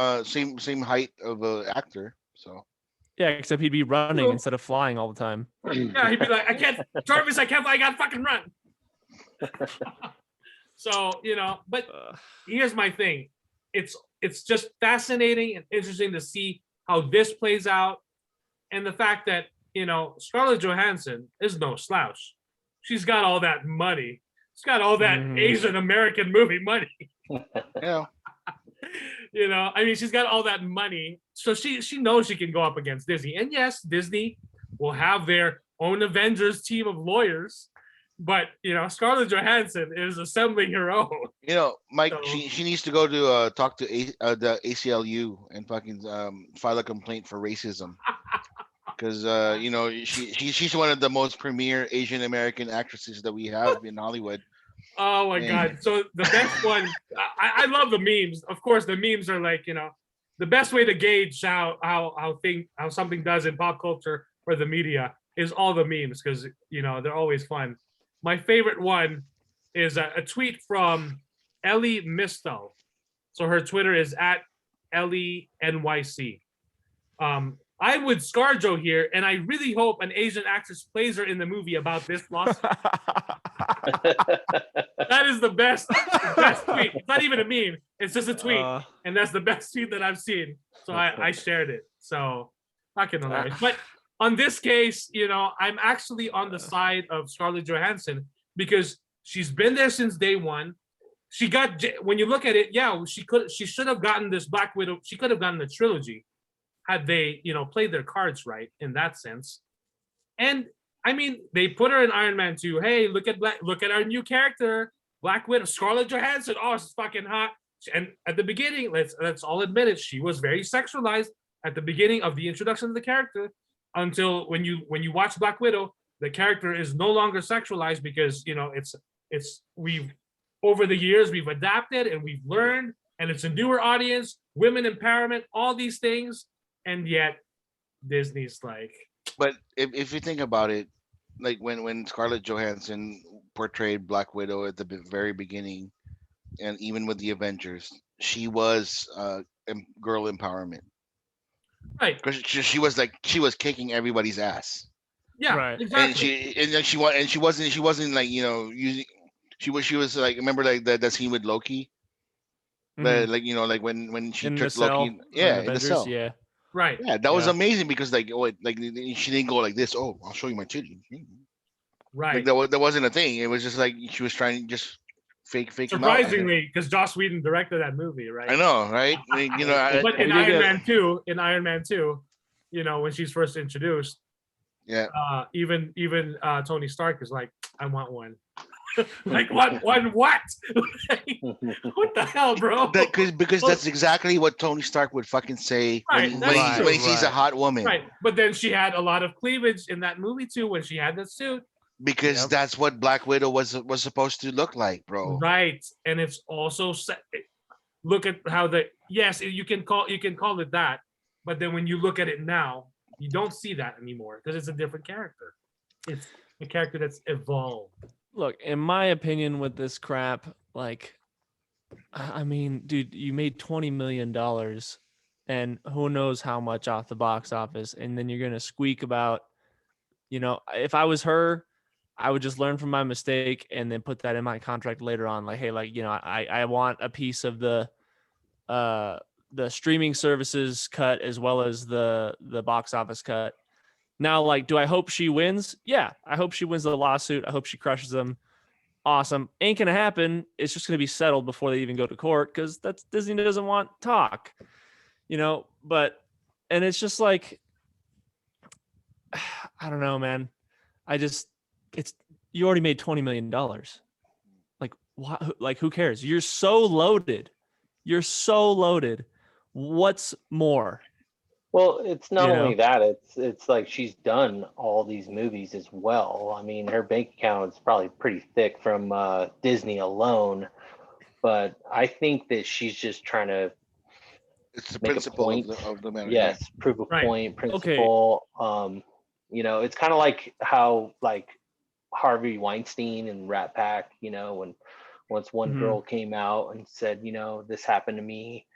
height of an actor. So yeah, except he'd be running instead of flying all the time. Yeah, he'd be like, I can't fly, I got fucking run. So, but here's my thing. It's just fascinating and interesting to see how this plays out. And the fact that, Scarlett Johansson is no slouch. she's got all that money. She's got all that Asian American movie money. Yeah. You know, I mean, she's got all that money, so she knows she can go up against Disney. And yes, Disney will have their own Avengers team of lawyers, but you know, Scarlett Johansson is assembling her own. You know, Mike, So- she needs to go to talk to the ACLU and fucking file a complaint for racism. Because you know, she's one of the most premier Asian American actresses that we have in Hollywood. Oh my God. So the best one, I love the memes. Of course, the memes are like, you know, the best way to gauge how something does in pop culture or the media is all the memes, because you know they're always fun. My favorite one is a tweet from Ellie Misto. So her Twitter is at EllieNYC. I would ScarJo here, and I really hope an Asian actress plays her in the movie about this lawsuit. That is the best tweet. It's not even a meme. It's just a tweet, and that's the best tweet that I've seen. So I shared it. So not gonna lie, but on this case, you know, I'm actually on the side of Scarlett Johansson because she's been there since day one. She got, when you look at it, yeah, she should have gotten this Black Widow. She could have gotten the trilogy had they, you know, played their cards right in that sense. And I mean, they put her in Iron Man 2. Hey, look at our new character, Black Widow, Scarlett Johansson. Oh, she's fucking hot. And at the beginning, let's all admit it, she was very sexualized at the beginning of the introduction of the character. Until when you watch Black Widow, the character is no longer sexualized because, you know, we've over the years we've adapted and we've learned, and it's a newer audience, women empowerment, all these things, and yet Disney's like. But if you think about it, like when Scarlett Johansson portrayed Black Widow at the very beginning, and even with the Avengers, she was girl empowerment. Right. Because she was kicking everybody's ass. Yeah, right. Exactly. And she wasn't like, you know, using, she was like, remember like that scene with Loki, but like, you know, like when she in took the cell, Loki, yeah, in the cell, yeah, Right. yeah, that was amazing because like she didn't go like this. Oh, I'll show you my titty. Right. Like that wasn't a thing. It was just like she was trying to just fake. Surprisingly, because Joss Whedon directed that movie, right? I know, right? You know, but in Iron Man 2, you know, when she's first introduced, yeah, even Tony Stark is like, I want one. Like what? What the hell, bro? Because that's exactly what Tony Stark would fucking say when he sees a hot woman. Right. But then she had a lot of cleavage in that movie too when she had the suit. Because that's what Black Widow was supposed to look like, bro. Right. And it's also look at how you can call it that, but then when you look at it now, you don't see that anymore because it's a different character. It's a character that's evolved. Look, in my opinion, with this crap, like, I mean, dude, you made $20 million and who knows how much off the box office. And then you're going to squeak about, you know, if I was her, I would just learn from my mistake and then put that in my contract later on. Like, hey, like, you know, I want a piece of the streaming services cut as well as the box office cut. Now, like, do I hope she wins? Yeah, I hope she wins the lawsuit. I hope she crushes them. Awesome. Ain't gonna happen. It's just gonna be settled before they even go to court because that's Disney doesn't want talk, you know. And it's just like, I don't know, man. You already made $20 million. Like, what? Like, who cares? You're so loaded. What's more? Well, it's not only that, it's like she's done all these movies as well. I mean, her bank account is probably pretty thick from Disney alone, but I think that she's just trying to it's the make principle a point. of the matter. Yes, prove a Right. point, principle. Okay. You know, it's kind of like how like Harvey Weinstein and Rat Pack, you know, when once one girl came out and said, you know, this happened to me,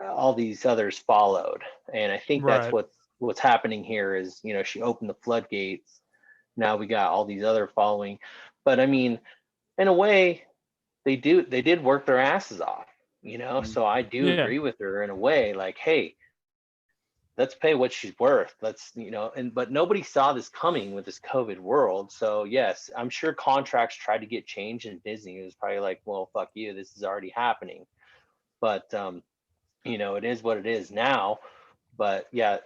all these others followed. And I think that's what's happening here is, you know, she opened the floodgates. Now we got all these other following. But I mean, in a way, they did work their asses off, you know. So I do agree with her in a way, like, hey, let's pay what she's worth. Let's, but nobody saw this coming with this COVID world. So yes, I'm sure contracts tried to get changed, and Disney was probably like, well, fuck you, this is already happening. But it is what it is now. But yeah,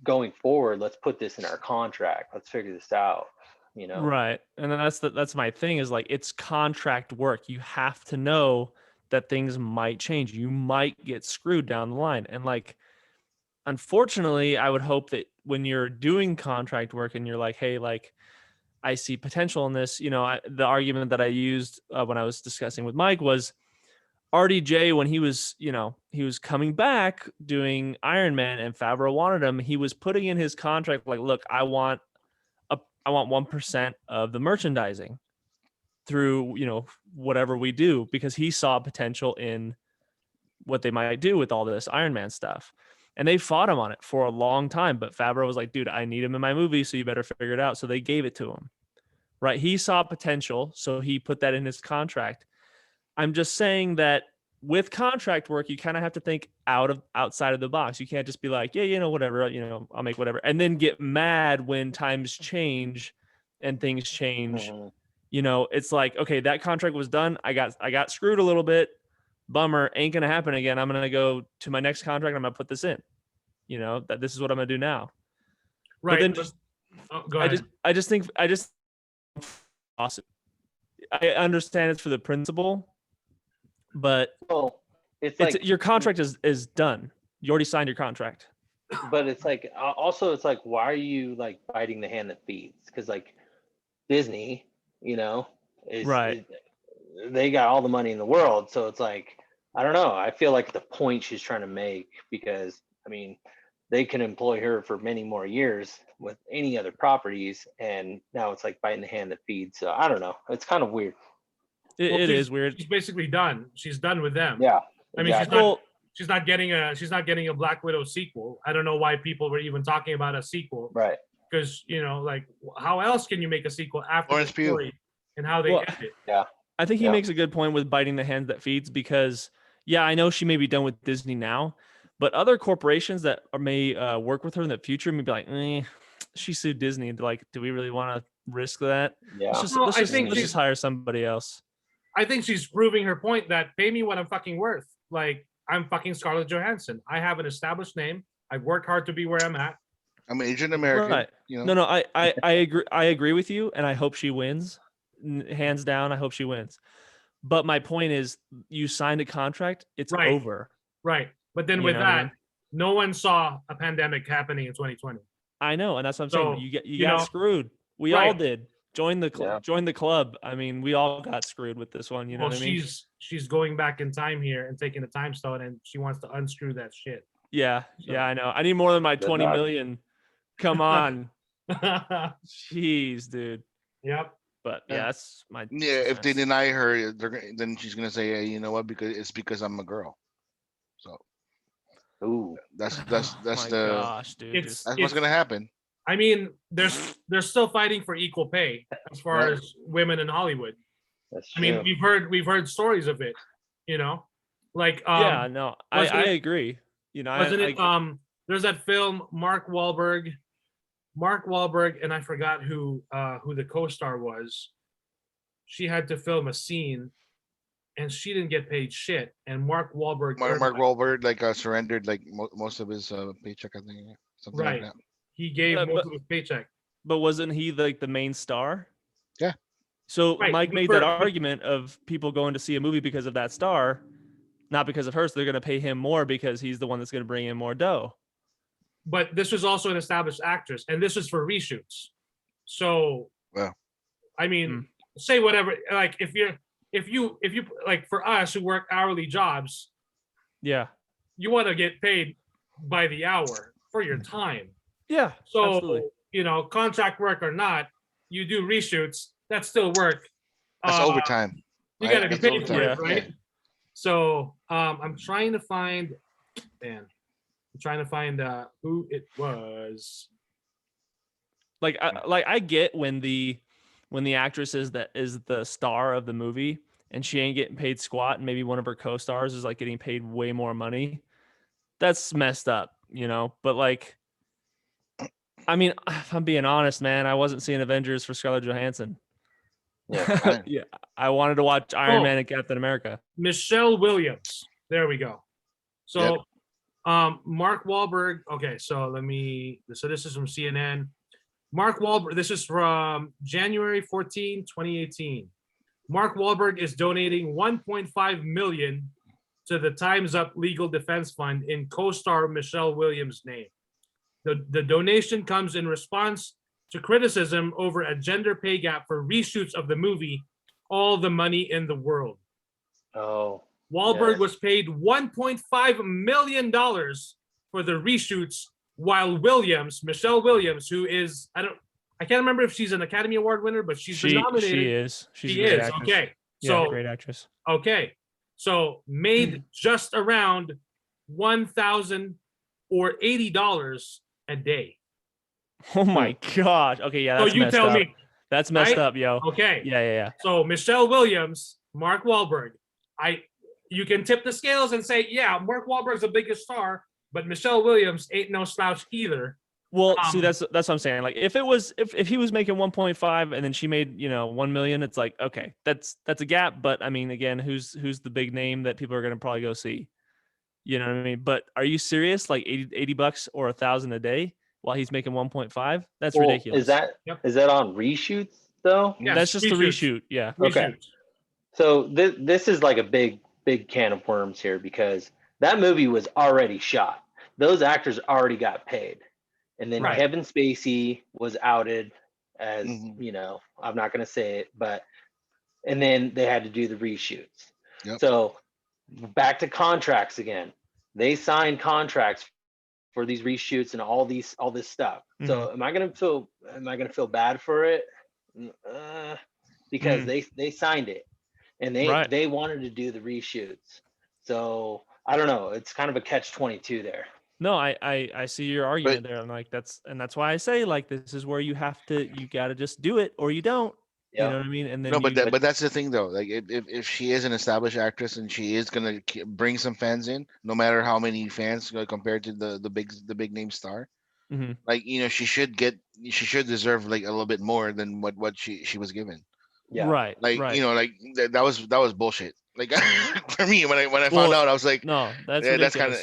going forward, let's put this in our contract. Let's figure this out. Right. And then that's my thing is like, it's contract work. You have to know that things might change. You might get screwed down the line. And like, unfortunately, I would hope that when you're doing contract work and you're like, hey, like, I see potential in this, the argument that I used when I was discussing with Mike was RDJ, when he was coming back doing Iron Man and Favreau wanted him, he was putting in his contract, like, look, I want 1% of the merchandising through, whatever we do, because he saw potential in what they might do with all this Iron Man stuff. And they fought him on it for a long time. But Favreau was like, dude, I need him in my movie, so you better figure it out. So they gave it to him. Right. He saw potential, so he put that in his contract. I'm just saying that with contract work, you kind of have to think outside of the box. You can't just be like, yeah, whatever, I'll make whatever. And then get mad when times change and things change. Mm-hmm. It's like, okay, that contract was done. I got screwed a little bit. Bummer, ain't gonna happen again. I'm gonna go to my next contract. I'm gonna put this in. That this is what I'm gonna do now. Right. But then go ahead. I just think awesome. I understand it's for the principle, but it's like your contract is done. You already signed your contract. But it's like also it's like, why are you like biting the hand that feeds? Because like Disney, they got all the money in the world. So it's like, I don't know. I feel like the point she's trying to make, because they can employ her for many more years with any other properties, and now it's like biting the hand that feeds. So I don't know. It's kind of weird. It is weird. She's basically done. She's done with them. Yeah. Exactly. She's not getting a Black Widow sequel. I don't know why people were even talking about a sequel. Right. Because like, how else can you make a sequel after the story and how they end it? Yeah. I think he makes a good point with biting the hand that feeds, because I know she may be done with Disney now, but other corporations that may work with her in the future may be like, she sued Disney, and like, do we really want to risk that? Yeah. Let's just hire somebody else. I think she's proving her point that pay me what I'm fucking worth. Like, I'm fucking Scarlett Johansson. I have an established name. I've worked hard to be where I'm at. I'm an Asian American. Right. No, I agree. I agree with you, and I hope she wins. Hands down, I hope she wins. But my point is, you signed a contract. It's over. Right. But then with that, no one saw a pandemic happening in 2020. I know, and that's what I'm saying. You got screwed. We all did. Join the club. I mean, we all got screwed with this one. You know what I mean? She's going back in time here and taking a time stone, and she wants to unscrew that shit. Yeah, I know. I need more than my 20 million. Come on. Jeez, dude. Yep. But that's my. Yeah, if they deny her, then she's gonna say, "Hey, you know what? Because I'm a girl." So. Ooh. That's gosh, dude. That's what's gonna happen. I mean, they're still fighting for equal pay as far as women in Hollywood. That's true. I mean, we've heard stories of it. Like I agree. There's that film Mark Wahlberg, and I forgot who the co-star was. She had to film a scene, and she didn't get paid shit. And Mark Wahlberg surrendered like most of his paycheck, I think, something like that. He gave most of his paycheck. But wasn't he like the main star? Yeah. So Mike made that argument of people going to see a movie because of that star, not because of her. So they're going to pay him more because he's the one that's going to bring in more dough. But this was also an established actress, and this is for reshoots. So, I mean, say whatever. Like if you like, for us who work hourly jobs, you want to get paid by the hour for your time. Yeah. So absolutely. Contract work or not, you do reshoots. That's still work. That's overtime. You got to be paid for it, right? Yeah. So I'm trying to find, who it was. Like I get when the actress is the star of the movie and she ain't getting paid squat, and maybe one of her co-stars is like getting paid way more money. That's messed up. you know, but like, I mean, if I'm being honest, man, I wasn't seeing Avengers for Scarlett Johansson. Yeah. Yeah, I wanted to watch Iron Man and Captain America. Michelle Williams. There we go. So, Mark Wahlberg. Okay, so so this is from CNN. Mark Wahlberg, this is from January 14, 2018. Mark Wahlberg is donating $1.5 million to the Time's Up Legal Defense Fund in co-star Michelle Williams' name. The donation comes in response to criticism over a gender pay gap for reshoots of the movie All the Money in the World. Oh. Wahlberg was paid $1.5 million for the reshoots, while Michelle Williams, who is, I can't remember if she's an Academy Award winner, but she's been nominated. She is. She is. Okay. Yeah, So great actress. Okay. So made just around $1,000 or $80 a day. Oh my gosh. Okay, yeah, that's so you messed tell up. me. That's messed Right? up, yo. Okay. Yeah. So Michelle Williams, Mark Wahlberg. You can tip the scales and say, yeah, Mark Wahlberg's the biggest star, but Michelle Williams ain't no slouch either. Well, see, that's what I'm saying. Like, if he was making 1.5 and then she made 1 million, it's like, okay, that's a gap. But I mean, again, who's the big name that people are gonna probably go see? You know what I mean? But are you serious? Like $80 or $1,000 a day while he's making 1.5? That's ridiculous. Is that on reshoots though? Yeah, that's just the reshoot. Yeah. Okay. So this is like a big can of worms here, because that movie was already shot. Those actors already got paid. And then Kevin Spacey was outed as, I'm not going to say it, and then they had to do the reshoots. Yep. So back to contracts again. They signed contracts for these reshoots and all this stuff. Mm-hmm. So am I going to feel bad for it? Because they signed it and they wanted to do the reshoots. So I don't know. It's kind of a catch-22 there. No, I see your argument there. I'm like, that's why I say, like, this is where you got to just do it or you don't. Yep. You know what I mean? And then but that's the thing though. Like, if she is an established actress and she is gonna bring some fans in, no matter how many fans compared to the big name star, like, she should deserve like a little bit more than what she was given. Yeah. Right. Like, right. Like that was bullshit. Like, for me, when I found out, I was like, no, that's kind of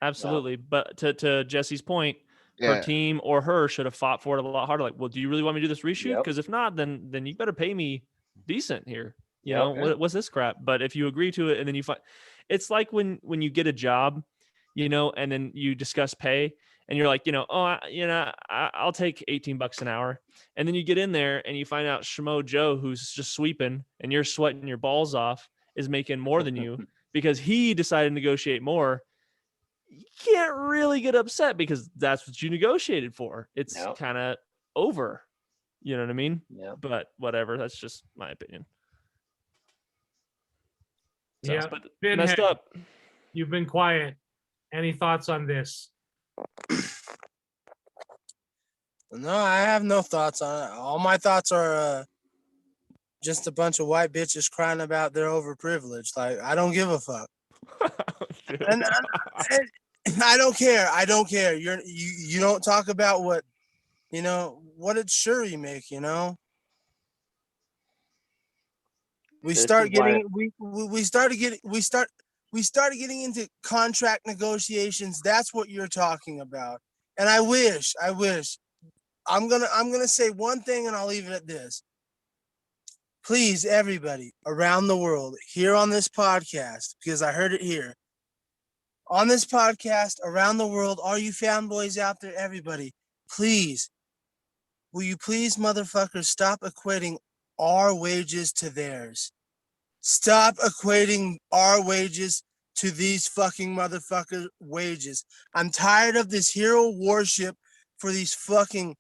absolutely. But to Jesse's point, her team or her should have fought for it a lot harder. Like, well, do you really want me to do this reshoot? Because if not, then you better pay me decent here. You know, what's this crap? But if you agree to it and then you find, it's like when you get a job, and then you discuss pay and you're like, I'll take $18 an hour. And then you get in there and you find out Schmo Joe, who's just sweeping and you're sweating your balls off, is making more than you because he decided to negotiate more. You can't really get upset because that's what you negotiated for. It's kind of over. You know what I mean? Yeah. But whatever. That's just my opinion. So, yeah. But Pinhead, messed up. You've been quiet. Any thoughts on this? No, I have no thoughts on it. All my thoughts are just a bunch of white bitches crying about their overprivilege. Like, I don't give a fuck. and I don't care. I don't care. You don't talk about what did Shuri make, We started getting into contract negotiations. That's what you're talking about. And I wish I'm gonna say one thing and I'll leave it at this. Please, everybody around the world, here on this podcast, because I heard it here. On this podcast, around the world, all you fanboys out there, everybody, please, will you please, motherfuckers, stop equating our wages to theirs. Stop equating our wages to these fucking motherfucker wages. I'm tired of this hero worship for these fucking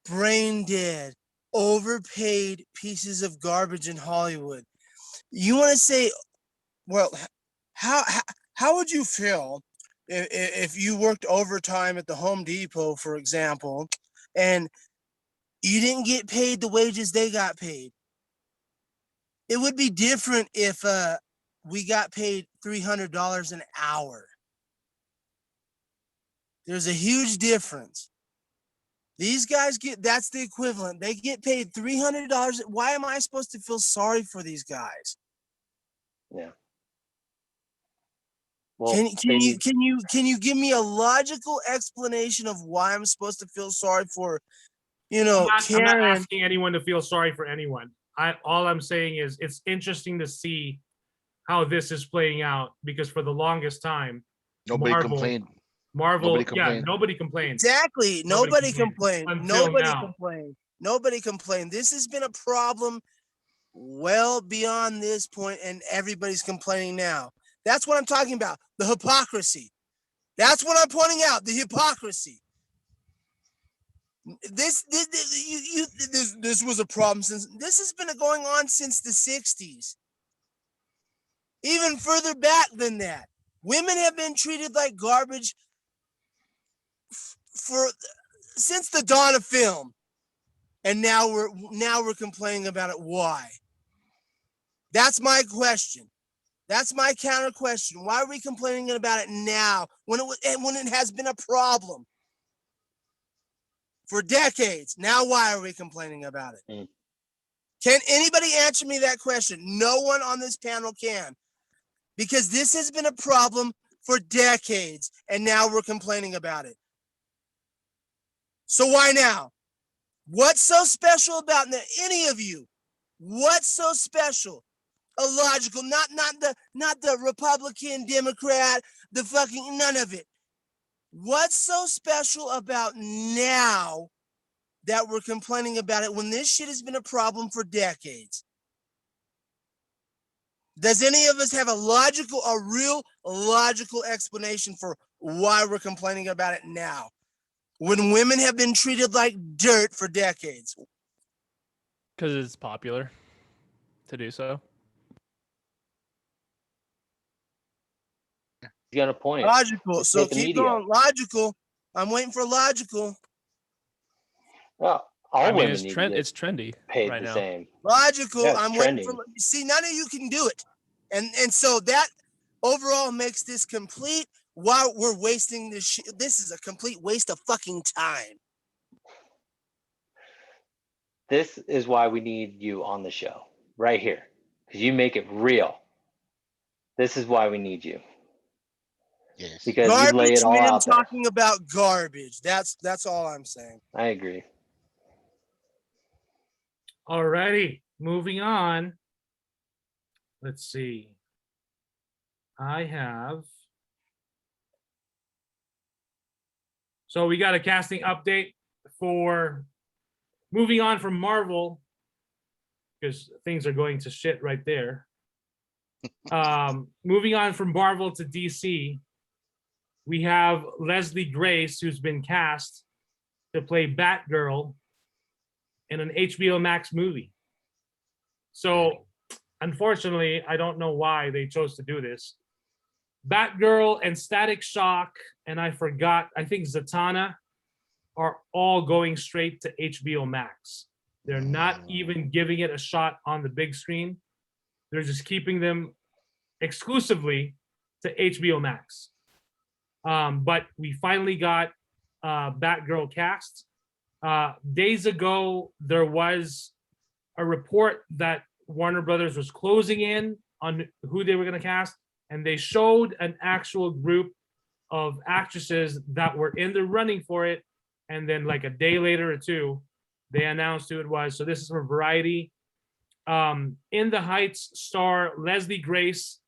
brain dead, overpaid pieces of garbage in Hollywood. You want to say, well, how would you feel if you worked overtime at the Home Depot, for example, and you didn't get paid the wages they got paid? It would be different if we got paid $300 an hour. There's a huge difference. These guys that's the equivalent. They get paid $300. Why am I supposed to feel sorry for these guys? Yeah. Well, Can you give me a logical explanation of why I'm supposed to feel sorry for, I'm not Karen? asking anyone to feel sorry for anyone. All I'm saying is it's interesting to see how this is playing out, because for the longest time, Nobody complained. Nobody complained. Exactly. Nobody complained. Until Nobody complained. This has been a problem well beyond this point, and everybody's complaining now. That's what I'm talking about. The hypocrisy. That's what I'm pointing out. The hypocrisy. This was a problem since this has been going on since the 60s. Even further back than that. Women have been treated like garbage since the dawn of film. And now we're complaining about it. Why? That's my question. That's my counter question. Why are we complaining about it now when it has been a problem for decades? Now why are we complaining about it? Can anybody answer me that question? No one on this panel can. Because this has been a problem for decades, and now we're complaining about it. So why now? What's so special about any of you? What's so special? Illogical, not the Republican, Democrat, the fucking none of it. What's so special about now that we're complaining about it when this shit has been a problem for decades? Does any of us have a real logical explanation for why we're complaining about it now, when women have been treated like dirt for decades? Because it's popular to do so. You got a point. Logical. So keep going. Logical. I'm waiting for logical. Well, it's trendy paid right the now. same. Logical. Yeah, I'm waiting for. See, none of you can do it, and so that overall makes this complete. While we're wasting this, this is a complete waste of fucking time. This is why we need you on the show right here, because you make it real. This is why we need you. Yes. Because you lay it all out there. Talking about garbage. That's all I'm saying. I agree. Alrighty, moving on. Let's see. So we got a casting update for moving on from Marvel, because things are going to shit right there. Moving on from Marvel to DC, we have Leslie Grace, who's been cast to play Batgirl in an HBO Max movie. So, unfortunately, I don't know why they chose to do this. Batgirl and Static Shock, and I think Zatanna are all going straight to HBO Max. They're not even giving it a shot on the big screen. They're just keeping them exclusively to HBO Max. But we finally got Batgirl cast. Days ago, there was a report that Warner Brothers was closing in on who they were going to cast, and they showed an actual group of actresses that were in the running for it, and then like a day later or two, they announced who it was. So this is from Variety. In the Heights star Leslie Grace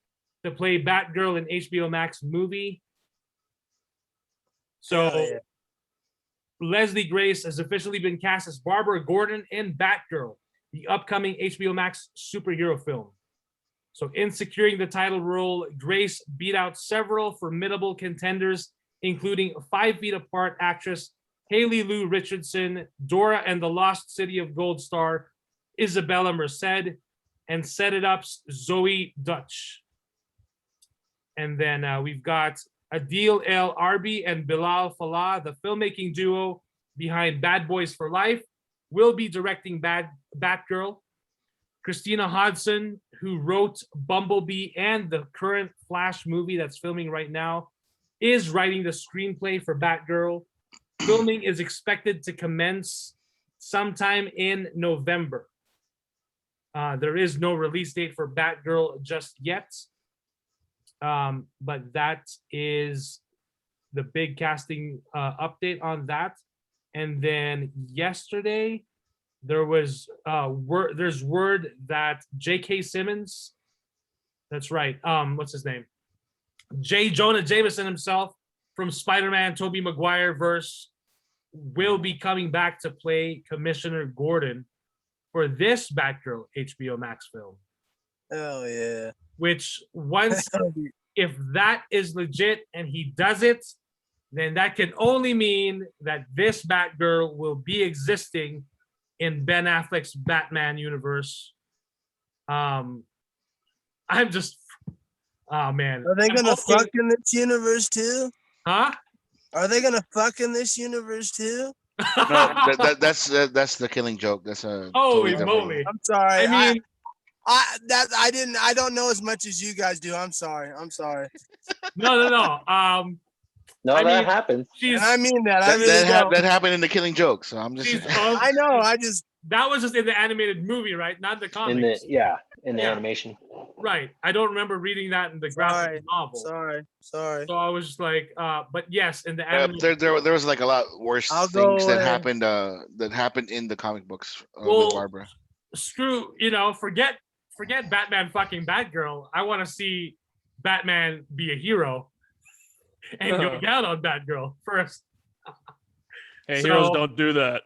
to play Batgirl in HBO Max movie. So Leslie Grace has officially been cast as Barbara Gordon in Batgirl, the upcoming HBO Max superhero film. So in securing the title role, Grace beat out several formidable contenders, including 5 feet apart actress Haley Lou Richardson, Dora and the Lost City of Gold star Isabella Merced, and Set It Up's Zoe Dutch. And then we've got Adil El Arbi and Bilal Falah, the filmmaking duo behind Bad Boys for Life, will be directing Batgirl. Christina Hodson, who wrote Bumblebee and the current Flash movie that's filming right now, is writing the screenplay for Batgirl. Filming is expected to commence sometime in November. There is no release date for Batgirl just yet. But that is the big casting update on that. And then yesterday, there's word that J.K. Simmons, that's right, what's his name? J. Jonah Jameson himself from Spider-Man Tobey Maguire verse will be coming back to play Commissioner Gordon for this Batgirl HBO Max film. Oh yeah. Which once, if that is legit and he does it, then that can only mean that this Batgirl will be existing in Ben Affleck's Batman universe. I'm just, oh man. Are they gonna fuck in this universe too? Huh? Are they gonna fuck in this universe too? No, that's the Killing Joke. That's a Holy totally moly! I'm sorry. I mean, I don't know as much as you guys do. I'm sorry. no. No, I that mean, happens. And I mean that. I really don't. That happened in the Killing Joke. So I'm just. I know. That was just in the animated movie, right? Not the In the comics. in the animation. Right. I don't remember reading that in the graphic novel. Sorry. So I was just like, but yes, in the animated. There was like a lot worse things that happened in the comic books with Barbara. Screw, forget Batman fucking Batgirl. I want to see Batman be a hero and go down on Batgirl first. Hey, heroes don't do that.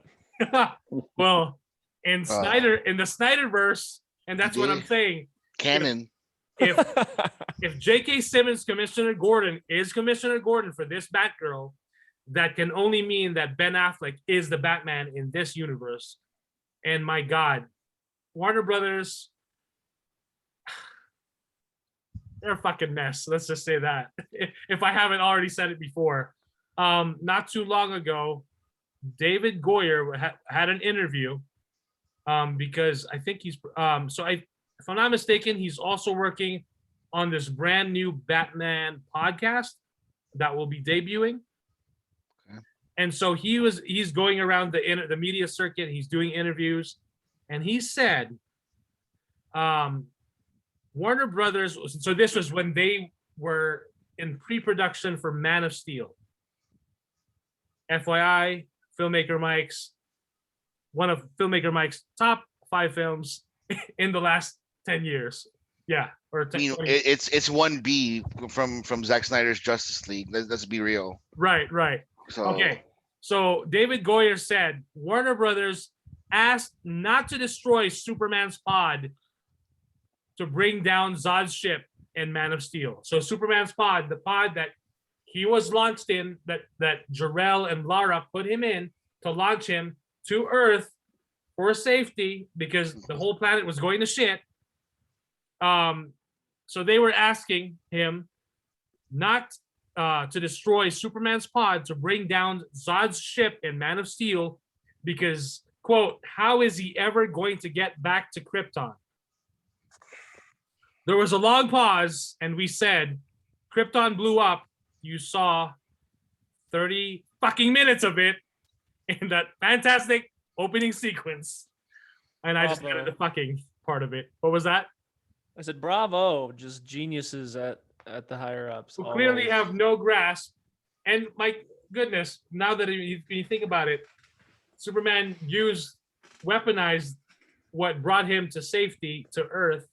Well, in the Snyderverse, and that's what I'm saying. Canon. If J.K. Simmons Commissioner Gordon is Commissioner Gordon for this Batgirl, that can only mean that Ben Affleck is the Batman in this universe. And my God, Warner Brothers, they're a fucking mess. Let's just say that. If I haven't already said it before. Not too long ago, David Goyer had an interview because I think he's if I'm not mistaken, he's also working on this brand new Batman podcast that will be debuting. Okay. And so he's going around the media circuit. He's doing interviews, and he said, Warner Brothers. So this was when they were in pre-production for Man of Steel. FYI, FilmakerMike's one of FilmakerMike's top 5 films in the last 10 years. Yeah, or 10, it's 1B from Zack Snyder's Justice League. Let's be real. Right. So okay. So David Goyer said Warner Brothers asked not to destroy Superman's pod to bring down Zod's ship in Man of Steel. So Superman's pod, the pod that he was launched in, that Jor-El and Lara put him in to launch him to Earth for safety because the whole planet was going to shit. So they were asking him not to destroy Superman's pod to bring down Zod's ship in Man of Steel because, quote, how is he ever going to get back to Krypton? There was a long pause, and we said, Krypton blew up. You saw 30 fucking minutes of it in that fantastic opening sequence. And I just added the fucking part of it. What was that? I said, bravo, just geniuses at the higher ups. Who clearly have no grasp. And my goodness, now that you think about it, Superman weaponized what brought him to safety to Earth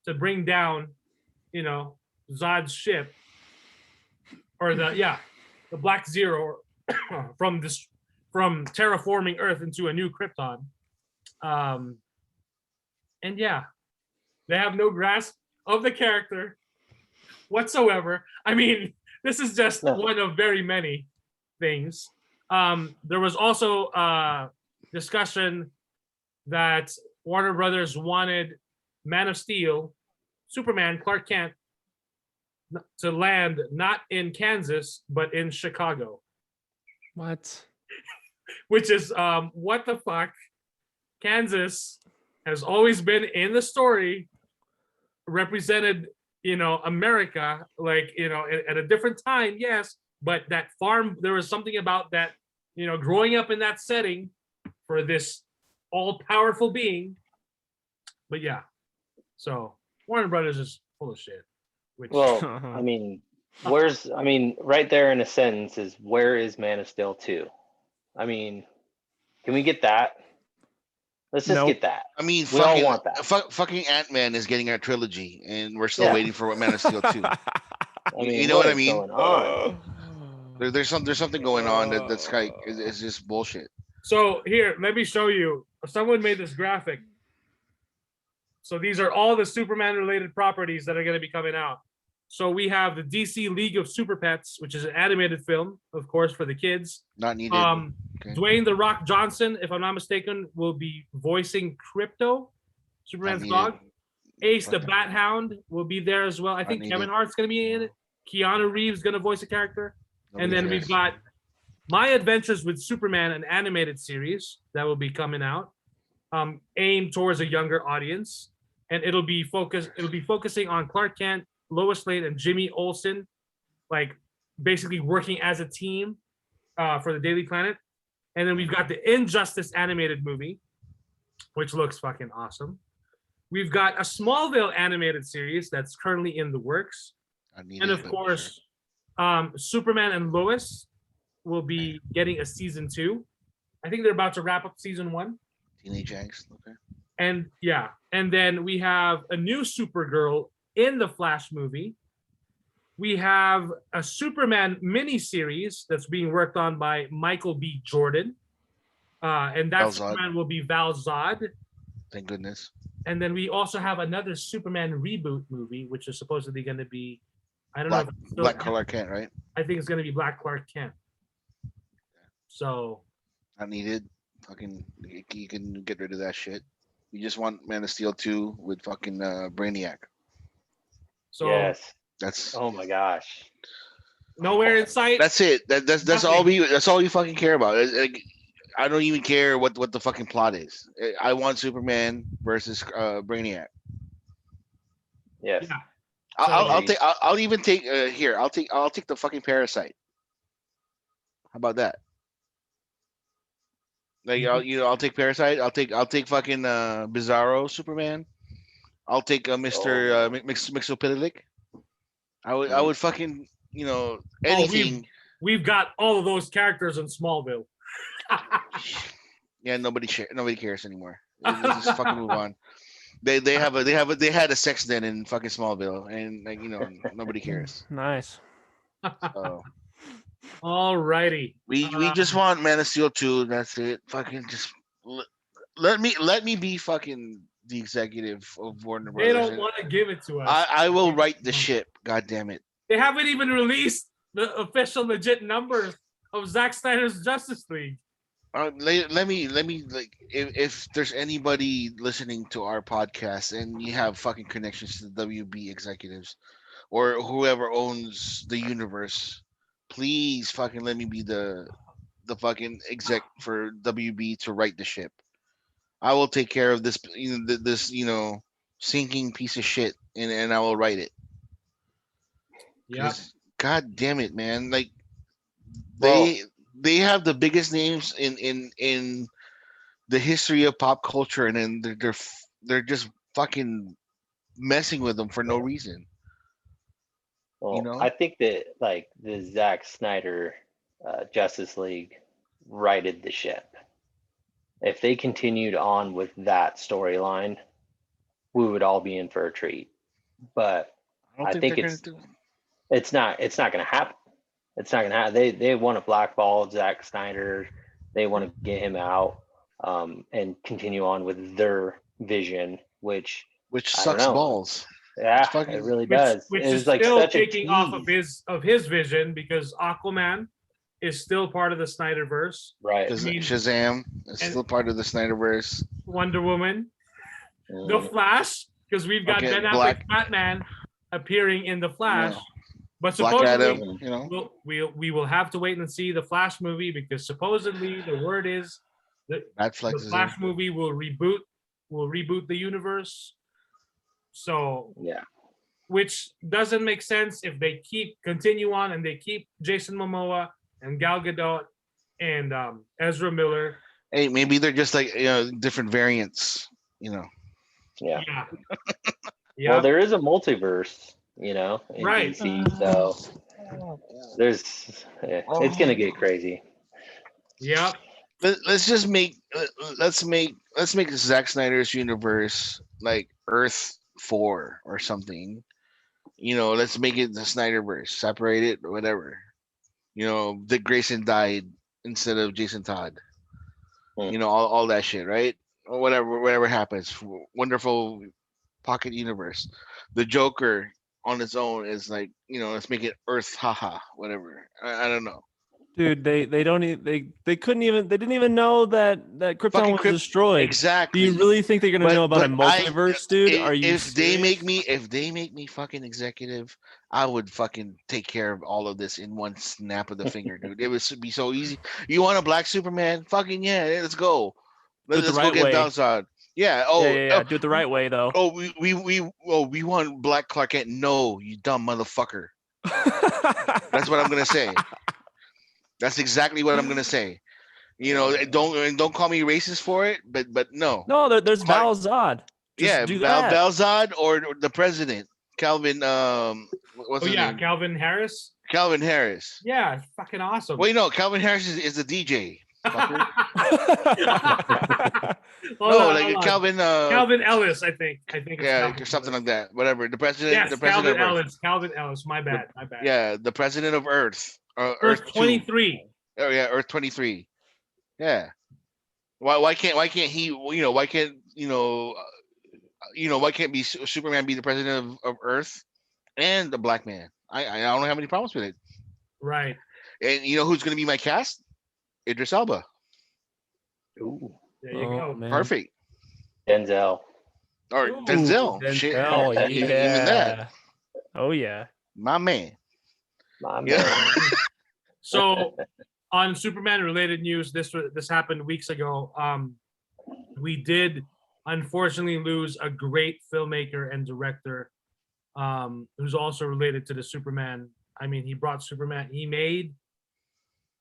to bring down, Zod's ship. Or the Black Zero from terraforming Earth into a new Krypton. And yeah, they have no grasp of the character whatsoever. I mean, this is just one of very many things. There was also discussion that Warner Brothers wanted Man of Steel, Superman, Clark Kent, to land not in Kansas, but in Chicago. What? Which is, what the fuck? Kansas has always been in the story, represented, America, at a different time, yes, but that farm, there was something about that, you know, growing up in that setting for this all-powerful being. But yeah, so Warner Brothers is full of shit. Which, Well, I mean, right there in a sentence is, where is Man of Steel 2? I mean, can we get that? Let's just get that. I mean, we all want that. Fucking Ant-Man is getting a trilogy, and we're still waiting for Man of Steel 2. I mean, you know what I is mean? going on? There's something going on that's like it's just bullshit. So here, let me show you. Someone made this graphic. So these are all the Superman-related properties that are going to be coming out. So we have the DC League of Super Pets, which is an animated film, of course, for the kids. Not needed. Okay. Dwayne "The Rock" Johnson, if I'm not mistaken, will be voicing Crypto, Superman's dog. Ace the Bat Hound will be there as well. I think Kevin Hart's going to be in it. Keanu Reeves is going to voice a character. And then we've got My Adventures with Superman, an animated series that will be coming out, aimed towards a younger audience. And it'll be focusing on Clark Kent, Lois Lane, and Jimmy Olsen, like basically working as a team for the Daily Planet. And then we've got the Injustice animated movie, which looks fucking awesome. We've got a Smallville animated series that's currently in the works. And of course, Superman and Lois will be getting a season 2. I think they're about to wrap up season 1. Teenage Angst, okay. And yeah, and then we have a new Supergirl in the Flash movie. We have a Superman miniseries that's being worked on by Michael B. Jordan. And that Superman will be Val Zod. Thank goodness. And then we also have another Superman reboot movie, which is supposedly going to be, I don't know. If it's Black Clark Kent, right? I think it's going to be Black Clark Kent. So. Not needed. Fucking, you can get rid of that shit. You just want Man of Steel 2 with fucking Brainiac. So yes. That's. Oh my gosh. Nowhere in sight. That's it. That's all we. That's all you fucking care about. I don't even care what the fucking plot is. I want Superman versus Brainiac. Yes. Yeah. I'll even take here. I'll take the fucking Parasite. How about that? Like I'll take Parasite. I'll take fucking Bizarro Superman. I'll take Mr. Mixopilic. I would fucking anything. We've got all of those characters in Smallville. Yeah, nobody cares anymore. Let's just fucking move on. They had a sex den in fucking Smallville, and nobody cares. Nice. So. All righty. We just want Man of Steel 2. That's it. Fucking just let me be fucking the executive of Warner Brothers. They don't want to give it to us. I will write the ship. God damn it. They haven't even released the official legit numbers of Zack Snyder's Justice League. Let me like if there's anybody listening to our podcast and you have fucking connections to the WB executives or whoever owns the universe, please fucking let me be the fucking exec for WB to write the ship. I will take care of this sinking piece of shit and I will write it. Yeah. God damn it, man. Like they have the biggest names in the history of pop culture, and then they're just fucking messing with them for no reason. Well, I think that like the Zack Snyder Justice League righted the ship. If they continued on with that storyline, we would all be in for a treat. But I think it's not going to happen. It's not going to happen. They want to blackball Zack Snyder. They want to get him out and continue on with their vision, which sucks balls. Yeah, it really does. Which it is like still such taking off of his vision, because Aquaman is still part of the Snyderverse. Right. Shazam is still part of the Snyderverse. Wonder Woman, The Flash, because we've got Ben Affleck's Batman appearing in The Flash. Yeah. But supposedly, Adam, we will have to wait and see the Flash movie, because supposedly the word is that the Flash movie will reboot the universe. So yeah, which doesn't make sense if they continue on and they keep Jason Momoa and Gal Gadot and Ezra Miller. Hey, maybe they're just like different variants. Yeah. Yeah. Well, there is a multiverse, in Right. DC, so it's gonna get crazy. Yeah. Let's just make Zack Snyder's universe like Earth 4 or something. Let's make it the Snyderverse, separate it or whatever. Dick Grayson died instead of Jason Todd. All that shit, right? Or whatever happens. Wonderful pocket universe. The Joker on its own is like, let's make it Earth, haha, whatever. I don't know. Dude, they didn't even know that Krypton was destroyed. Exactly. Do you really think they're gonna know about a multiverse, dude? If they make me fucking executive, I would fucking take care of all of this in one snap of the finger, dude. It would be so easy. You want a black Superman? Fucking yeah, let's go. Let's go get Downside. Yeah. Oh, yeah. Do it the right way, though. Oh, we want black Clark Kent. No, you dumb motherfucker. That's what I'm gonna say. That's exactly what I'm gonna say. Don't call me racist for it, but no. No, there's Val Zod. Val Zod or the president, Calvin. What's his name? Calvin Harris. Calvin Harris. Yeah, fucking awesome. Wait, no, Calvin Harris is the DJ. Calvin. Calvin Ellis, I think. Yeah, or something like that. Whatever. The president. Yes, the president Calvin Ellis. My bad. Yeah, the president of Earth. Earth 23. Oh yeah, Earth 23. Yeah. Why can't he? Why can't why can't Superman be the president of Earth and the black man? I don't have any problems with it. Right. And who's going to be my cast? Idris Elba. Ooh. There you go. Man. Perfect. Denzel. Or Denzel. Shit. Yeah. Even that. Oh yeah. My man. So on Superman related news, this happened weeks ago. We did unfortunately lose a great filmmaker and director who's also related to the Superman. I mean, he brought Superman. He made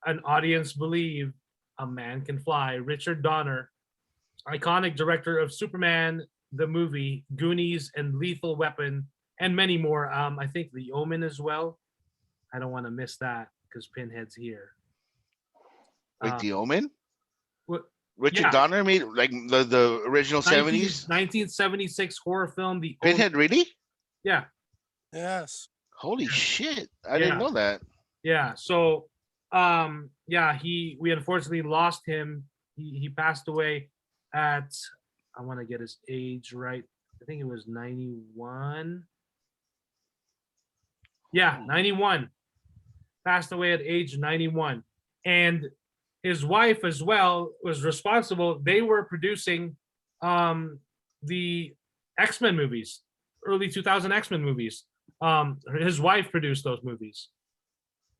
an audience believe a man can fly. Richard Donner, iconic director of Superman, the movie, Goonies, and Lethal Weapon, and many more. I think The Omen as well. I don't want to miss that because Pinhead's here. Wait, The Omen? What? Richard Donner made like the original 70s? 1976 horror film. The Pinhead, Omen. really? Yeah. Yes. Holy shit. I didn't know that. Yeah. So we unfortunately lost him. He passed away at, I want to get his age right. I think it was 91. Yeah, 91. Passed away at age 91. And his wife as well was responsible. They were producing the X-Men movies, early 2000 X-Men movies. His wife produced those movies.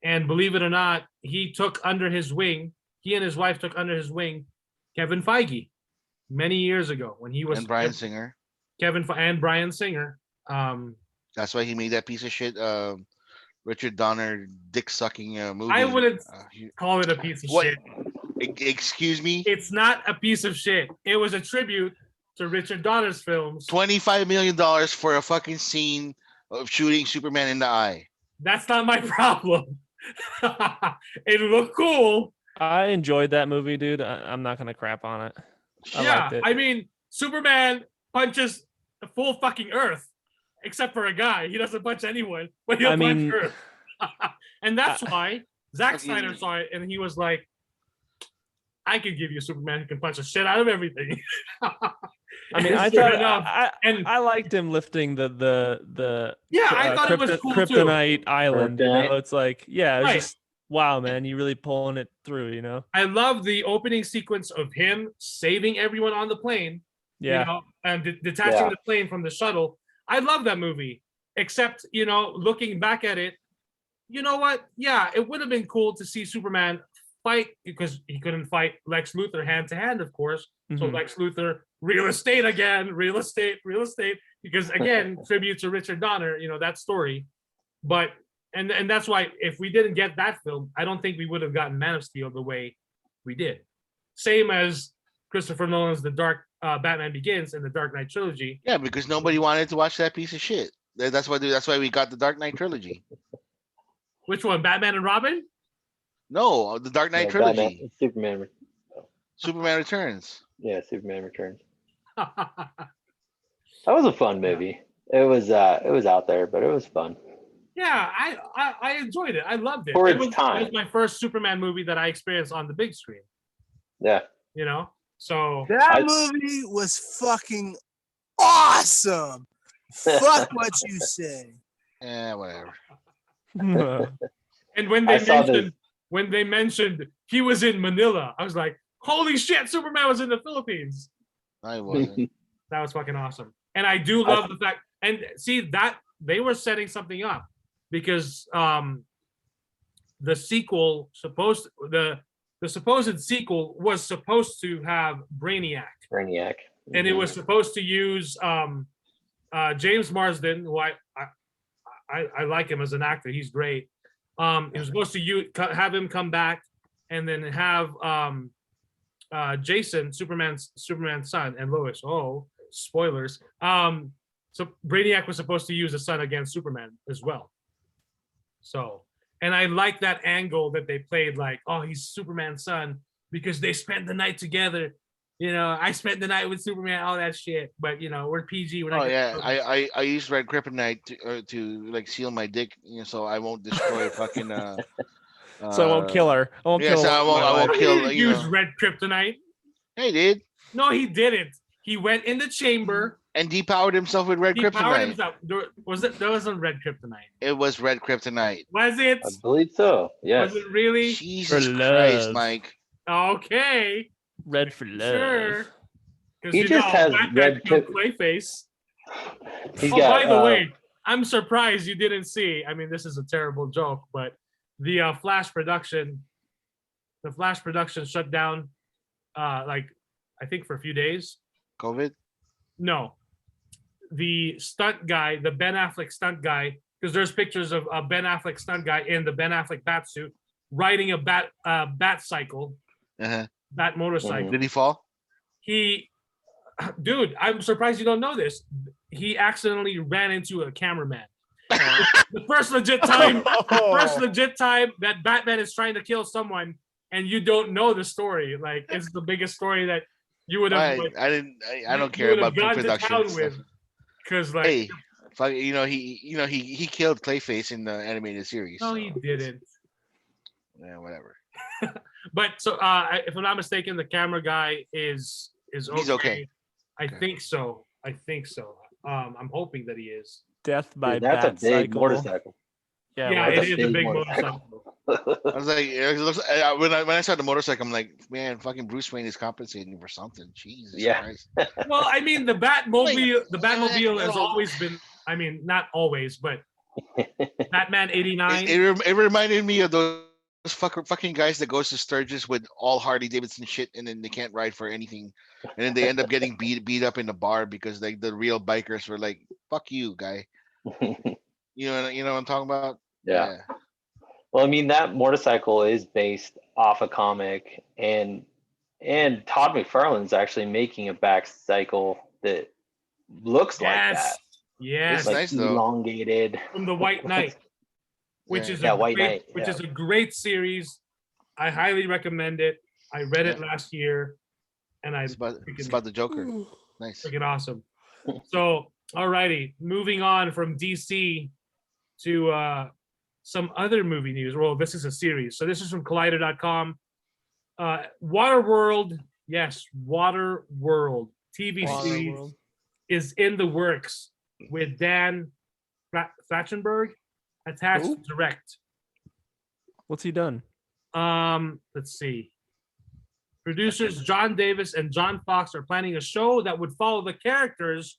And believe it or not, he and his wife took under his wing Kevin Feige many years ago when he was and Bryan Singer. And Bryan Singer. That's why he made that piece of shit Richard Donner dick sucking movie. I wouldn't call it a piece of shit. Excuse me? It's not a piece of shit. It was a tribute to Richard Donner's films. $25 million for a fucking scene of shooting Superman in the eye. That's not my problem. It looked cool. I enjoyed that movie, dude. I'm not gonna crap on it. I mean, Superman punches the full fucking Earth, except for a guy. He doesn't punch anyone, but he'll punch Earth. And that's why Zack Snyder saw it and he was like, I could give you a Superman who can punch the shit out of everything. I mean, I thought I liked him lifting the I thought it was cool Kryptonite too. Island. It's like, it's just wow, man, you really pulling it through, I love the opening sequence of him saving everyone on the plane. And detaching the plane from the shuttle. I love that movie. Except, looking back at it, you know what? Yeah, it would have been cool to see Superman fight because he couldn't fight Lex Luthor hand to hand, of course. Mm-hmm. So Lex Luthor, real estate again, real estate. because again, tribute to Richard Donner, that story. But and that's why if we didn't get that film, I don't think we would have gotten Man of Steel the way we did. Same as Christopher Nolan's The Dark Batman Begins and the Dark Knight trilogy. Yeah, because nobody wanted to watch that piece of shit. That's why we got the Dark Knight trilogy. Which one, Batman and Robin? No, the Dark Knight trilogy. Batman, Superman Returns. Yeah, Superman Returns. That was a fun movie. It was out there, but it was fun. Yeah, I enjoyed it. I loved it. For It its time. was my first Superman movie that I experienced on the big screen. Yeah. So that movie was fucking awesome. Fuck what you say. Yeah, whatever. And when they mentioned he was in Manila, I was like, holy shit, Superman was in the Philippines. I wasn't. That was fucking awesome. And I do love the fact, and see that they were setting something up because the sequel the supposed sequel was supposed to have Brainiac. And it was supposed to use James Marsden, who I like him as an actor. He's great. It was supposed to have him come back and then have Jason, Superman's son, and Lois. Oh, spoilers. So Brainiac was supposed to use the son against Superman as well. So, and I like that angle that they played, like, oh, he's Superman's son because they spent the night together. I spent the night with Superman, all that shit. But we're PG. We're not. Oh yeah, I used red kryptonite to like seal my dick, so I won't destroy fucking. So I won't kill her. I won't kill her. I won't kill. He used red kryptonite. Hey, did. No, he didn't. He went in the chamber and depowered himself with red kryptonite. There wasn't red kryptonite. It was red kryptonite. Was it? I believe so. Yes. Was it really? Jesus Christ, Mike. Okay. Red for love. Sure. He just has red Clayface. By the way, I'm surprised you didn't see. I mean, this is a terrible joke, but the Flash production shut down, I think for a few days. COVID? No, the stunt guy, the Ben Affleck stunt guy, because there's pictures of a Ben Affleck stunt guy in the Ben Affleck bat suit riding a bat cycle. That motorcycle. Did he fall? Dude, I'm surprised you don't know this. He accidentally ran into a cameraman. The first legit time that Batman is trying to kill someone and you don't know the story. Like, it's the biggest story that you would have. I don't care about production stuff. Because hey, he killed Clayface in the animated series. No, he didn't. Yeah, whatever. But so, if I'm not mistaken, the camera guy is okay. He's okay. I think so. I'm hoping that he is. Death by that's bat a big cycle. motorcycle. Yeah, it is a big motorcycle. I was like, it looks, when I saw the motorcycle, I'm like, man, fucking Bruce Wayne is compensating for something. Jesus Christ. Well, I mean, the Batmobile has always been. I mean, not always, but Batman '89. It reminded me of those fucking guys that goes to Sturgis with all Harley Davidson shit, and then they can't ride for anything, and then they end up getting beat up in the bar because like the real bikers were like, "Fuck you, guy." You know what I'm talking about? Yeah. Well, I mean, that motorcycle is based off a comic, and Todd McFarlane's actually making a back cycle that looks like that. Yes, it's like nice though. Elongated. From the White Knight, which is a great series. I highly recommend it. I read it last year, and it's about the Joker. Nice, freaking awesome. So, alrighty, moving on from DC to some other movie news. Well, this is a series. So this is from Collider.com. Waterworld, yes, Waterworld TV series is in the works with Dan Trachtenberg attached to direct. What's he done? Let's see. Producers John Davis and John Fox are planning a show that would follow the characters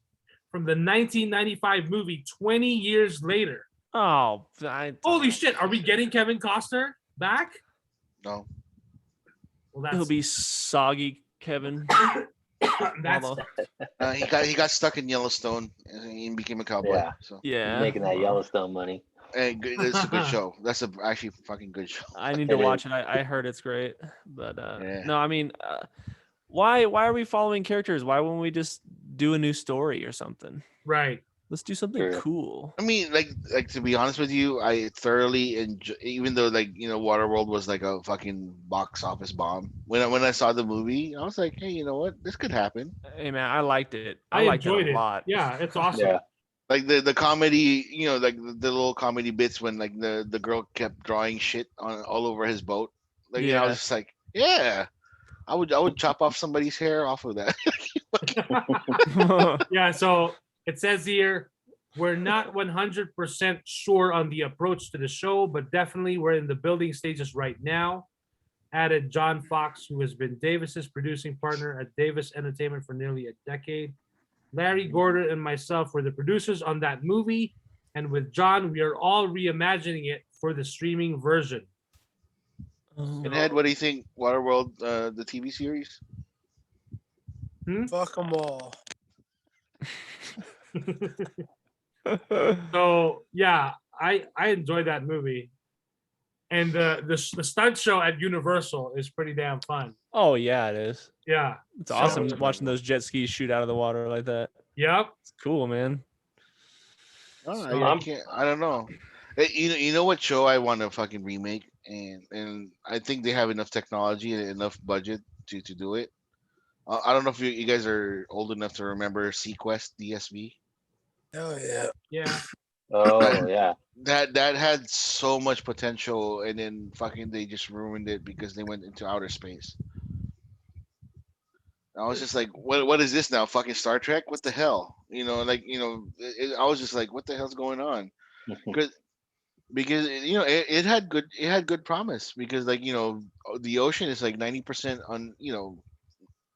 from the 1995 movie 20 years later. Oh, holy shit! Are we getting Kevin Costner back? No. Well, he'll be soggy, Kevin. That's Although- He got stuck in Yellowstone and he became a cowboy. Yeah. So yeah, Making that well, Yellowstone money. and it's a good show. That's actually fucking good show. I need to It watch is. it. I heard it's great, but Yeah. no, I mean, why are we following characters? Why wouldn't we just do a new story or something? right. Let's do something True. cool. I mean, like to be honest with you, I thoroughly enjoy. Even though Waterworld was like a fucking box office bomb. When I saw the movie, I was like, hey, you know what? This could happen. Hey man, I liked it. I I liked enjoyed it a it. lot. Yeah, it's awesome. Yeah. Like the comedy, like the little comedy bits when like the girl kept drawing shit on all over his boat. Like I Yeah. was just like, yeah, I would chop off somebody's hair off of that. Yeah, so it says here, we're not 100% sure on the approach to the show, but definitely we're in the building stages right now. Added John Fox, who has been Davis's producing partner at Davis Entertainment for nearly a decade. Larry Gordon and myself were the producers on that movie, and with John, we are all reimagining it for the streaming version. Pinhead, what do you think? Waterworld, the TV series? Fuck them all. So yeah, I enjoyed that movie, and the stunt show at Universal is pretty damn fun. Oh yeah, it is. Yeah, It's So- awesome watching those jet skis shoot out of the water like that. Yep. It's cool, man. Oh, I can't. I don't know. You know what show I want to fucking remake, and I think they have enough technology and enough budget to do it. I don't know if you guys are old enough to remember Sequest DSV. Oh yeah. Yeah. Oh yeah. That had so much potential, and then fucking they just ruined it because they went into outer space. I was just like, what is this now? Fucking Star Trek? What the hell? I was just like, what the hell's going on? Because it had good promise because the ocean is like 90% on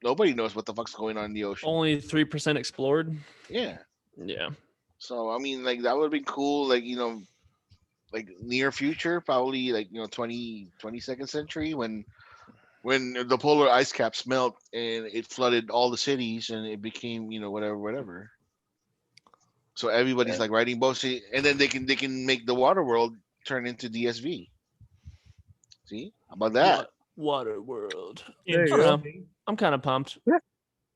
nobody knows what the fuck's going on in the ocean. Only 3% explored. Yeah. Yeah. So I mean, like that would be cool. Like near future, probably 22nd century when the polar ice caps melt and it flooded all the cities and it became whatever. So everybody's Yeah. like riding boats, and then they can make the water world turn into DSV. See, how about that? Water World. There you go. Interesting. I'm kind of pumped. Yeah.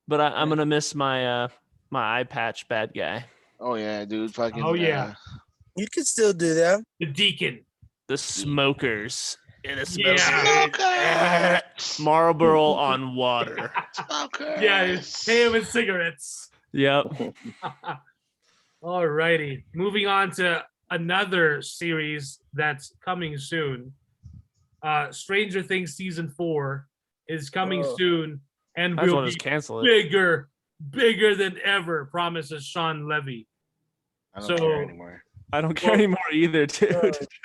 But I'm gonna miss my my eye patch bad guy. Oh yeah, dude, fucking. Oh, yeah. You can still do that. The Deacon. The smokers. And it smells Yeah. Marlboro on water. Yeah, pay him with cigarettes. Yep. All righty. Moving on to another series that's coming soon. Stranger Things season 4 is coming soon and I just will want to be just cancel it. bigger than ever, promises Sean Levy. I don't So- care anymore. I don't care anymore either, dude.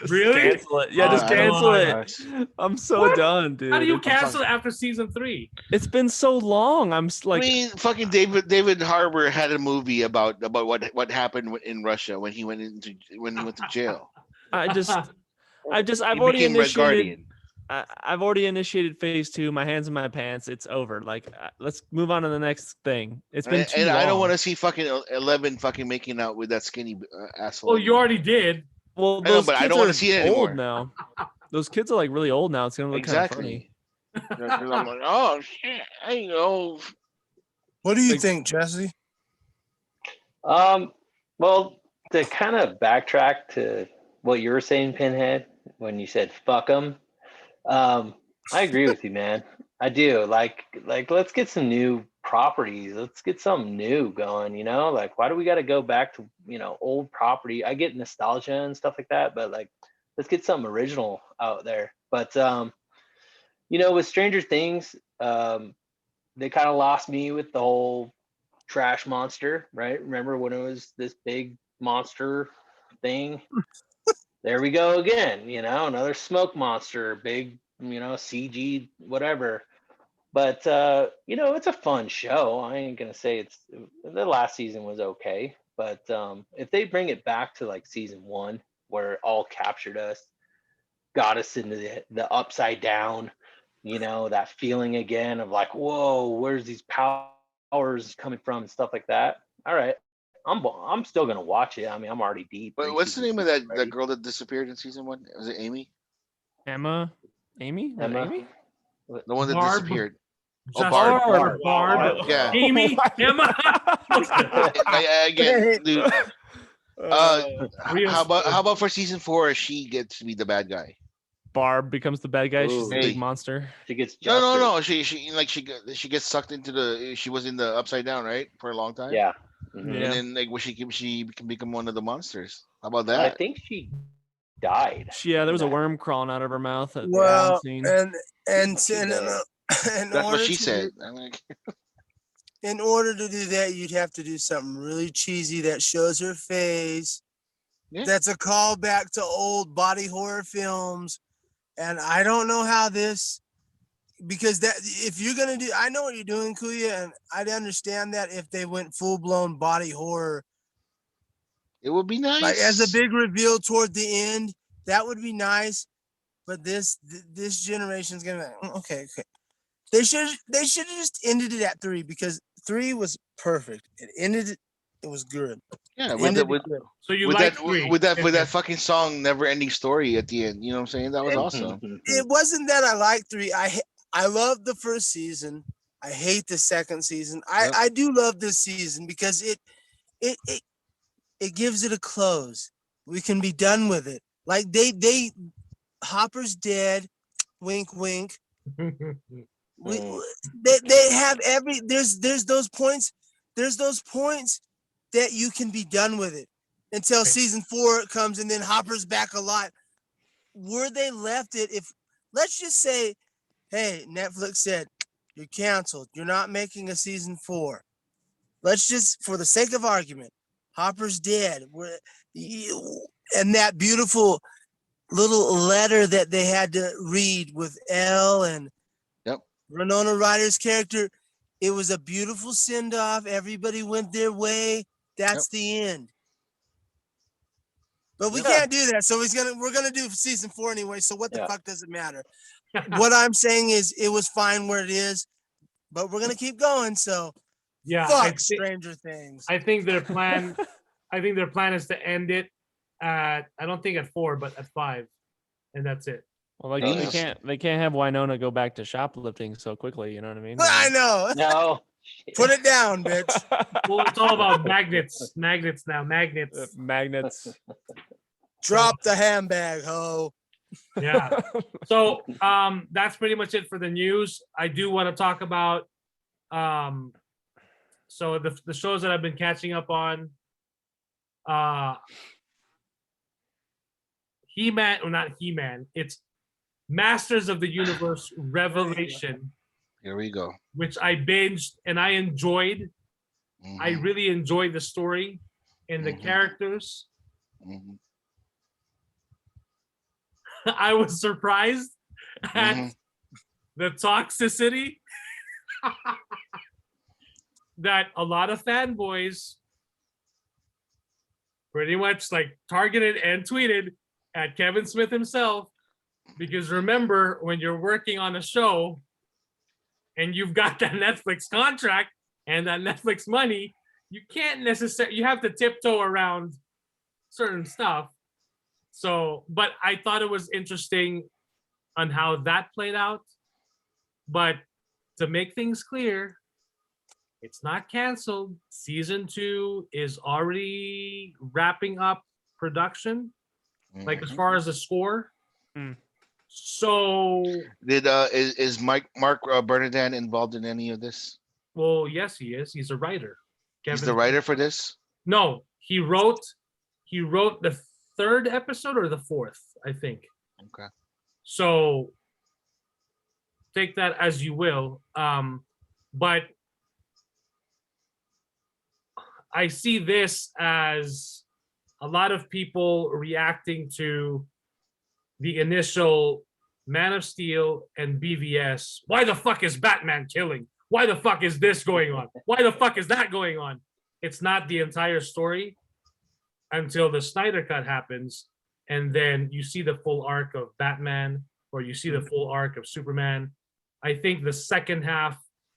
Just Really? cancel it. Yeah, just I don't cancel want it. I'm so What? done, dude. How do you cancel after season 3? It's been so long. I'm like, I mean, fucking David Harbour had a movie about what happened in Russia when he went to jail. I've He already became Red initiated. Guardian. I've already initiated phase 2. My hands in my pants. It's over. Like, let's move on to the next thing. It's been too And long. I don't want to see fucking 11 fucking making out with that skinny asshole. Well, you already did. Well, I know, those but I kids don't wanna are see it old anymore. now. Those kids are like really old now. It's gonna look Exactly. kind of funny. Because I'm like, oh shit, I know. What do you Like- think, Jesse? Well, to kind of backtrack to what you were saying, Pinhead, when you said "fuck them," I agree with you, man. I do. Like, let's get some new properties. Let's get something new going. Like, why do we got to go back to old property? I get nostalgia and stuff like that, but like, let's get something original out there. But with Stranger Things, they kind of lost me with the whole trash monster, right? Remember when it was this big monster thing? There we go again, another smoke monster, big, CG, whatever. But it's a fun show. I ain't gonna say the last season was okay, but if they bring it back to like season 1, where it all captured us, got us into the upside down, that feeling again of like, whoa, where's these powers powers coming from and stuff like that. All right, I'm still gonna watch it. I mean, I'm already deep. But what's the name of that girl that disappeared in season 1? Was it Amy? Amy? Was it Emma? Amy? The one that Barb. disappeared. Just Barb. Barb. Yeah. Amy, Emma. Again, dude. Real How about for season 4? She gets to be the bad guy. Barb becomes the bad guy. She's Ooh. the big Hey. monster. She gets No. She gets sucked into the. She was in the upside down, right, for a long time. Yeah. Yeah. And then like when she can become one of the monsters. How about I that? think she died. Yeah, there was a in that. worm crawling out of her mouth at the Well, end scene. and in That's what order she to said. do- I'm like, in order to do that, you'd have to do something really cheesy that shows her face. Yeah. That's a callback to old body horror films. And I don't know how this, because that if you're gonna do, I know what you're doing, Kuya, and I'd understand that if they went full blown body horror, it would be nice. like as a big reveal toward the end, that would be nice. But this generation's gonna be like, okay. They should have just ended it at 3 because 3 was perfect. It ended it was good. Yeah, Ended with it good. So you with like that three. with that fucking song, Never Ending Story at the end. You know what I'm saying? That was awesome. It wasn't that I like 3. I love the first season. I hate the second season. Yep. I do love this season because it gives it a close. We can be done with it. Like they Hopper's dead. Wink wink. They have there's those points that you can be done with it until season 4 comes and then Hopper's back a lot. Where they left it, if let's just say, hey, Netflix said you're canceled, you're not making a season 4. Let's just, for the sake of argument, Hopper's dead. And that beautiful little letter that they had to read with Elle and Winona Ryder's character, it was a beautiful send-off. Everybody went their way. That's the end. But we can't do that. So we're gonna do season 4 anyway. So what the fuck does it matter? What I'm saying is it was fine where it is, but we're gonna keep going. So fuck Stranger Things. I think their plan is to end it at, I don't think at 4, but at 5. And that's it. Well, like they can't have Winona go back to shoplifting so quickly. You know what I mean? I know. No. Put it down, bitch. Well, it's all about magnets. Magnets now. Magnets. Magnets. Drop the handbag, ho. Yeah. So that's pretty much it for the news. I do want to talk about so the shows that I've been catching up on. He-Man, or not He-Man, it's Masters of the Universe Revelation. Here we go. Which I binged and I enjoyed. Mm-hmm. I really enjoyed the story and the characters. Mm-hmm. I was surprised at the toxicity that a lot of fanboys pretty much like targeted and tweeted at Kevin Smith himself. Because remember, when you're working on a show and you've got that Netflix contract and that Netflix money, you can't necessarily, you have to tiptoe around certain stuff. So, but I thought it was interesting on how that played out. But to make things clear, it's not canceled. Season 2 is already wrapping up production, like as far as the score. So did is Mark Bernardin involved in any of this? Well, yes, he is. He's a writer. He's the writer for this? No, he wrote the 3rd episode or the 4th, I think. Okay. So take that as you will. But I see this as a lot of people reacting to the initial Man of Steel and BVS. Why the fuck is Batman killing? Why the fuck is this going on? Why the fuck is that going on? It's not the entire story until the Snyder Cut happens. And then you see the full arc of Batman, or you see the full arc of Superman. I think the second half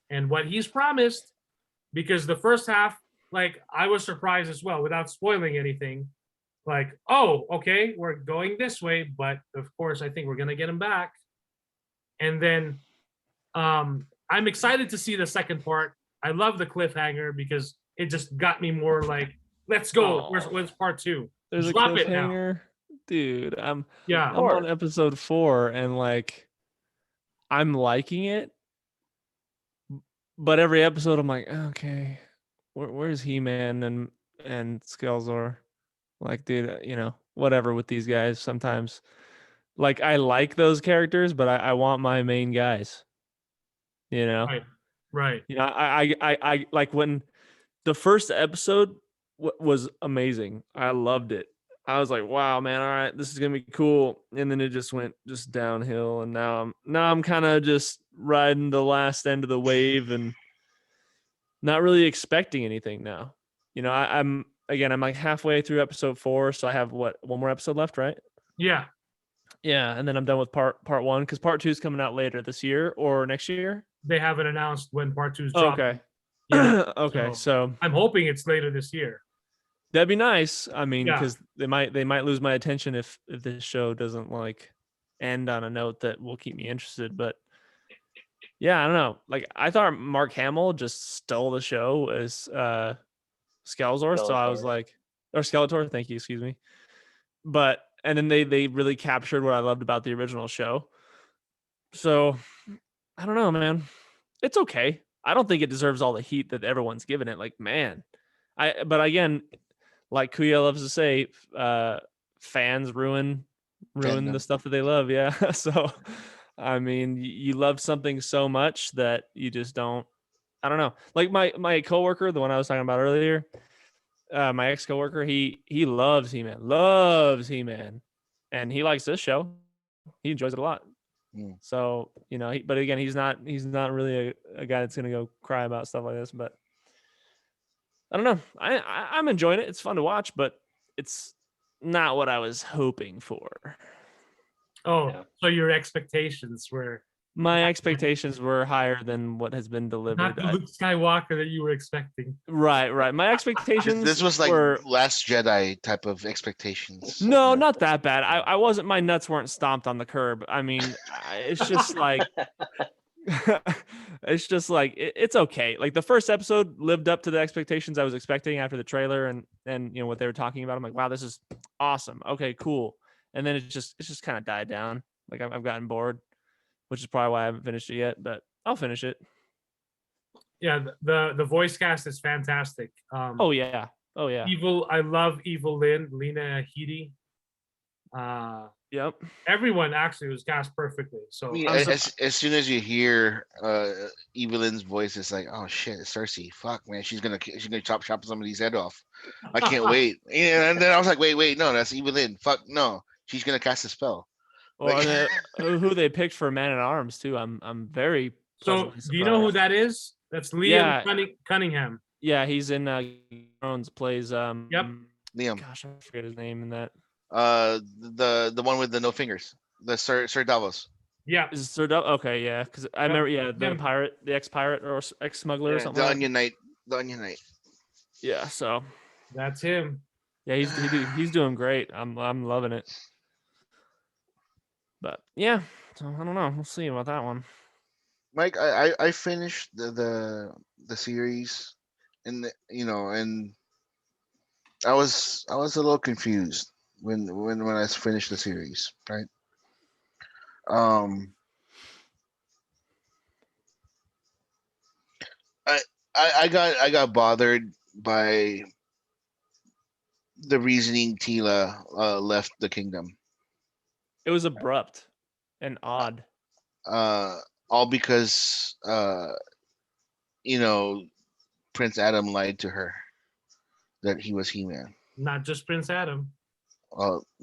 and what he's promised because the first half, like I was surprised as well, without spoiling anything. Like, oh, okay, we're going this way, but of course, I think we're gonna get him back. And then, I'm excited to see the second part. I love the cliffhanger because it just got me more like, let's go. Where's part 2? There's a Drop it now. cliffhanger, dude. I'm Yeah. on episode 4, and like, I'm liking it, but every episode I'm like, okay, where's He-Man and Skeletor? Like, dude, you know, whatever with these guys. Sometimes, like, I like those characters, but I want my main guys. You know, Right. You know, I like when the first episode was amazing. I loved it. I was like, wow, man, all right, this is gonna be cool. And then it just went just downhill, and now I'm kind of just riding the last end of the wave and not really expecting anything now. You know, I'm like halfway through episode 4, so I have one more episode left, right? Yeah. Yeah, and then I'm done with part 1 because part 2 is coming out later this year or next year. They haven't announced when part 2 is dropping. Okay. Yeah. Okay, so I'm hoping it's later this year. that'd be nice. I mean, Yeah. because they might lose my attention if this show doesn't like end on a note that will keep me interested. But yeah, I don't know. Like, I thought Mark Hamill just stole the show as Skeletor, so I was like, or Skeletor, thank you, excuse me. But and then they really captured what I loved about the original show. So I don't know, man. It's okay. I don't think it deserves all the heat that everyone's giving it. Like, man, but again, like Kuya loves to say, fans ruin the stuff that they love. Yeah. So, I mean, you love something so much that you just don't. I don't know. Like my coworker, the one I was talking about earlier, my ex coworker, he loves He-Man, and he likes this show. He enjoys it a lot. So, you know, but again, he's not really a guy that's gonna go cry about stuff like this. But I don't know. I'm enjoying it. It's fun to watch, but it's not what I was hoping for. Oh, yeah. So your expectations were? My expectations were higher than what has been delivered. Not the Luke Skywalker that you were expecting. Right. My expectations. This was like Last Jedi type of expectations. No, not that bad. I wasn't. My nuts weren't stomped on the curb. I mean, it's just like, it's okay. Like, the first episode lived up to the expectations I was expecting after the trailer and you know what they were talking about. I'm like, wow, this is awesome. Okay, cool. And then it's just kind of died down. Like, I've gotten bored, which is probably why I haven't finished it yet, but I'll finish it. Yeah, the voice cast is fantastic. Oh yeah. I love Lena Headey. Yep. Everyone actually was cast perfectly. So I mean, as soon as you hear Evelyn's voice, it's like, oh shit, it's Cersei. Fuck, man, she's gonna chop somebody's head off. I can't wait. And then I was like, wait, no, that's Evelyn. Fuck, no, she's gonna cast a spell. Well, who they picked for Man at Arms too? I'm very. So do you know who that is? That's Liam Cunningham. Yeah, he's in Thrones. Plays Yep. Liam. Gosh, I forget his name in that. The one with the no fingers. The Sir Davos. Yeah. Is it Sir Davos? Okay, yeah, because I remember. Yeah, the ex-pirate or ex-smuggler or something. The Onion Knight. The Onion Knight. Yeah. So. That's him. Yeah, he's doing great. I'm loving it. But yeah, so I don't know. We'll see about that one. Mike, I finished the series, and and I was a little confused when I finished the series, right? I got bothered by the reasoning Tila left the kingdom. It was abrupt and odd. All because Prince Adam lied to her that he was He-Man. Not just Prince Adam.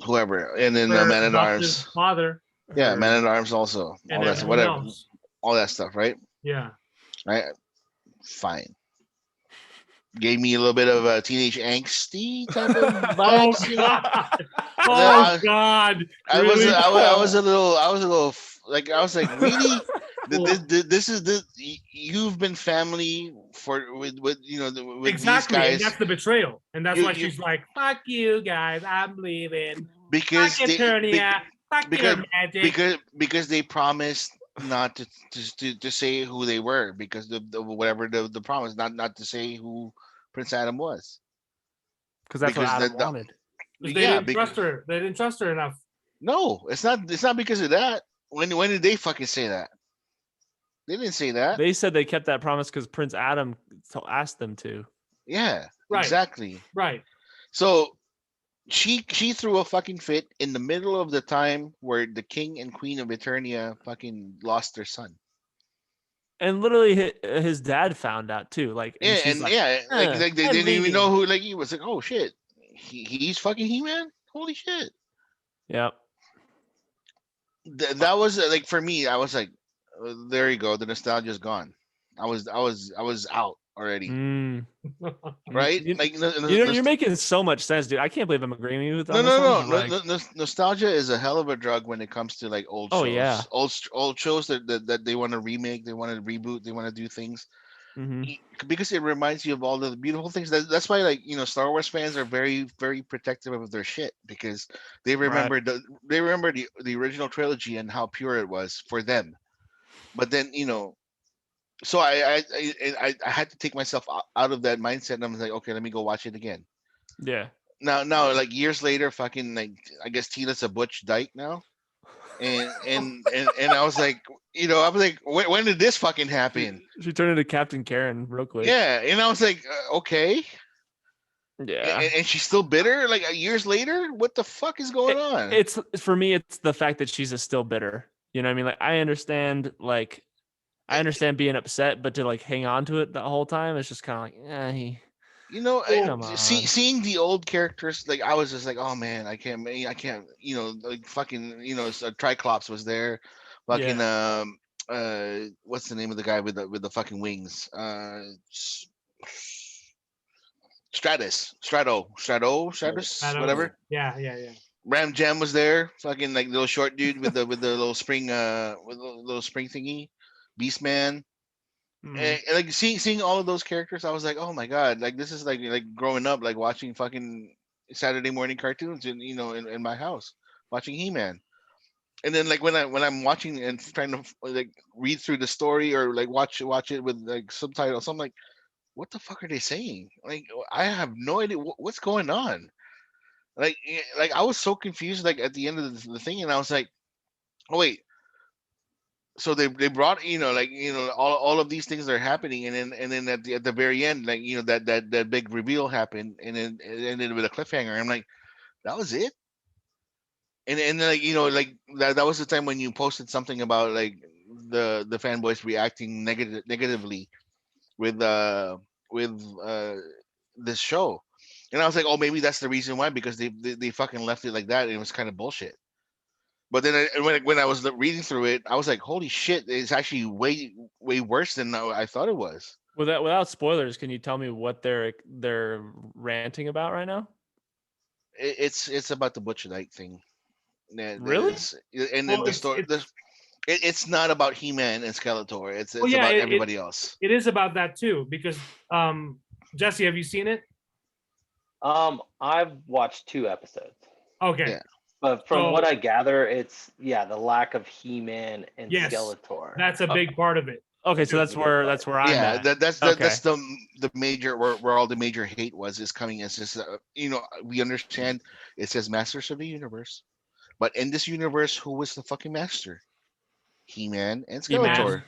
Whoever, and then Man at Arms. Father. Yeah, Man at Arms also. And all that, whatever. Else. All that stuff, right? Yeah. Right. Fine. Gave me a little bit of a teenage angsty type of vibes. Oh God! I was a little like, really? This is you've been family with with exactly, these and guys. that's the betrayal, and that's why You- she's like, "Fuck you guys, I'm leaving." because Fuck Eternia, fuck because your magic. because they promised not to say who they were, because the whatever the promise, not to say who Prince Adam was, Because that's what because Adam wanted. Because they didn't trust her. They didn't trust her enough. No, it's not because of that. When did they fucking say that? They didn't say that. They said they kept that promise because Prince Adam asked them to. Yeah, Right. exactly. Right. So she threw a fucking fit in the middle of the time where the king and queen of Eternia fucking lost their son. And literally, his dad found out too. Like, and Yeah, she's and like, yeah, like they I'm didn't even leaving." know who. Like he was like, oh shit, he's fucking He-Man. Holy shit. Yep. That was like, for me, I was like, there you go, the nostalgia's gone. I was out already. Right? Like You're making so much sense, dude. I can't believe I'm agreeing with you on no, this no, one. no. Like, Nostalgia is a hell of a drug when it comes to like old shows. yeah. Old shows that they want to remake, they want to reboot, they want to do things. Because it reminds you of all the beautiful things. That's why, like, Star Wars fans are very, very protective of their shit, because they remember the original trilogy and how pure it was for them. But then, so I had to take myself out of that mindset, and I'm like, okay, let me go watch it again. Yeah. Now, like years later, fucking, like, I guess Tina's a butch dyke now, and I was like, I was like, when did this fucking happen? She turned into Captain Karen real quick. Yeah, and I was like, okay. Yeah. And she's still bitter, like years later. What the fuck is going on? It's, for me, it's the fact that she's still bitter. You know what I mean? Like, I understand being upset, but to like hang on to it the whole time, it's just kind of like, come on. Seeing the old characters, like, I was just like, oh man, I can't, like fucking, Triclops was there, fucking, what's the name of the guy with the fucking wings? Stratus, whatever. Yeah. Ram Jam was there, fucking, like, little short dude with the little spring little spring thingy, Beastman. And like seeing all of those characters, I was like, oh my god, like this is like growing up, like watching fucking Saturday morning cartoons in my house, watching He-Man. And then, like, when I'm watching and trying to like read through the story, or like watch it with like subtitles, I'm like, what the fuck are they saying? Like, I have no idea what's going on. Like I was so confused, like, at the end of the thing, and I was like, oh wait, so they brought, all of these things that are happening, and then at the very end, like, that big reveal happened, and then it ended with a cliffhanger. I'm like, that was it. And then, like, like that was the time when you posted something about, like, the fanboys reacting negatively with this show. And I was like, oh, maybe that's the reason why, because they fucking left it like that, and it was kind of bullshit. But then when I was reading through it, I was like, holy shit, it's actually way, way worse than I thought it was. Without spoilers, can you tell me what they're ranting about right now? It's about the Butcher Knight thing. Really? And then the story. It's not about He-Man and Skeletor. It's about everybody else. It is about that too, because Jesse, have you seen it? I've watched 2 episodes. Okay. Yeah. But from what I gather, it's the lack of He-Man and Skeletor. That's a big part of it. Okay, so that's where I'm at. That's the major where all the major hate is coming. It's just we understand it says Masters of the Universe, but in this universe, who was the fucking master? He-Man and Skeletor.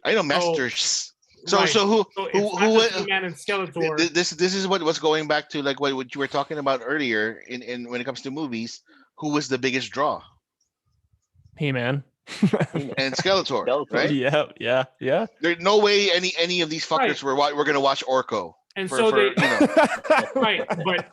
I know Masters. So who He-Man and Skeletor? This is what's going back to, like, what you were talking about earlier in when it comes to movies. Who was the biggest draw? He-Man. And Skeletor, right? Yeah. There's no way any of these fuckers we're gonna watch Orko. And right, but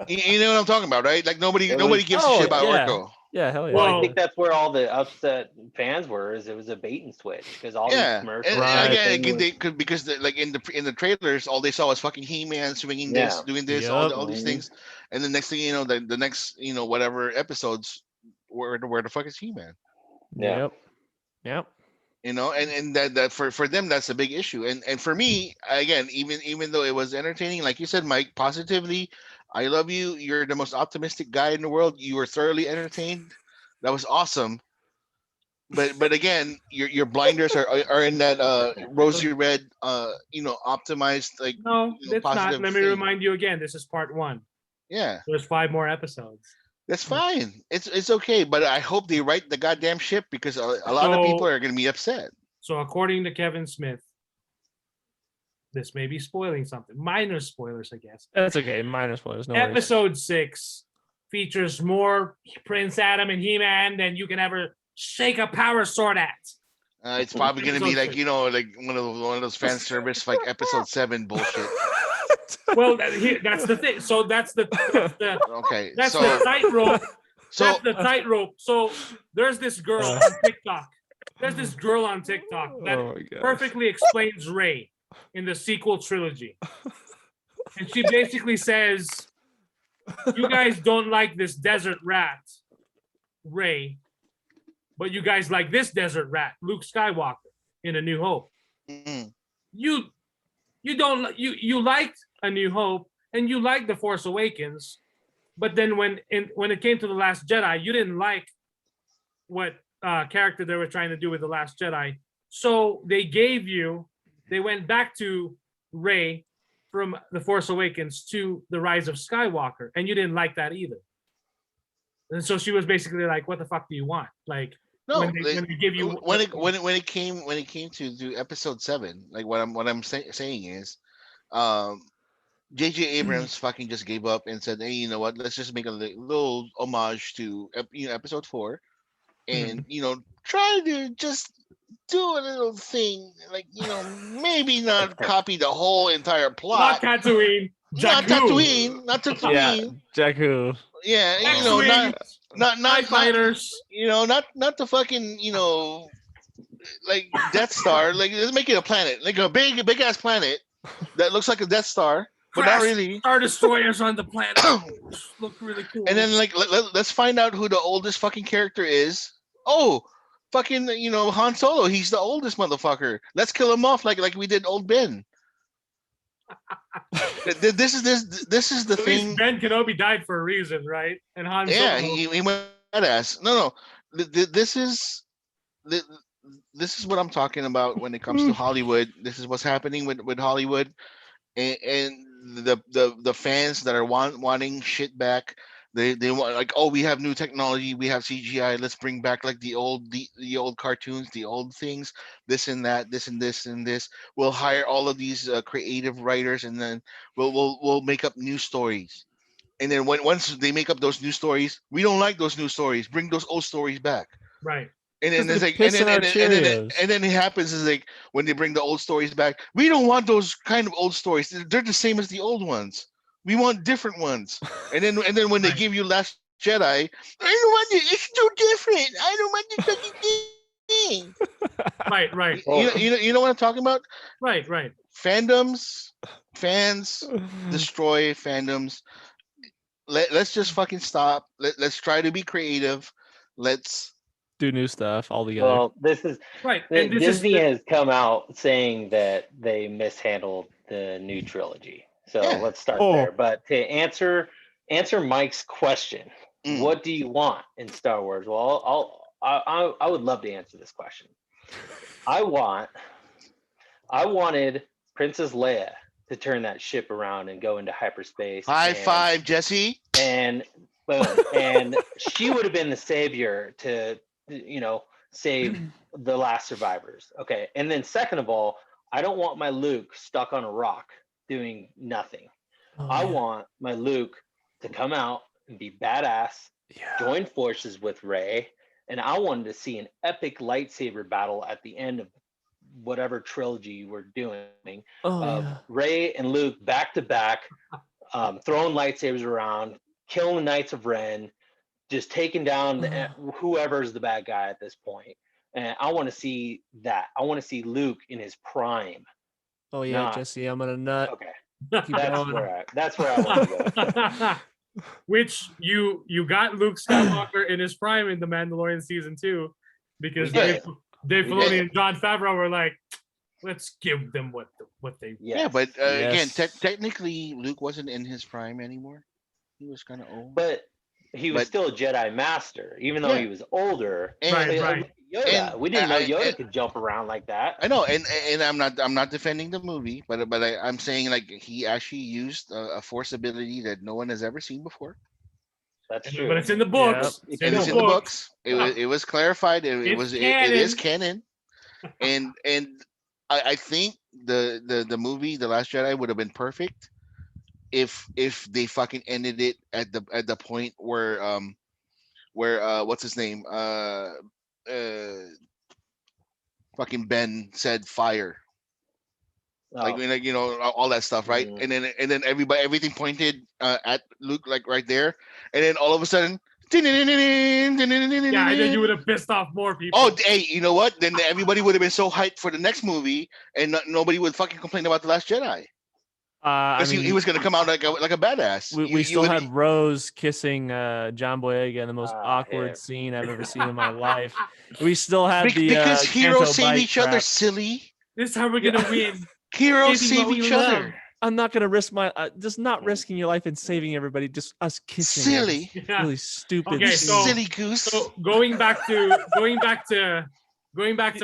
you know what I'm talking about, right? Like nobody gives a shit about Orko. Yeah, hell yeah. Well, I think that's where all the upset fans were. Is it was a bait and switch, because all these commercials. And again, they could, because like in the trailers, all they saw was fucking He-Man swinging this, doing this, all these things, and the next thing you know, the next whatever episodes, where the fuck is He-Man? Yep. and that for them that's a big issue. And for me, again, even though it was entertaining, like you said, Mike, positively, I love you. You're the most optimistic guy in the world. You were thoroughly entertained. That was awesome. But again, your blinders are in that rosy red, optimized, like, No, it's not. positive Let me thing. remind you again. This is part 1. Yeah, There's 5 more episodes. that's fine. It's okay. But I hope they right the goddamn ship, because a lot of people are going to be upset. So according to Kevin Smith, this may be spoiling something. Minor spoilers, I guess. That's okay. Minor spoilers. No worries. Episode 6 features more Prince Adam and He-Man than you can ever shake a power sword at. It's probably going to be like, like one of those fan service, like episode 7 bullshit. Well, that's the thing. So that's the okay. That's so, the tightrope. So That's the tightrope. So there's this girl on TikTok. There's this girl on TikTok that perfectly explains Rey in the sequel trilogy. And she basically says, you guys don't like this desert rat, Rey, but you guys like this desert rat, Luke Skywalker, in A New Hope. mm, You liked A New Hope and you liked The Force Awakens, but then when it came to The Last Jedi, you didn't like what character they were trying to do with The Last Jedi. So they went back to Rey from The Force Awakens to The Rise of Skywalker, and you didn't like that either. And so she was basically like, "What the fuck do you want?" Like, no, when they give you when it came to episode 7, like what I'm saying is, J.J. Abrams fucking just gave up and said, "Hey, you know what? Let's just make a little homage to episode 4, and try to just do a little thing, like maybe not copy the whole entire plot. not Tatooine, Not Tatooine, not Tatooine. Yeah, Jakku. Yeah, not fighters. Not the fucking like Death Star. Like, let's make it a planet, like a big ass planet that looks like a Death Star, but not really. Star destroyers on the planet look really cool. And then let's find out who the oldest fucking character is. Oh, fucking Han Solo. He's the oldest motherfucker. Let's kill him off like we did old Ben. This is the thing. Ben Kenobi died for a reason, right? And Han Solo. Yeah, he went badass. No. This is what I'm talking about when it comes to Hollywood. This is what's happening with Hollywood, and the fans that are wanting shit back. They want, like, oh, we have new technology, we have CGI, let's bring back like the old cartoons, the old things, this and that, this and this and this. We'll hire all of these creative writers, and then we'll make up new stories. And then once they make up those new stories, we don't like those new stories. Bring those old stories back. Right. And then it's like, and then it happens is like when they bring the old stories back, we don't want those kind of old stories. They're the same as the old ones. We want different ones. And then when they give you Last Jedi, I don't want it. It's too different. I don't want the fucking thing. Right. You know what I'm talking about? Right. Fans destroy fandoms. Let's just fucking stop. Let's try to be creative. Let's do new stuff all together. Well, this is right. And Disney has come out saying that they mishandled the new trilogy. So let's start there. But to answer Mike's question, what do you want in Star Wars? Well, I would love to answer this question. I wanted Princess Leia to turn that ship around and go into hyperspace. High five, Jesse. And boom, and she would have been the savior to save the last survivors. Okay, and then second of all, I don't want my Luke stuck on a rock doing nothing. I want my Luke to come out and be badass, join forces with Rey, and I wanted to see an epic lightsaber battle at the end of whatever trilogy we're doing, Rey and Luke back to back, throwing lightsabers around, killing the Knights of Ren, just taking down whoever's the bad guy at this point. And I want to see that. I want to see Luke in his prime. Oh yeah, Jesse, I'm gonna nut. Okay, that's where I want to go. Which you got Luke Skywalker in his prime in The Mandalorian season 2, because Dave Filoni and Jon Favreau were like, let's give them what they. Yeah, but again, Yes. technically, Luke wasn't in his prime anymore. He was kind of old. But he was still a Jedi Master, even though he was older. And, Right. Yoda, we didn't know Yoda could jump around like that. I know, and I'm not defending the movie, but I'm saying like he actually used a force ability that no one has ever seen before. That's true. But it's in the books. Yep. It's in the books. It was clarified. It is canon. And I think the movie The Last Jedi would have been perfect if they fucking ended it at the point where what's his name fucking Ben said fire. Like all that stuff, right? Mm-hmm. And then everything pointed at Luke, like right there, and then all of a sudden, yeah, and then you would have pissed off more people. Oh, hey, you know what? Then everybody would have been so hyped for the next movie, and nobody would fucking complain about The Last Jedi. Because he was gonna come out like a badass. We still had Rose kissing John Boyega in the most awkward scene I've ever seen in my life. We still had because heroes save each other, silly. This is how we're gonna win. Heroes save each other. I'm not gonna risk my just not risking your life and saving everybody. Just us kissing. Silly, really stupid. Okay, silly goose. So going back to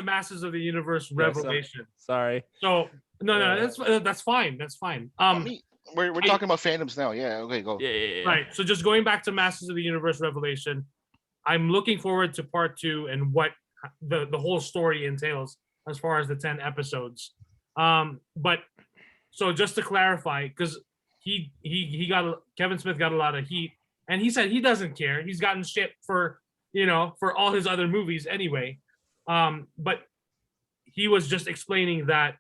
Masters of the Universe Revelation. Sorry. So no, that's fine. That's fine. We're talking about fandoms now. Yeah. Okay. Go. Yeah. Right. So just going back to Masters of the Universe Revelation, I'm looking forward to part 2 and what the whole story entails as far as the 10 episodes. But so just to clarify, because Kevin Smith got a lot of heat, and he said he doesn't care. He's gotten shit for all his other movies anyway. But he was just explaining that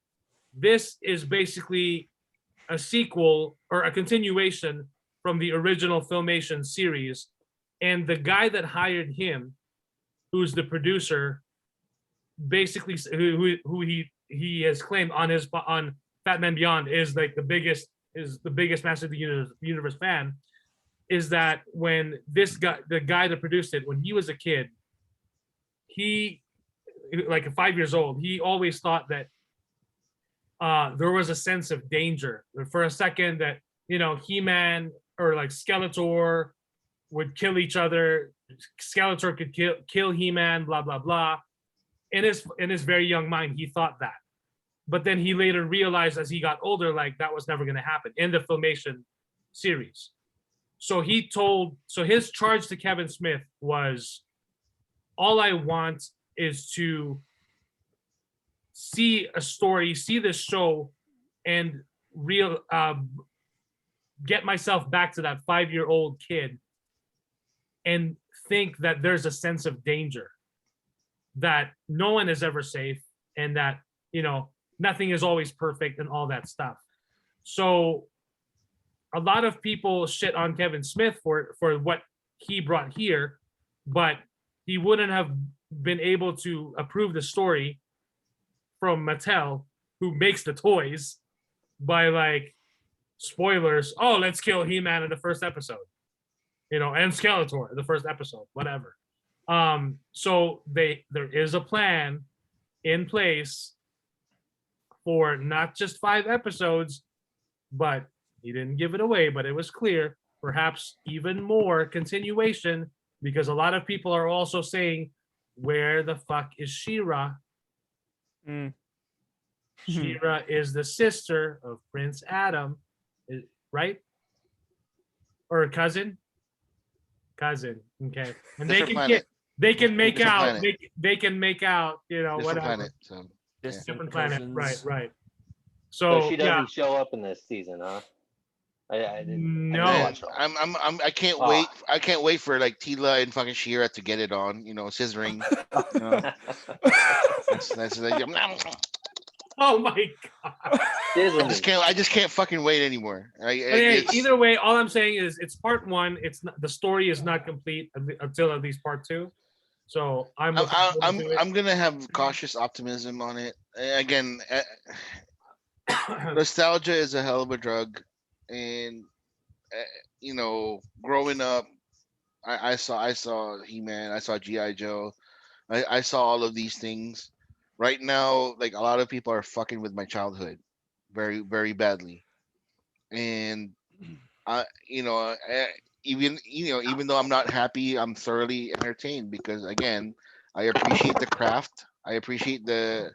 this is basically a sequel or a continuation from the original Filmation series, and the guy that hired him, who's the producer, basically who he has claimed on Fat Man Beyond is like the biggest Master of the Universe fan, is that when the guy that produced it, when he was a kid, he, like 5 years old, he always thought that there was a sense of danger for a second, that He-Man or like Skeletor would kill each other, Skeletor could kill He-Man, blah blah blah. In his very young mind, he thought that. But then he later realized as he got older, like that was never going to happen in the Filmation series. So his charge to Kevin Smith was, all I want is to see a story, see this show, and get myself back to that 5-year-old kid and think that there's a sense of danger, that no one is ever safe, and that nothing is always perfect and all that stuff. So a lot of people shit on Kevin Smith for what he brought here, but he wouldn't have been able to approve the story from Mattel, who makes the toys, by like, spoilers, oh, let's kill He-Man in the first episode, and Skeletor in the first episode, whatever. So there is a plan in place for not just 5 episodes, but he didn't give it away, but it was clear, perhaps even more continuation, because a lot of people are also saying, where the fuck is She-Ra? She-Ra is the sister of Prince Adam, right? Or cousin? Cousin. Okay. And they can make out, Different whatever. planet, so. Different planet. Right. So she doesn't show up in this season, huh? I didn't. No. I can't wait. I can't wait for like Tila and fucking She-Ra to get it on. Scissoring. That's like, oh my god! I just can't fucking wait anymore. Either way, all I'm saying is it's part 1. It's not, the story is not complete until at least part 2. So I'm gonna have cautious optimism on it. Again, nostalgia is a hell of a drug, and growing up, I saw He-Man, I saw G.I. Joe, I saw all of these things. Right now, like a lot of people are fucking with my childhood, very very badly, and I you know even though I'm not happy, I'm thoroughly entertained because again, I appreciate the craft. I appreciate the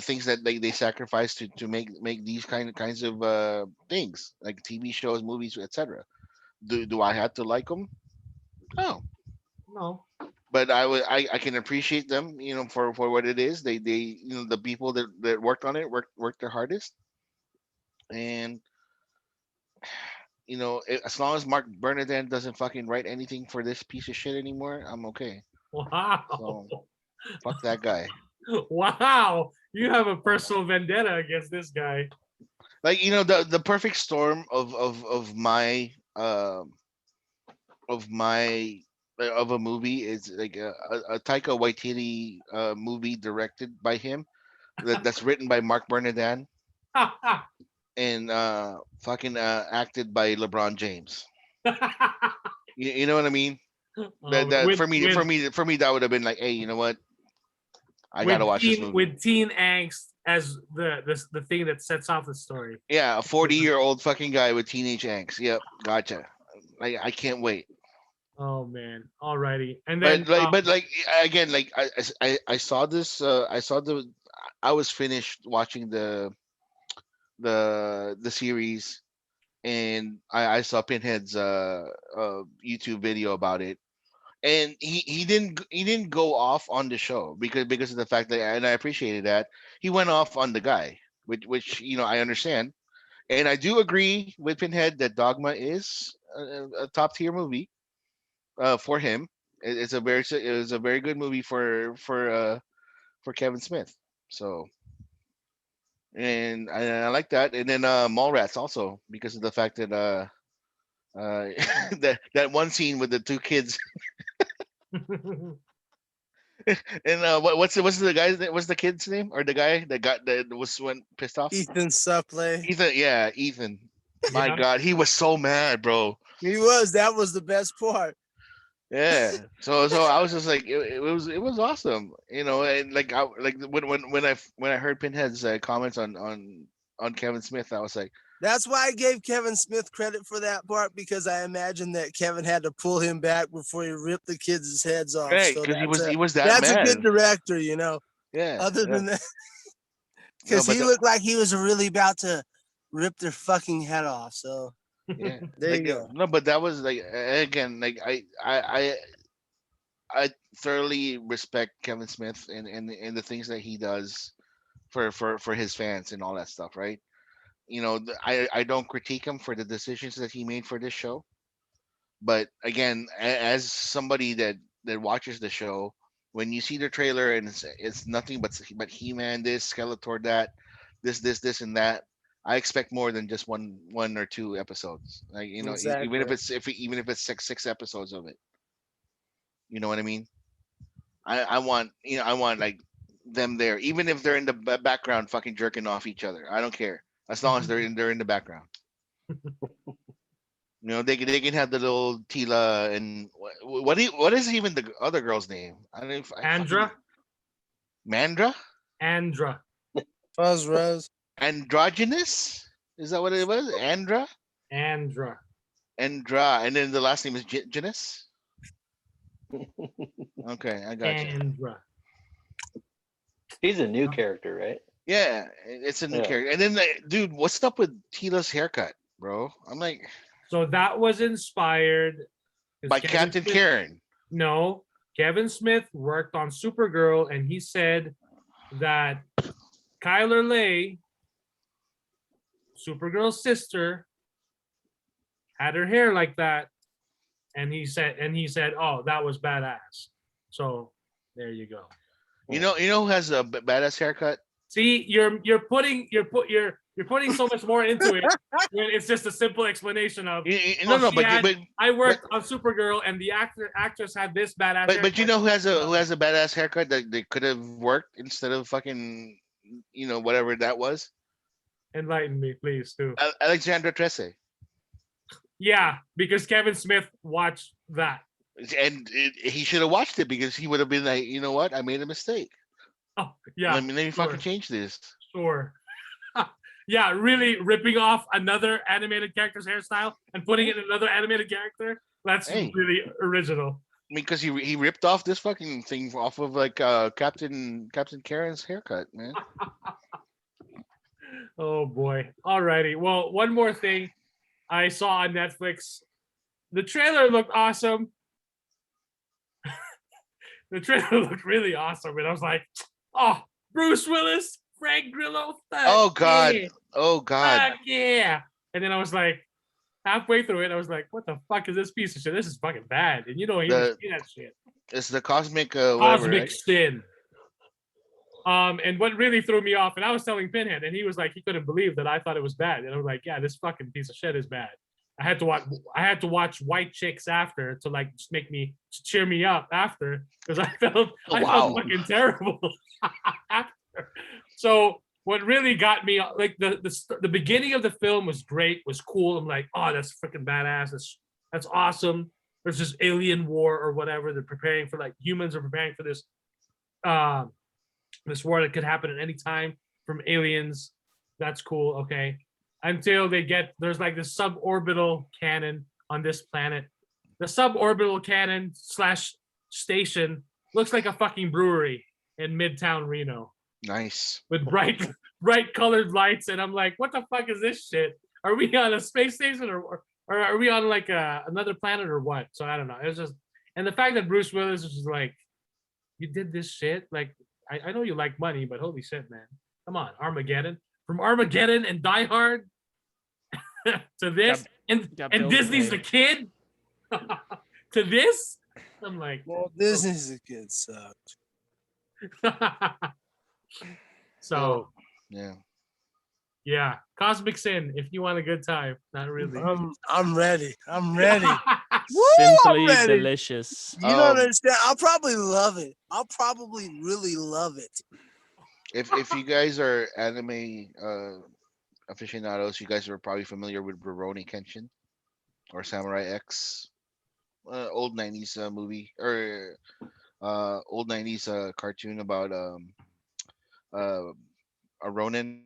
things that they sacrifice to make these kinds of things like TV shows, movies, etc. Do I have to like them? No, No. but I can appreciate them, for what it is. They the people that worked on it worked their hardest, and as long as Mark Bernardin doesn't fucking write anything for this piece of shit anymore, I'm okay. Wow. So fuck that guy. Wow. You have a personal vendetta against this guy. Like the perfect storm of my of my of a movie is like a Taika Waititi movie directed by him that's written by Mark Bernardin and fucking acted by LeBron James. You know what I mean? That for me that would have been like, hey, you know what? I gotta watch this movie. With teen angst as the thing that sets off the story. Yeah, a 40-year-old fucking guy with teenage angst. Yep, gotcha. I can't wait. Oh man, alrighty. And then, but again, like I saw this. I was finished watching the series, and I saw Pinhead's YouTube video about it, and he didn't go off on the show because of the fact that, and I appreciated that he went off on the guy, which I understand, and I do agree with Pinhead that Dogma is a top tier movie. For him, it's a very good movie for Kevin Smith. So, and I like that, and then Mallrats also because of the fact that that one scene with the two kids, and what's the guy's what's the kid's name or the guy that went pissed off? Ethan Suplee. Ethan. My God, he was so mad, bro. He was. That was the best part. Yeah. So I was just like, it was awesome, and like when I heard Pinhead's comments on Kevin Smith, I was like, that's why I gave Kevin Smith credit for that part, because I imagine that Kevin had to pull him back before he ripped the kids' heads off. Right, because he was that that's mad. a good director, Yeah. Other than that, because he looked like he was really about to rip their fucking head off. So. Yeah, there you go. No, but that was like again, like I thoroughly respect Kevin Smith and the things that he does for his fans and all that stuff, right? I don't critique him for the decisions that he made for this show, but again, as somebody that watches the show, when you see the trailer and it's nothing but He-Man, this Skeletor, that, this and that. I expect more than just one or two episodes. Like exactly. even if it's six episodes of it. You know what I mean? I want like them there, even if they're in the background fucking jerking off each other. I don't care as long as they're in the background. They can have the little Tila and what is even the other girl's name? I don't know if Andra. Mandra. Andra. Rose. Androgynous? Is that what it was? Andra, and then the last name is Janus. Okay, I got you. Andra. He's a new character, right? Yeah, it's a new character. And then, dude, what's up with Tila's haircut, bro? I'm like, so that was inspired by Captain Karen. No, Kevin Smith worked on Supergirl, and he said that Kyler Lay, Supergirl's sister, had her hair like that, and he said, "Oh, that was badass." So there you go. You know who has a badass haircut? See, you're putting so much more into it when it's just a simple explanation of I worked on Supergirl and the actress had this badass. But you know who has a badass haircut that they could have worked instead of fucking whatever that was. Enlighten me, please, too. Alexandra Trece. Yeah, because Kevin Smith watched that. And he should have watched it because he would have been like, you know what, I made a mistake. Oh yeah. Let me fucking change this. Sure. Yeah, really ripping off another animated character's hairstyle and putting it in another animated character. That's really original. I mean, because he ripped off this fucking thing off of like Captain Karen's haircut, man. Oh boy. Alrighty. Well, one more thing I saw on Netflix. The trailer looked awesome. The trailer looked really awesome, and I was like, "Oh, Bruce Willis, Frank Grillo, oh god, yeah. Oh god, yeah!" And then I was like, halfway through it, I was like, "What the fuck is this piece of shit? This is fucking bad." And you don't even see that shit. It's the cosmic right? Sin. And what really threw me off, and I was telling Pinhead, and he was like, he couldn't believe that I thought it was bad, and I was like, "Yeah, this fucking piece of shit is bad." I had to watch White Chicks after to like just to cheer me up after because I felt fucking terrible after. So what really got me like the beginning of the film was great, was cool. I'm like, oh, that's freaking badass. That's awesome. There's this alien war or whatever. They're preparing for, like, humans are preparing for this this war that could happen at any time from aliens. That's cool. Okay. Until there's like this suborbital cannon on this planet. The suborbital cannon / station looks like a fucking brewery in Midtown Reno. Nice. With bright colored lights. And I'm like, what the fuck is this shit? Are we on a space station or are we on like another planet or what? So I don't know. It was just, and the fact that Bruce Willis was just like, you did this shit? Like, I know you like money, but holy shit, man. Come on, Armageddon. From Armageddon and Die Hard to this, and Disney's the kid to this. I'm like, well, Disney's the kid sucked. So yeah, Cosmic Sin. If you want a good time, not really. I'm ready. Simply delicious. You don't understand. I'll probably love it. I'll probably really love it. If you guys are anime aficionados, you guys are probably familiar with Rurouni Kenshin or Samurai X, old 90s movie or old 90s cartoon about a Ronin,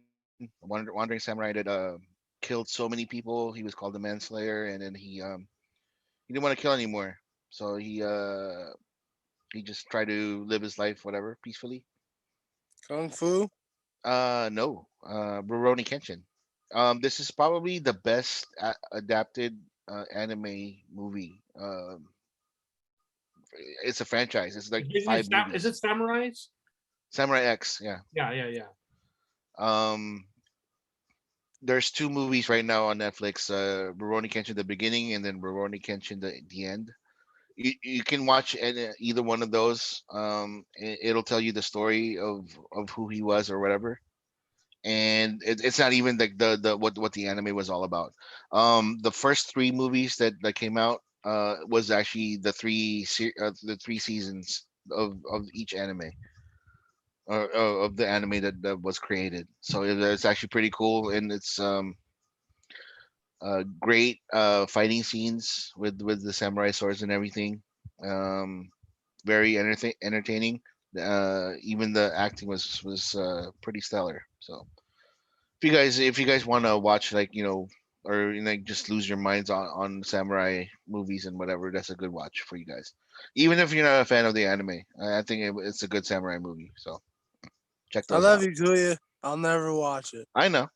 wandering samurai that killed so many people. He was called the Manslayer, and then he didn't want to kill anymore, so he just tried to live his life whatever peacefully. Kung Fu? No. Rurouni Kenshin. This is probably the best adapted anime movie. It's a franchise. It's like five movies. Is it Samurais? Samurai X, yeah. Yeah. There's two movies right now on Netflix. Rurouni Kenshin the beginning, and then Rurouni Kenshin the end. You can watch either one of those. It'll tell you the story of who he was or whatever, and it's not even like the what the anime was all about. The first three movies that came out was actually the three seasons of each anime, or of the anime that was created. So it's actually pretty cool, and it's great fighting scenes with the samurai swords and everything. Very entertaining. Even the acting was pretty stellar. So if you guys want to watch, like, or just lose your minds on samurai movies and whatever, that's a good watch for you guys. Even if you're not a fan of the anime, I think it's a good samurai movie. So check those out. I love you, Julia. I'll never watch it. I know.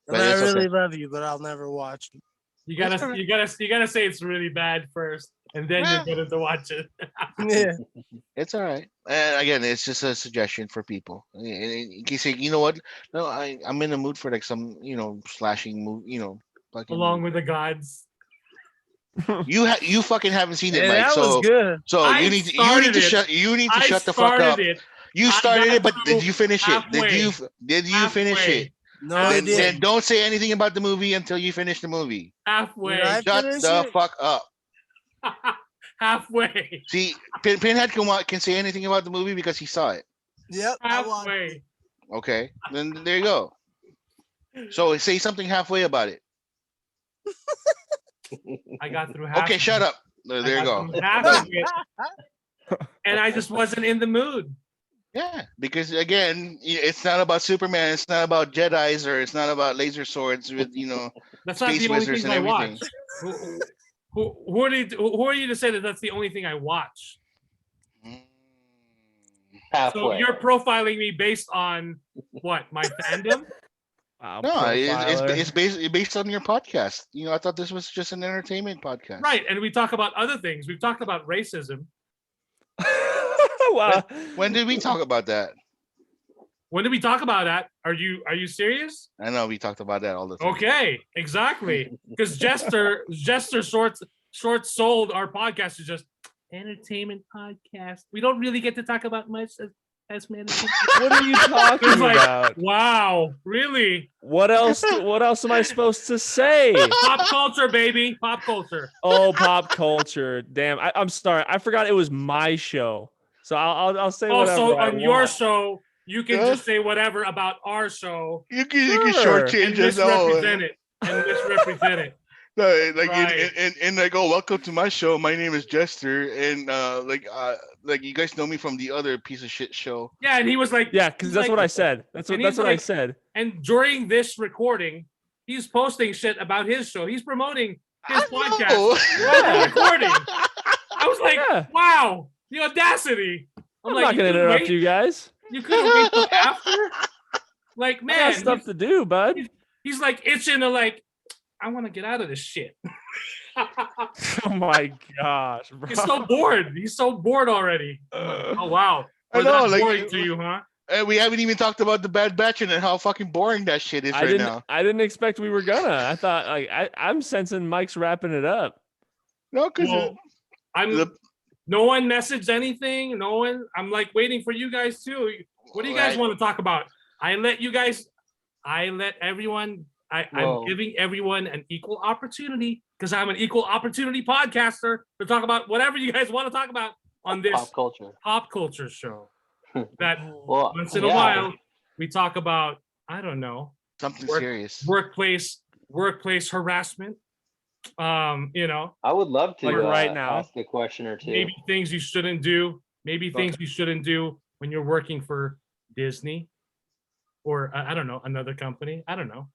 And I really love you, but I'll never watch it. You gotta say it's really bad first, and then you're going to watch it. Yeah, it's all right. And again, it's just a suggestion for people. In case you know what, no, I'm in the mood for like some slashing movie, like along with the gods. You fucking haven't seen it, yeah, Mike. That was good. So you need to shut the fuck up. You started it, but did you finish halfway. it? Did you finish it? No, I didn't. Then don't say anything about the movie until you finish the movie. Halfway. Shut the fuck up. Halfway. See, Pinhead can say anything about the movie because he saw it. Yep. Halfway. Okay, then there you go. So say something halfway about it. I got through half. Okay, shut up. There you go. Half of it, and I just wasn't in the mood. Yeah, because again, it's not about Superman. It's not about Jedi's, or it's not about laser swords with That's not space the only wizards thing and I watch. everything. Who are you to say that that's the only thing I watch? Halfway. So you're profiling me based on what, my fandom? Wow, No, profiler. it's based on your podcast. I thought this was just an entertainment podcast. Right, and we talk about other things. We've talked about racism. Wow. When did we talk about that? When did we talk about that? Are you serious? I know we talked about that all the time. Okay, exactly. Because Jester short sold our podcast is just entertainment podcast. We don't really get to talk about much as entertainment. What are you talking about? Wow, really? What else am I supposed to say? Pop culture, baby. Pop culture. Oh, pop culture. Damn. I'm sorry. I forgot it was my show. So I'll say whatever. Also, I on your want. show, you can just say whatever about our show You can and shortchange us all. misrepresent it. And misrepresent it. No, like Right. and like, oh, welcome to my show. My name is Jester, and like you guys know me from the other piece of shit show. Yeah, and he was like, Yeah, because that's what I said. That's and what he's I like- said. And during this recording, he's posting shit about his show. He's promoting his podcast. know. While recording. I was like, Yeah. wow, the audacity. I'm like, not gonna couldn't interrupt wait- you guys. You couldn't wait till after? Like, I got man, stuff to do, bud. he's like itching to like, I want to get out of this shit. Oh my gosh, bro. He's so bored. He's so bored already. Oh wow. I Was know, that like, boring to you, huh? And we haven't even talked about the Bad Batch and how fucking boring that shit is right now. I didn't expect we were gonna. I thought I'm sensing Mike's wrapping it up. No, because Well, no one messaged anything. No one. I'm like waiting for you guys too. What do you guys want to talk about? I let everyone. I'm giving everyone an equal opportunity because I'm an equal opportunity podcaster to talk about whatever you guys want to talk about on this pop culture show. That once in a while we talk about, I don't know, something serious. Workplace harassment. I would love to right now ask a question or two. Maybe things you shouldn't do. Maybe things you shouldn't do when you're working for Disney or I don't know, another company. I don't know.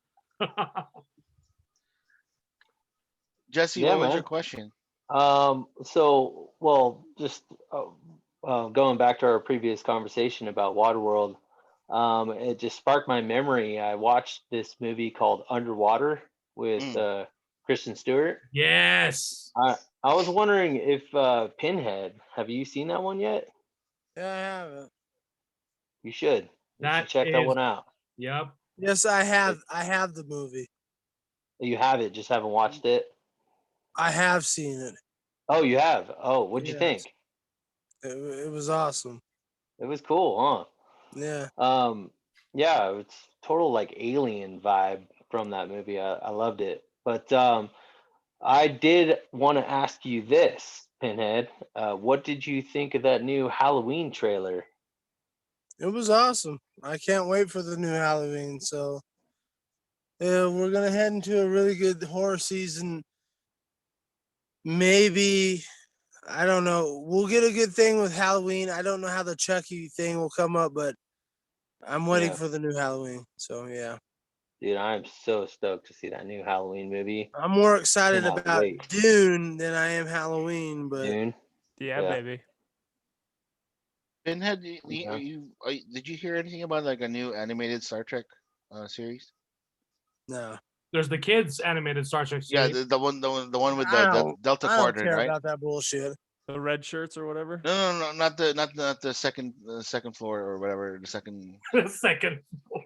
Jesse, what was your question? Just going back to our previous conversation about Waterworld, it just sparked my memory. I watched this movie called Underwater with Kristen Stewart. Yes. I was wondering if Pinhead, have you seen that one yet? Yeah, I haven't. You should. Check that one out. Yep. Yes, I have. I have the movie. You have it, just haven't watched it? I have seen it. Oh, you have? Oh, what'd you think? It was awesome. It was cool, huh? Yeah. Yeah, it's total like alien vibe from that movie. I loved it. But I did want to ask you this, Pinhead. What did you think of that new Halloween trailer? It was awesome. I can't wait for the new Halloween. So we're going to head into a really good horror season. Maybe, I don't know. We'll get a good thing with Halloween. I don't know how the Chucky thing will come up, but I'm waiting for the new Halloween. So, yeah. Dude, I'm so stoked to see that new Halloween movie. I'm more excited about Dune than I am Halloween, but Dune? Yeah, baby. Pinhead, did you hear anything about like a new animated Star Trek series? No. There's the kids animated Star Trek series. Yeah, the one with the Delta Quadrant, I don't care right? about that bullshit. The red shirts or whatever. No, not the second floor or whatever. The second. The second.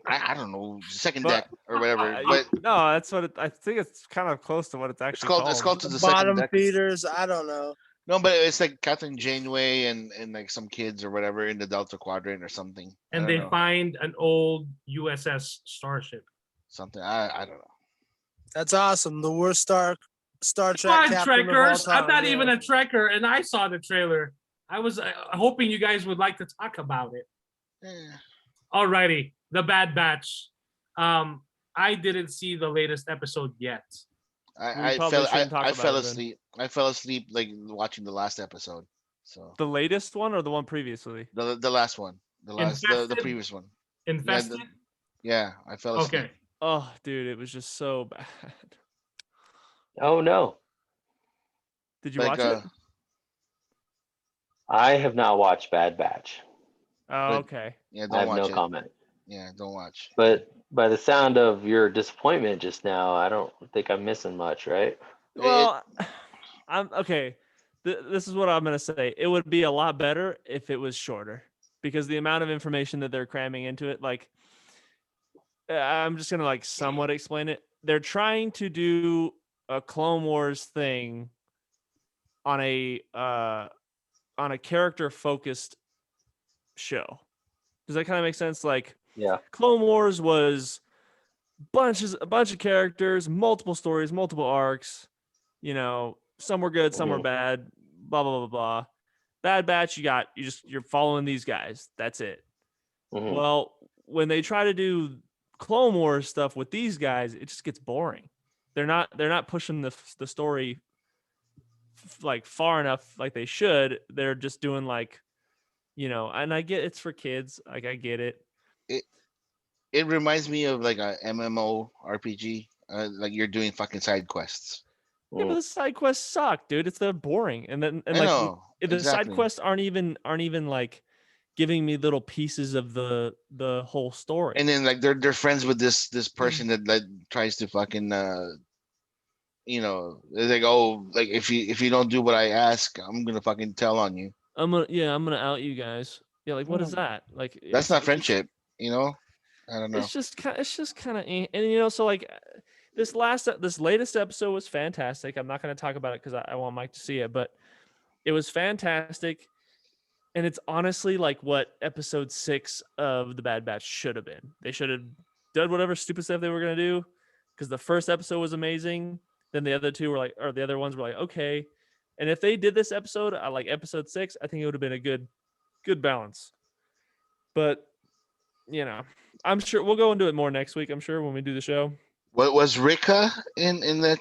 I don't know, second deck or whatever. But no, that's what I think. It's kind of close to what it's actually called. It's called to the bottom second deck. feeders. I don't know. No, but it's like Captain Janeway and like some kids or whatever in the Delta Quadrant or something. And they find an old USS Starship. Something I don't know. That's awesome. The worst Star Trek. Come on, captain of all Trekkers. time, I'm not yeah. even a Trekker, and I saw the trailer. I was hoping you guys would like to talk about it. Alrighty, The Bad Batch. I didn't see the latest episode yet. I probably fell shouldn't talk I about fell it then. asleep. I fell asleep like watching the last episode. So The latest one or the one previously? the last one, the Infested? previous one. Infested? Yeah, I fell asleep. Okay. Oh, dude, it was just so bad. Oh no, Did you Like watch it? I have not watched Bad Batch. Oh, but- okay. yeah, I don't have watch no it. comment. Yeah, don't watch. But by the sound of your disappointment just now, I don't think I'm missing much, right? Well, I'm okay. This is what I'm gonna say. It would be a lot better if it was shorter, because the amount of information that they're cramming into it, like, I'm just gonna like somewhat explain it. They're trying to do a Clone Wars thing on a character focused show. Does that kind of make sense? Like, Yeah. Clone Wars was a bunch of characters, multiple stories, multiple arcs. You know, some were good, some were bad. Blah blah blah blah. Bad Batch, you're following these guys. That's it. Mhm. Well, when they try to do Clone Wars stuff with these guys, it just gets boring. They're not pushing the story like far enough like they should. They're just doing like, and I get it's for kids. Like, I get it. It reminds me of like a MMO RPG. Like you're doing fucking side quests. Yeah, but the side quests suck, dude. They're boring. And I like know, the side exactly. quests aren't even like giving me little pieces of the whole story. And then like they're friends with this person that tries to fucking they're like, oh, like if you don't do what I ask, I'm gonna fucking tell on you. I'm gonna out you guys. Yeah, like, what is that? Like, That's not friendship, I don't know. It's just kind of, and so like this latest episode was fantastic. I'm not going to talk about it because I want Mike to see it, but it was fantastic, and it's honestly like what episode 6 of the Bad Batch should have been. They should have done whatever stupid stuff they were going to do, because the first episode was amazing. Then the other two were like, or the other ones were like, okay. And if they did this episode, like episode 6, I think it would have been a good balance. But I'm sure we'll go into it more next week. I'm sure when we do the show. What was Rika in that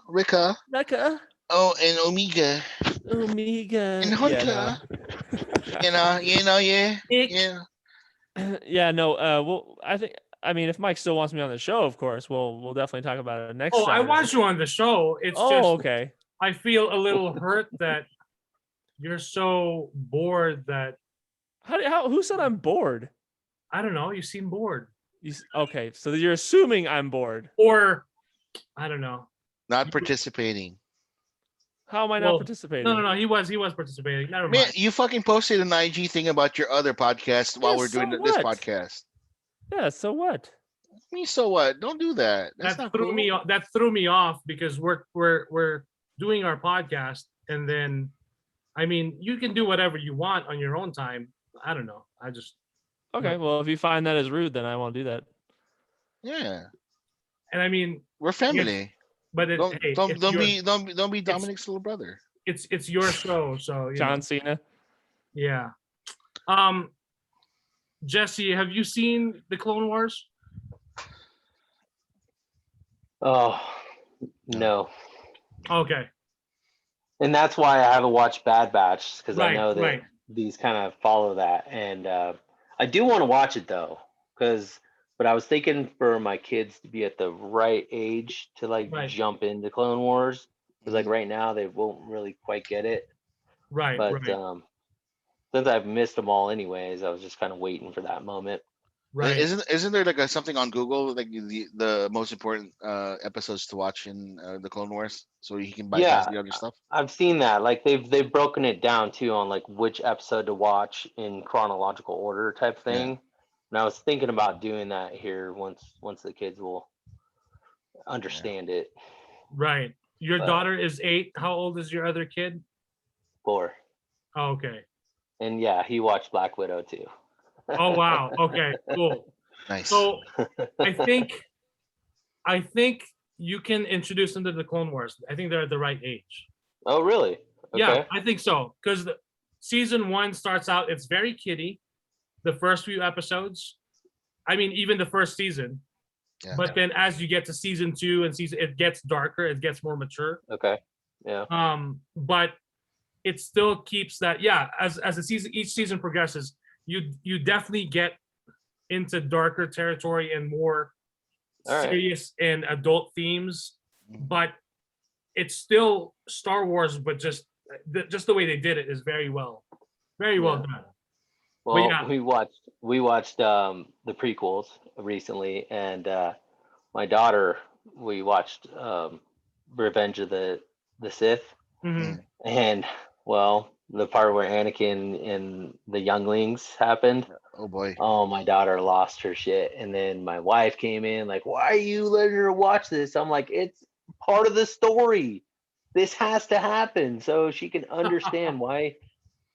Rika? Oh, and Omega. And Hunter. Yeah. Yeah, no. Well, I mean, if Mike still wants me on the show, of course, we'll definitely talk about it next. Oh, Saturday. I want you on the show. It's okay. I feel a little hurt that you're so bored that. Who said I'm bored? I don't know. You seem bored. Okay, so you're assuming I'm bored, or I don't know. Not participating. How am I not participating? No. He was participating. Never mind. Man, you fucking posted an IG thing about your other podcast while we're doing this podcast. Yeah, so what? Me, so what? Don't do that. That's that not threw cool. me. That threw me off because we're doing our podcast, and then, I mean, you can do whatever you want on your own time. I don't know. I just. Okay, well, if you find that as rude, then I won't do that. Yeah. And I mean, we're family. But don't be Dominic's little brother. It's your show, so John Cena. Yeah. Jesse, have you seen the Clone Wars? Oh, no. Okay. And that's why I haven't watched Bad Batch, because I know that right. these kind of follow that. And I do want to watch it though, but I was thinking for my kids to be at the right age to jump into Clone Wars, because like right now they won't really quite get it. Right. But since I've missed them all anyways, I was just kind of waiting for that moment. Right. Isn't there like something on Google, like the most important episodes to watch in the Clone Wars, so you can bypass the other stuff? I've seen that. Like they've broken it down too on like which episode to watch in chronological order type thing. Yeah. And I was thinking about doing that here once the kids will understand it. Right. Your daughter is 8. How old is your other kid? 4. Oh, okay. And yeah, he watched Black Widow too. Oh wow. Okay, cool. Nice. So I think you can introduce them to the Clone Wars. I think they're at the right age. Oh really? Okay. Yeah, I think so. Because season 1 starts out, it's very kiddie. The first few episodes. I mean, even the first season. Yeah. But then as you get to season 2 and it gets darker, it gets more mature. Okay. Yeah. But it still keeps that. Yeah, as each season progresses, you definitely get into darker territory and more serious and adult themes. But it's still Star Wars, but just the way they did it is very well done. Well, yeah. we watched the prequels recently, and my daughter, we watched Revenge of the Sith, and well, the part where Anakin and the younglings happened. Oh boy. Oh, my daughter lost her shit, and then my wife came in like, "Why are you letting her watch this?" I'm like, "It's part of the story. This has to happen so she can understand why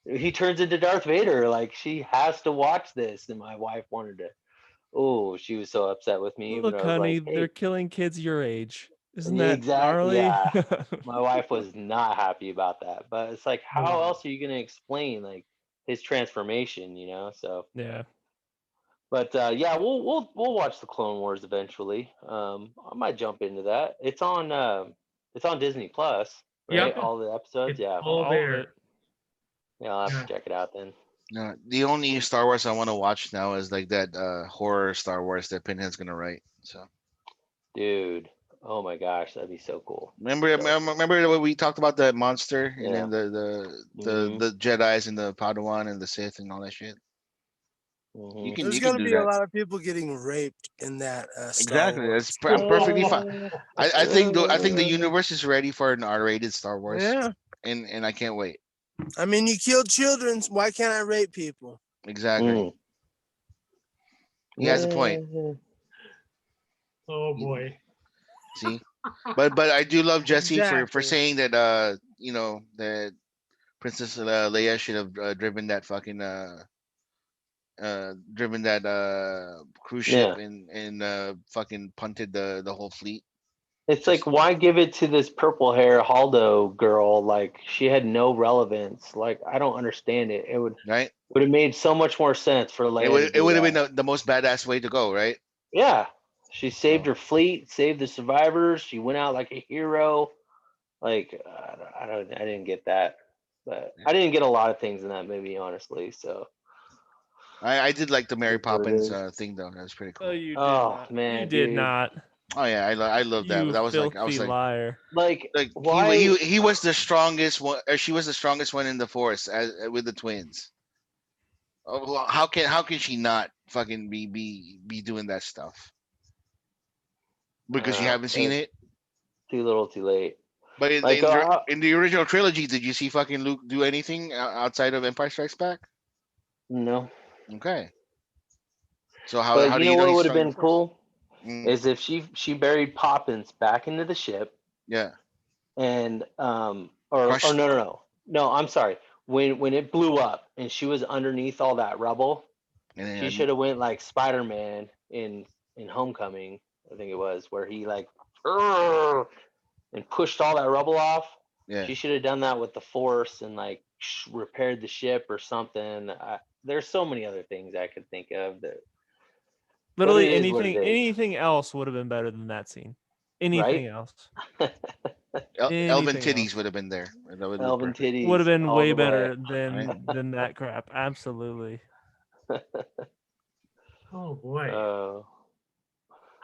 he turns into Darth Vader. Like, she has to watch this." And my wife wanted to. Oh, she was so upset with me. Look, but I was honey, like, hey, they're killing kids your age. Isn't that exactly. gnarly? Yeah, my wife was not happy about that. But it's like, how else are you going to explain like his transformation? So Yeah. But yeah, we'll watch the Clone Wars eventually. I might jump into that. It's on Disney Plus, right? Yep. All the episodes. It's Yeah. all of there. it. Yeah, I'll have to check it out then. No, the only Star Wars I want to watch now is like that horror Star Wars that Pinhead's gonna write. So, Dude, oh my gosh, that'd be so cool. remember when we talked about the monster and Yeah. then the Jedi's and the Padawan and the Sith and all that shit. Mhm. There's You going can to do be a that. lot of people getting raped in that Star Exactly. Wars. I'm perfectly fine. I think the universe is ready for an R-rated Star Wars. Yeah. And I can't wait. I mean, you killed children. Why can't I rape people? Exactly. Mm. He has a point. Oh boy. See, but I do love Jesse for Exactly. saying that that Princess Leia should have driven that fucking cruise ship and fucking punted the whole fleet. It's like, why give it to this purple hair Haldo girl? Like, she had no relevance. Like, I don't understand it. It would have made so much more sense for Leia. It would have been the most badass way to go, right? Yeah, she saved her fleet, saved the survivors. She went out like a hero. Like, I didn't get that, but I didn't get a lot of things in that movie, honestly. So I did like the Mary That's what it Poppins is. thing though. That was pretty cool. Oh, you did Oh, not. man, You did dude. not. Oh yeah, I love that. You But that was like, I was filthy like, liar. Like why he was the strongest one. She was the strongest one in the Force with the twins. Oh, well, how can she not fucking be doing that stuff? Because you haven't seen it. Too little, too late. But Like, in the original trilogy, did you see fucking Luke do anything outside of Empire Strikes Back? No. Okay. So how But do you know you know what he's would have strong in been the Force? cool is if she buried Poppins back into the ship. Yeah. And or no, I'm sorry. When it blew up and she was underneath all that rubble, she should have went like Spider-Man in Homecoming, I think it was, where he like and pushed all that rubble off. Yeah. She should have done that with the Force and like repaired the ship or something. There's so many other things I could think of that. Literally anything else would have been better than that scene. Anything Right? else. Elven titties would have been there. Elven titties would have been all way the better way. than that crap. Absolutely. Oh boy.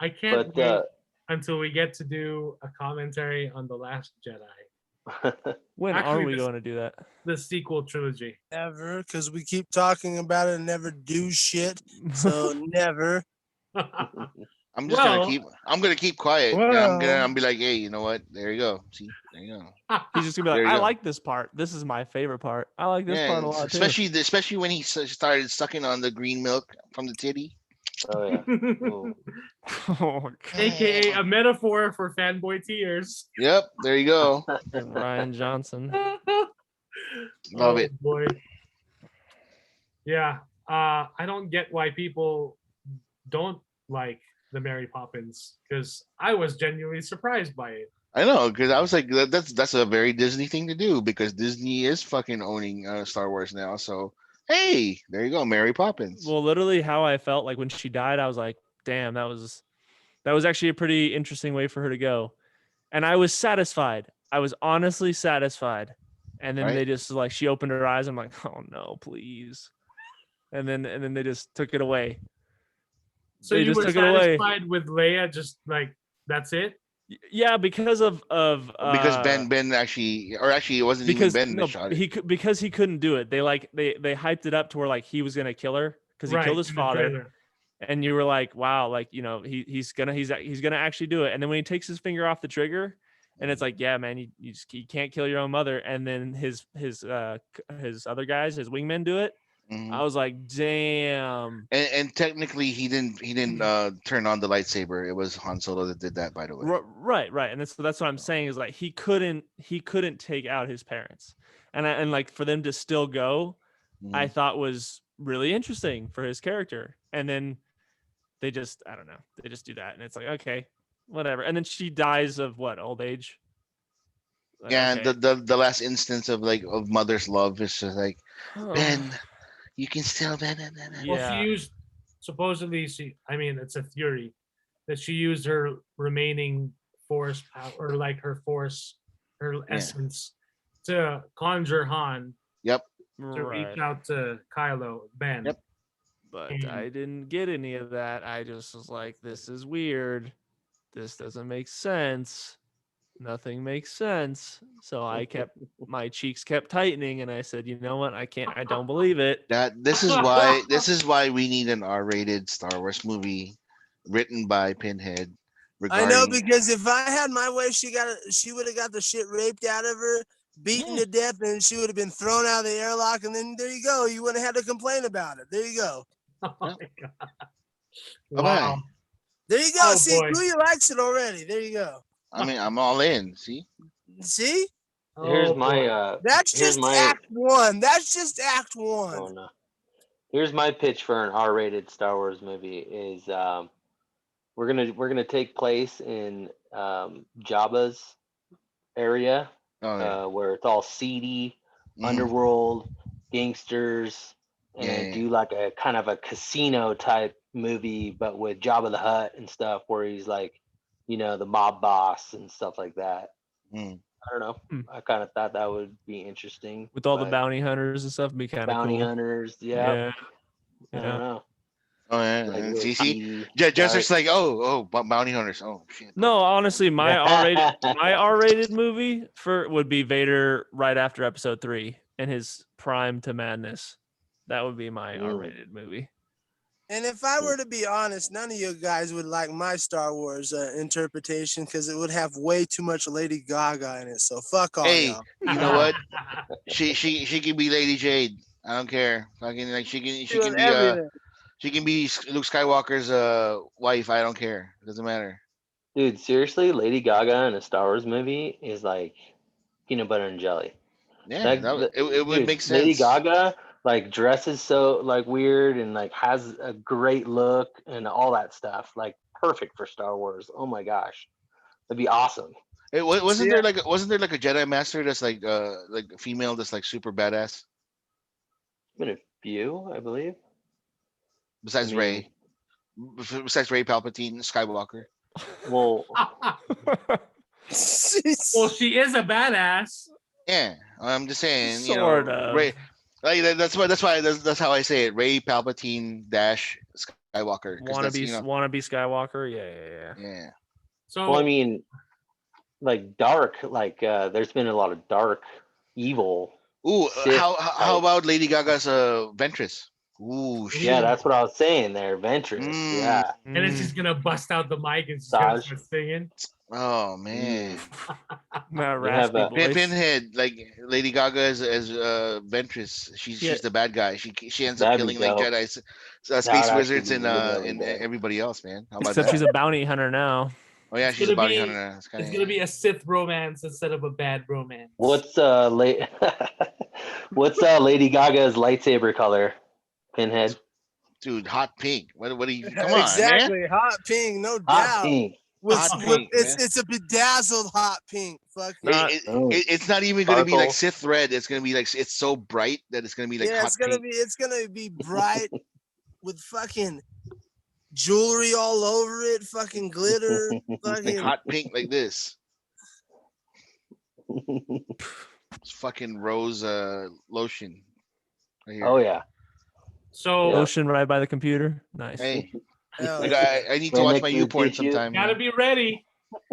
I can't wait until we get to do a commentary on The Last Jedi. When are we going to do that? The sequel trilogy. Never, because we keep talking about it and never do shit. So never. I'm just gonna keep quiet. Well, I'm gonna be like, hey, you know what? There you go. See, there you go. He's just gonna be like, I like this part. This is my favorite part. I like this part a lot too. Especially when he started sucking on the green milk from the titty. Oh yeah. Oh, AKA a metaphor for fanboy tears. Yep, there you go. Ryan Johnson. Love it. Boy. Yeah. I don't get why people don't like the Mary Poppins, because I was genuinely surprised by it. I know, because I was like, that's a very Disney thing to do, because Disney is fucking owning Star Wars now. So hey, there you go, Mary Poppins. Well, literally how I felt like when she died, I was like, damn, that was That was actually a pretty interesting way for her to go. And I was satisfied. I was honestly satisfied. And then they just like, she opened her eyes. I'm like, oh no, please. And then they just took it away. So you were satisfied with Leia, just like, that's it? Yeah, because because Ben actually, or actually it wasn't even Ben that shot it. Because he couldn't do it. They hyped it up to where like he was gonna kill her because he killed his father. And you were like, wow, like, you know, he's gonna actually do it. And then when he takes his finger off the trigger, and it's like, yeah, man, you can't kill your own mother. And then his other guys, his wingmen, do it. Mm-hmm. I was like, damn. And technically, he didn't turn on the lightsaber. It was Han Solo that did that, by the way. Right. And that's what I'm saying is like he couldn't take out his parents, and like for them to still go, I thought was really interesting for his character. And then they just, I don't know, they just do that, and it's like, okay, whatever. And then she dies of what, old age? Like, yeah, okay. the last instance of mother's love is just like, Ben, you can still Ben. Well, she used supposedly it's a theory that she used her remaining force power, or like her essence, to conjure Han. Yep. To reach out to Kylo Ben. Yep. But I didn't get any of that. I just was like, this is weird. This doesn't make sense. Nothing makes sense. So my cheeks kept tightening, and I said, you know what? I don't believe it. This is why we need an R-rated Star Wars movie written by Pinhead. I know, because if I had my way, she would have got the shit raped out of her, beaten to death, and she would have been thrown out of the airlock, and then there you go. You wouldn't have had to complain about it. There you go. Oh my God. Wow. There you go. See, Kuya likes it already. There you go. I mean, I'm all in. See? Here's my that's just act one. That's just act one. Oh no. Here's my pitch for an R-rated Star Wars movie is we're gonna take place in Jabba's area, where it's all seedy, underworld, gangsters, and do like a kind of a casino type movie, but with Jabba the Hutt and stuff, where he's like, you know, the mob boss and stuff like that. I don't know. I kind of thought that would be interesting. With all the bounty hunters and stuff, it'd be kind of bounty cool. hunters, yeah. I don't know. Oh yeah, like, see, just like bounty hunters. Oh shit. No, honestly, my R-rated movie would be Vader right after Episode 3 and his prime to madness. That would be my R-rated movie. And if I were to be honest, none of you guys would like my Star Wars interpretation, because it would have way too much Lady Gaga in it. So fuck all y'all. You know what? She can be Lady Jade. I don't care. Fucking like she can be Luke Skywalker's wife. I don't care. It doesn't matter. Dude, seriously, Lady Gaga in a Star Wars movie is like peanut butter and jelly. Yeah, it would make sense. Lady Gaga like dresses so like weird and like has a great look and all that stuff. Like perfect for Star Wars. Oh my gosh, that'd be awesome. Wasn't there like a Jedi Master that's like a female that's like super badass? Been a few, I believe. Besides Rey Palpatine, Skywalker. Well, well, she is a badass. Yeah, I'm just saying. Sort of. Rey, like that's how I say it. Rey Palpatine - Skywalker. Wannabe Skywalker. Yeah. So well, I mean, like dark. Like there's been a lot of dark, evil. Ooh, how about Lady Gaga's Ventress? Ooh, shit. Yeah, that's what I was saying there, Ventress. Yeah. And then she's gonna bust out the mic and start singing. Oh man. Pinhead, like Lady Gaga as Ventress. She's the bad guy. She ends up killing like Jedi, space wizards, and everybody else, man. How about Except she's a bounty hunter now. Oh yeah, she's a bounty hunter now. It's gonna be a Sith romance instead of a bad romance. What's Lady Gaga's lightsaber color? Pinhead. Dude, hot pink. What are you? Come on, exactly, man. Hot pink, no hot doubt. Pink. It's a bedazzled hot pink. Fuck. It's not even gonna be like Sith red. It's gonna be like it's so bright that it's gonna be like hot it's gonna be bright with fucking jewelry all over it, fucking glitter, Like fucking. hot pink like this. It's fucking rose lotion. Right here. Oh yeah. So Yeah. Lotion right by the computer. Nice. Hey, Hell like, yeah. I need to watch my Nick, YouPorn did you- sometime. gotta man. be ready.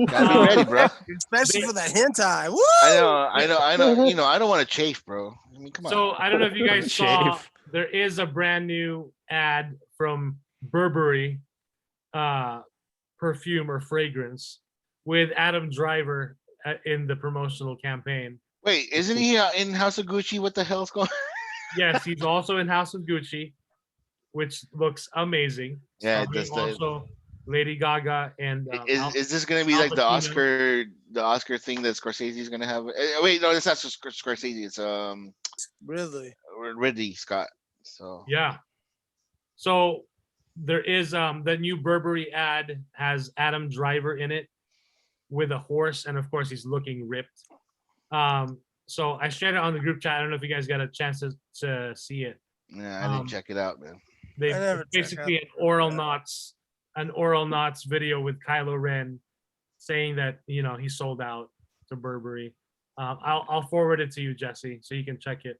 Gotta be ready, bro. Especially for the hentai. Woo! I know. You know, I don't want to chafe, bro. I mean, come on. So I don't know if you guys saw, Shave. there is a brand new ad from Burberry perfume or fragrance with Adam Driver in the promotional campaign. Wait, isn't he in House of Gucci? What the hell's going? Yes, he's also in House of Gucci, which looks amazing. Yeah, it Starring does. also Lady Gaga and Is this gonna be Al like Pacino. the Oscar thing that Scorsese's gonna have? Wait, no, it's not Scorsese. It's Really? Ridley Scott. So Yeah. So there is the new Burberry ad has Adam Driver in it with a horse, and of course he's looking ripped. So I shared it on the group chat. I don't know if you guys got a chance to see it. yeah, I didn't check it out, man. They I never check basically out an oral knots video with Kylo Ren saying that he sold out to Burberry. I'll forward it to you, Jesse, so you can check it.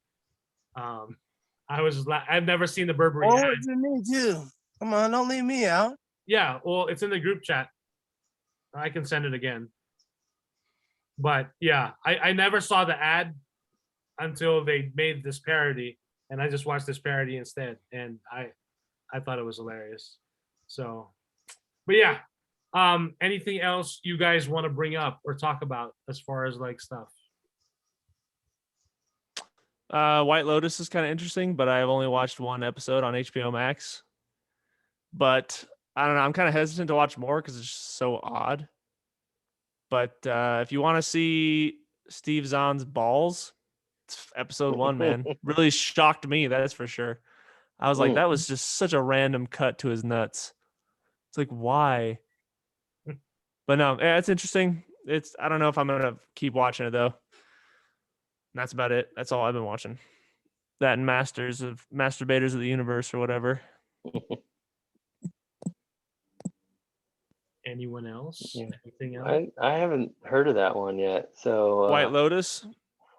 I've never seen the Burberry Oh, ad. it's in me too. Come on, don't leave me out. Yeah, well, it's in the group chat. I can send it again. But yeah, I never saw the ad until they made this parody, and I just watched this parody instead, and I thought it was hilarious. So, but yeah, anything else you guys want to bring up or talk about as far as like stuff? White Lotus is kind of interesting, but I've only watched one episode on HBO Max. But I don't know. I'm kind of hesitant to watch more because it's just so odd. But if you want to see Steve Zahn's balls, it's episode 1, man. Really shocked me, that's for sure. I was like, that was just such a random cut to his nuts. It's like, why? But no, yeah, it's interesting. I don't know if I'm gonna keep watching it though. And that's about it. That's all I've been watching. That and Masturbators of the Universe or whatever. Anyone else? Yeah. Anything else? I haven't heard of that one yet. So White Lotus.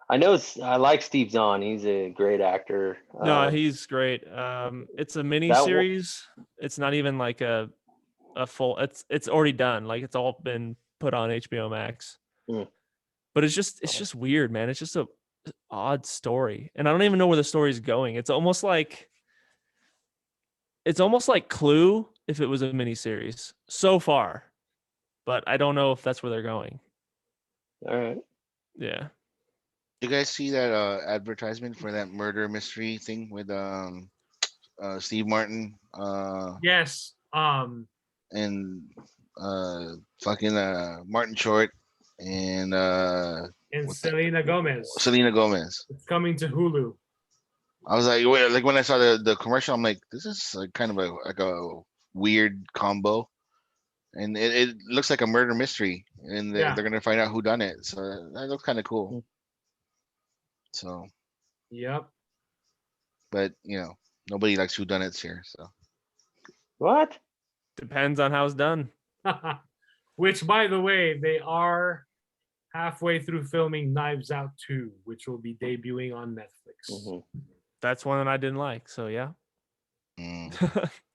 I know I like Steve Zahn. He's a great actor. No, he's great. It's a mini series. It's not even like a full. It's already done. Like it's all been put on HBO Max. But it's just weird, man. It's just a odd story, and I don't even know where the story's going. It's almost like Clue if it was a mini series so far, but I don't know if that's where they're going. All right. Yeah. You guys see that advertisement for that murder mystery thing with Steve Martin? Yes. And fucking Martin Short and Selena Gomez. Selena Gomez. It's coming to Hulu. I was like, wait, like when I saw the commercial, I'm like, this is like kind of a weird combo, and it looks like a murder mystery, and they're gonna find out who done it. So that looks kind of cool. So. Yep. But nobody likes whodunits here. So. What? Depends on how it's done. Which, by the way, they are halfway through filming Knives Out 2, which will be debuting on Netflix. That's one that I didn't like. So yeah.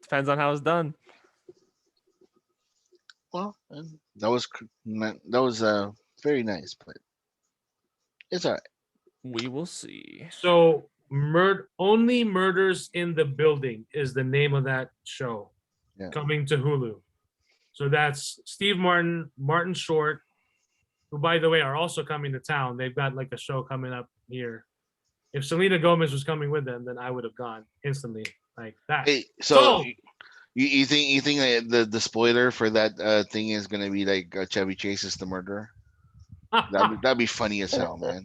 Depends on how it's done. Well, that was very nice, but it's all right. We will see. So, Only Murders in the Building is the name of that show. Yeah. Coming to Hulu. So that's Steve Martin, Martin Short, who, by the way, are also coming to town. They've got like a show coming up here. If Selena Gomez was coming with them, then I would have gone instantly like that. Hey, so you think that the spoiler for that thing is gonna be like Chevy Chase is the murderer? That'd be funny as hell, man.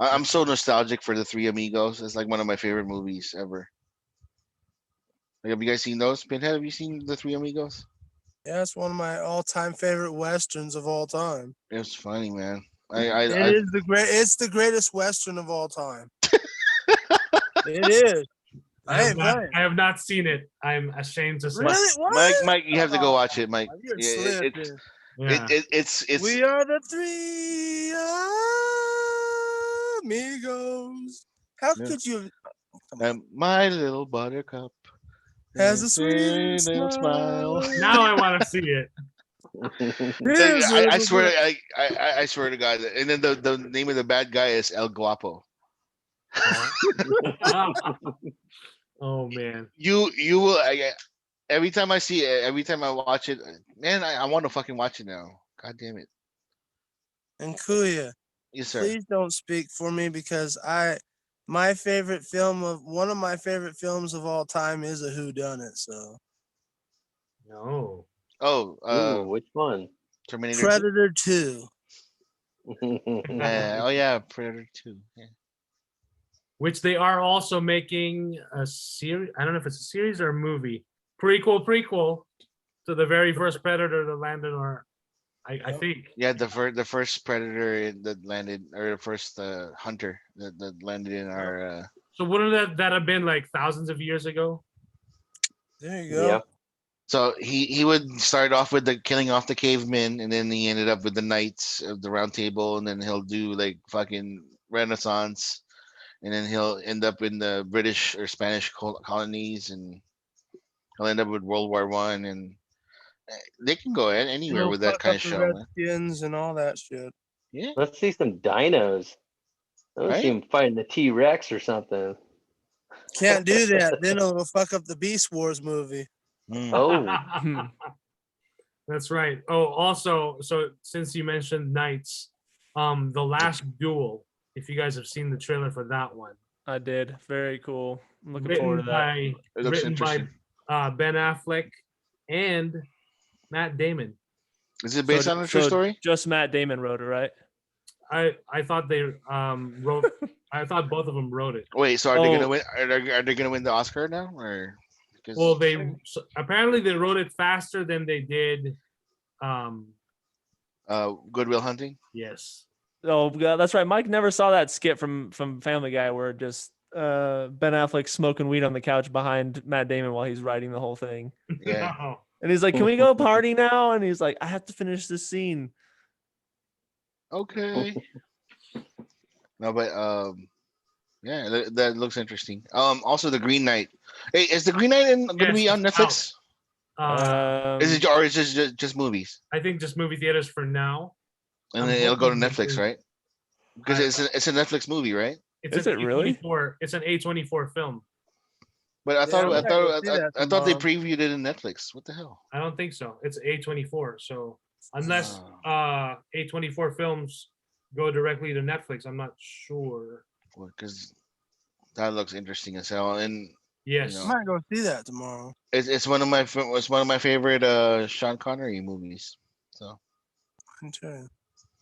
I'm so nostalgic for the Three Amigos. It's like one of my favorite movies ever. Like, have you guys seen those? Pinhead, have you seen the Three Amigos? Yeah, it's one of my all-time favorite westerns of all time. It's funny, man. It's the greatest western of all time. It is. I have not seen it. I'm ashamed to say. Really? What? Mike, you have to go watch it, Mike. You're Yeah, slipping. it's We are the three amigos. How could you? My little buttercup Has a sweet little smile. Now I want to see it. I swear, I swear to God. And then the name of the bad guy is El Guapo. Oh man. You will. Every time I see it, every time I watch it, man, I want to fucking watch it now. God damn it. And Kuya, Yes, sir. please don't speak for me because one of my favorite films of all time is a whodunit. So. No. Oh, Ooh, which one? Terminator Predator 2. 2. Oh yeah, Predator 2. Yeah. Which they are also making a series. I don't know if it's a series or a movie. Prequel to the very first Predator that landed on our, I think. Yeah, the first Predator that landed, or the first Hunter that landed in our. So wouldn't that have been like thousands of years ago? There you go. Yeah. So he would start off with the killing off the cavemen, and then he ended up with the Knights of the Round Table, and then he'll do like fucking Renaissance, and then he'll end up in the British or Spanish colonies, and he'll end up with World War One, and they can go anywhere with that kind of show, man. Redskins and all that shit. Yeah, Let's see some dinos. Let's see him fighting the T-Rex or something. Can't do that. Then it'll fuck up the Beast Wars movie. Oh, That's right. Oh, also, so since you mentioned Knights, The Last Duel, if you guys have seen the trailer for that one. I did. Very cool. I'm looking Written forward to that. It looks written by interesting. Ben Affleck and Matt Damon. Is it based on a true story? Just Matt Damon wrote it, right? I thought they wrote. I thought both of them wrote it. Wait, so are they gonna win? Are they gonna win the Oscar now, or? Well, apparently they wrote it faster than they did. Good Will Hunting. Yes. Oh, God, that's right. Mike never saw that skit from Family Guy where just Ben Affleck smoking weed on the couch behind Matt Damon while he's writing the whole thing. Yeah. No. And he's like, "Can we go party now?" And he's like, "I have to finish this scene." Okay. No, but yeah, that looks interesting. Also the Green Knight. Hey, is the Green Knight gonna be on Netflix? Is it, or is it just movies? I think just movie theaters for now. And then it'll go to Netflix, right? Because it's a Netflix movie, right? Is it really? It's an A24 film. But I thought they previewed it in Netflix. What the hell? I don't think so. It's A24. So unless A24 films go directly to Netflix, I'm not sure. Because that looks interesting as hell. And yes, I might go see that tomorrow. It's one of my favorite Sean Connery movies. So.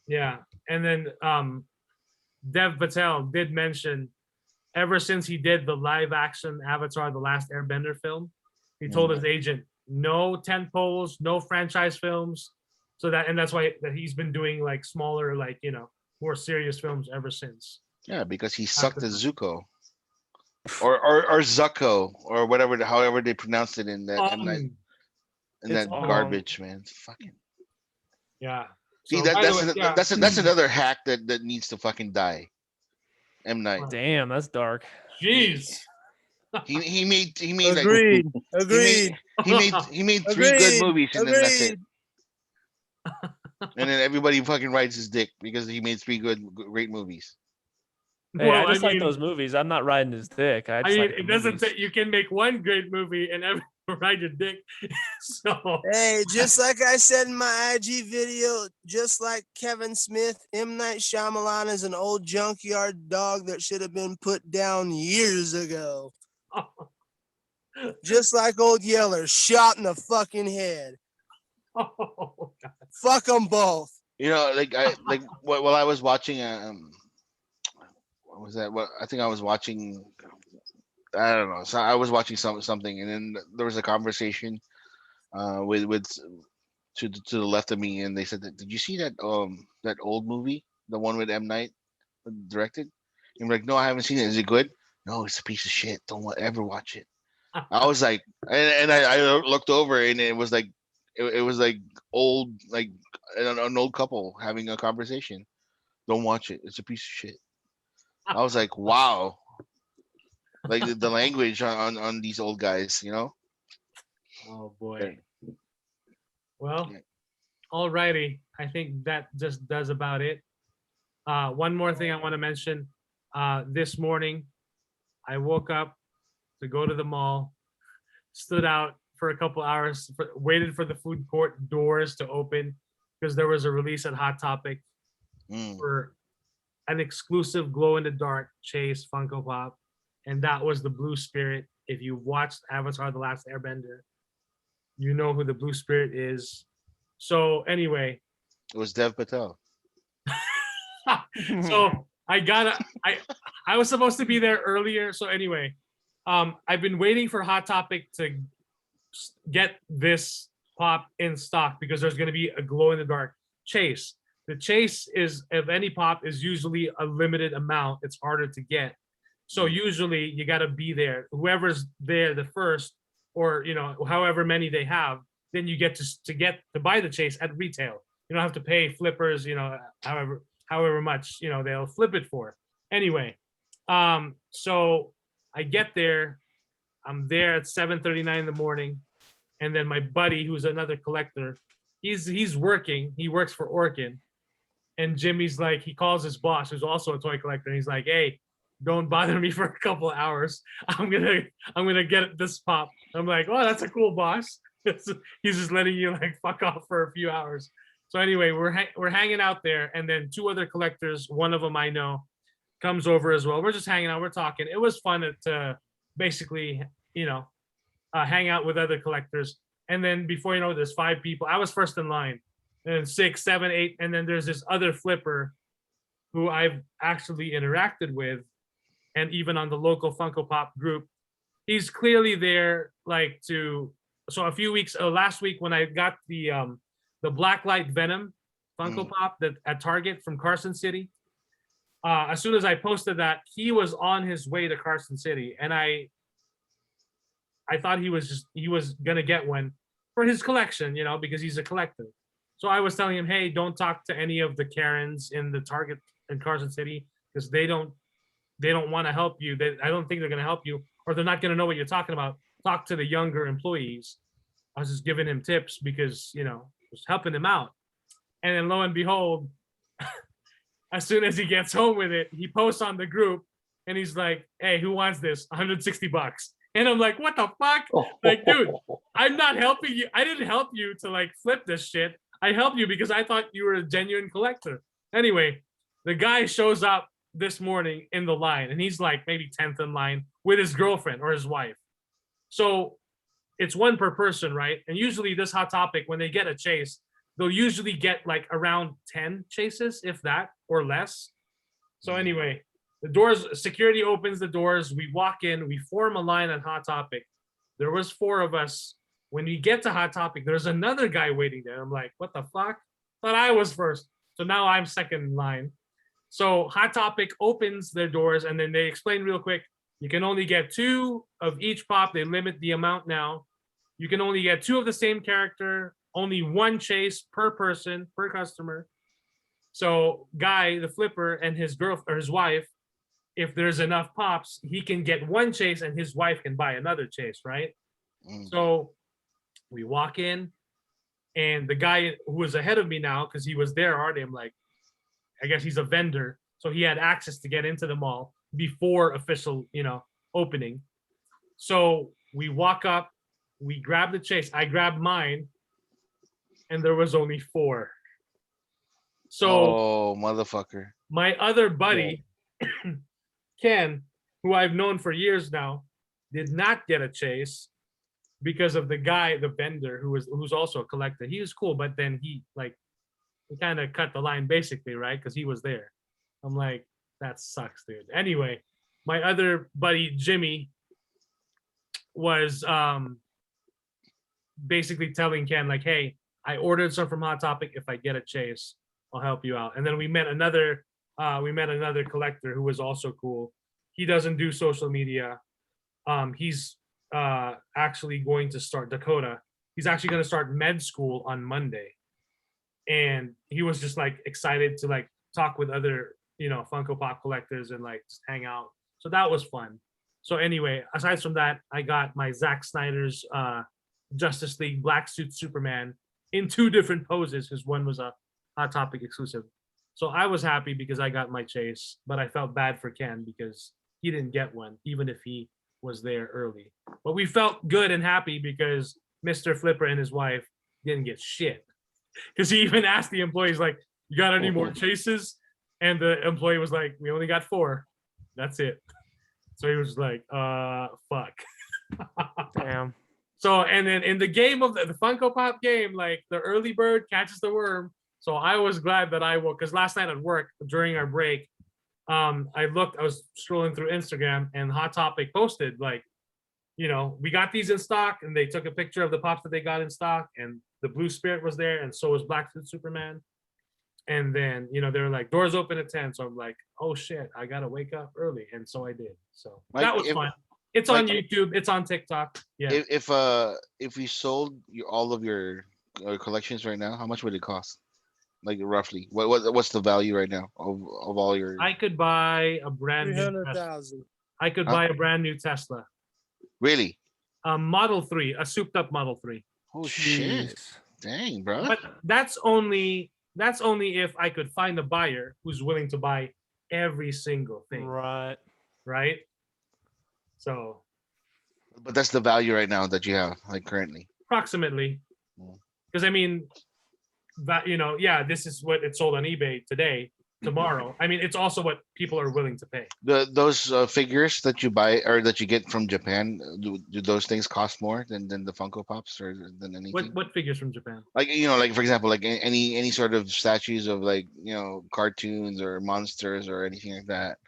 Yeah, and then Dev Patel did mention, ever since he did the live action Avatar: The Last Airbender film, he told his agent no tent poles, no franchise films. So that's why that he's been doing like smaller, like more serious films ever since. Yeah, because he sucked at Zuko, or Zucco, or whatever, however they pronounced it in that that garbage, man. It's fucking. Yeah. See, that's another hack that needs to fucking die. M. Night. Damn, that's dark. Jeez. He made agreed. He made 3 good movies, and then that's it. And then everybody fucking rides his dick because he made 3 great movies. Hey, I just like those movies. I'm not riding his dick. I mean, it doesn't say you can make one great movie and everyone ride your dick. So hey, just like I said in my IG video, just like Kevin Smith, M. Night Shyamalan is an old junkyard dog that should have been put down years ago. Just like old Yeller, shot in the fucking head. Oh, God. Fuck them both. While I was watching what was that? What I think I was watching. I don't know. So I was watching something, and then there was a conversation with to the left of me, and they said, "Did you see that that old movie, the one with M. Night directed?" And I'm like, "No, I haven't seen it. Is it good?" no, it's a piece of shit. Don't ever watch it. I was like, and I looked over, and it was like, it was like old, like an old couple having a conversation. Don't watch it. It's a piece of shit. I was like, wow. Like the language on these old guys, you know? Oh boy. Well, alrighty. I think that just does about it. One more thing I want to mention. This morning, I woke up to go to the mall, stood out for a couple hours, waited for the food court doors to open because there was a release at Hot Topic for an exclusive glow-in-the-dark Chase Funko Pop, and that was the Blue Spirit. If you watched Avatar: The Last Airbender, you know who the Blue Spirit is. So anyway, it was Dev Patel. So I was supposed to be there earlier. So anyway, I've been waiting for Hot Topic to get this pop in stock because there's going to be a glow-in-the-dark Chase. The Chase is, of any pop, is usually a limited amount. It's harder to get. So usually you got to be there. Whoever's there the first, or however many they have, then you get to buy the Chase at retail. You don't have to pay flippers, however much they'll flip it for. Anyway, so I get there. I'm there at 7:39 in the morning, and then my buddy, who's another collector, he's working. He works for Orkin. And Jimmy's like, he calls his boss, who's also a toy collector. And he's like, hey, don't bother me for a couple of hours. I'm gonna get this pop. I'm like, oh, that's a cool boss. He's just letting you like fuck off for a few hours. So anyway, we're hanging out there, and then two other collectors, one of them I know, comes over as well. We're just hanging out, we're talking. It was fun to basically, hang out with other collectors. And then before you know, there's 5 people. I was first in line. And 6, 7, 8, and then there's this other flipper who I've actually interacted with, and even on the local Funko Pop group, he's clearly there so a few weeks last week when I got the Blacklight Venom Funko Pop that at Target from Carson City, as soon as I posted that, he was on his way to Carson City, and I thought he was gonna get one for his collection, because he's a collector. So I was telling him, hey, don't talk to any of the Karens in the Target in Carson City because they don't want to help you. I don't think they're going to help you, or they're not going to know what you're talking about. Talk to the younger employees. I was just giving him tips because, just helping him out. And then lo and behold, as soon as he gets home with it, he posts on the group and he's like, hey, who wants this? $160. And I'm like, what the fuck? Like, dude, I'm not helping you. I didn't help you to like flip this shit. I helped you because I thought you were a genuine collector. Anyway, the guy shows up this morning in the line, and he's like maybe 10th in line with his girlfriend or his wife. So it's one per person, right? And usually this Hot Topic, when they get a Chase, they'll usually get like around 10 chases, if that, or less. So anyway, the doors, security opens the doors. We walk in, we form a line on Hot Topic. There was 4 of us. When we get to Hot Topic, there's another guy waiting there. I'm like, what the fuck? Thought I was first. So now I'm second in line. So Hot Topic opens their doors, and then they explain real quick, you can only get 2 of each pop. They limit the amount now. You can only get 2 of the same character, only 1 Chase per person, per customer. So Guy, the flipper, and his girl or his wife, if there's enough pops, he can get 1 Chase and his wife can buy another Chase, right? So we walk in, and the guy who was ahead of me now, because he was there already, I'm like, I guess he's a vendor, so he had access to get into the mall before official, opening. So we walk up, we grab the Chase. I grabbed mine, and there was only 4. So, motherfucker. My other buddy, Ken, who I've known for years now, did not get a Chase because of the guy, the vendor, who's also a collector. He was cool, but then he kind of cut the line basically, right? Because he was there. I'm like, that sucks, dude. Anyway, my other buddy, Jimmy, was basically telling Ken, like, hey, I ordered some from Hot Topic. If I get a Chase, I'll help you out. And then we met another collector who was also cool. he doesn't do social media. He's actually going to start Dakota. He's actually going to start med school on Monday, and he was just like excited to like talk with other Funko Pop collectors and like just hang out. So that was fun. So anyway, aside from that, I got my Zack Snyder's Justice League Black Suit Superman in 2 different poses because one was a Hot Topic exclusive. So I was happy because I got my chase, but I felt bad for Ken because he didn't get one, even if he was there early. But we felt good and happy because Mr. Flipper and his wife didn't get shit. Because he even asked the employees, like, you got any more chases? And the employee was like, we only got 4. That's it. So he was like, fuck. Damn. So, and then in the game of the Funko Pop game, like the early bird catches the worm. So I was glad that I woke, because last night at work during our break, I was scrolling through Instagram and Hot Topic posted like, we got these in stock, and they took a picture of the pops that they got in stock, and the Blue Spirit was there, and so was Black Suit Superman. And then, they were like, doors open at 10. So I'm like, oh shit, I gotta wake up early. And so I did. So that was fun. It's on YouTube. It's on TikTok. Yeah. If we sold all of your collections right now, how much would it cost? Like roughly, what's the value right now of all your? I could buy a brand new 300,000. I could buy a brand new Tesla. Really? Model 3, a souped up Model 3. Oh shit! Dang, bro. But that's only if I could find a buyer who's willing to buy every single thing. Right. Right. So. But that's the value right now that you have, like currently. Approximately. Because I mean, that this is what it sold on eBay today. Tomorrow, I mean, it's also what people are willing to pay. Those figures that you buy or that you get from Japan, do those things cost more than the Funko Pops or than anything? What figures from Japan? Like like for example, like any sort of statues of like cartoons or monsters or anything like that.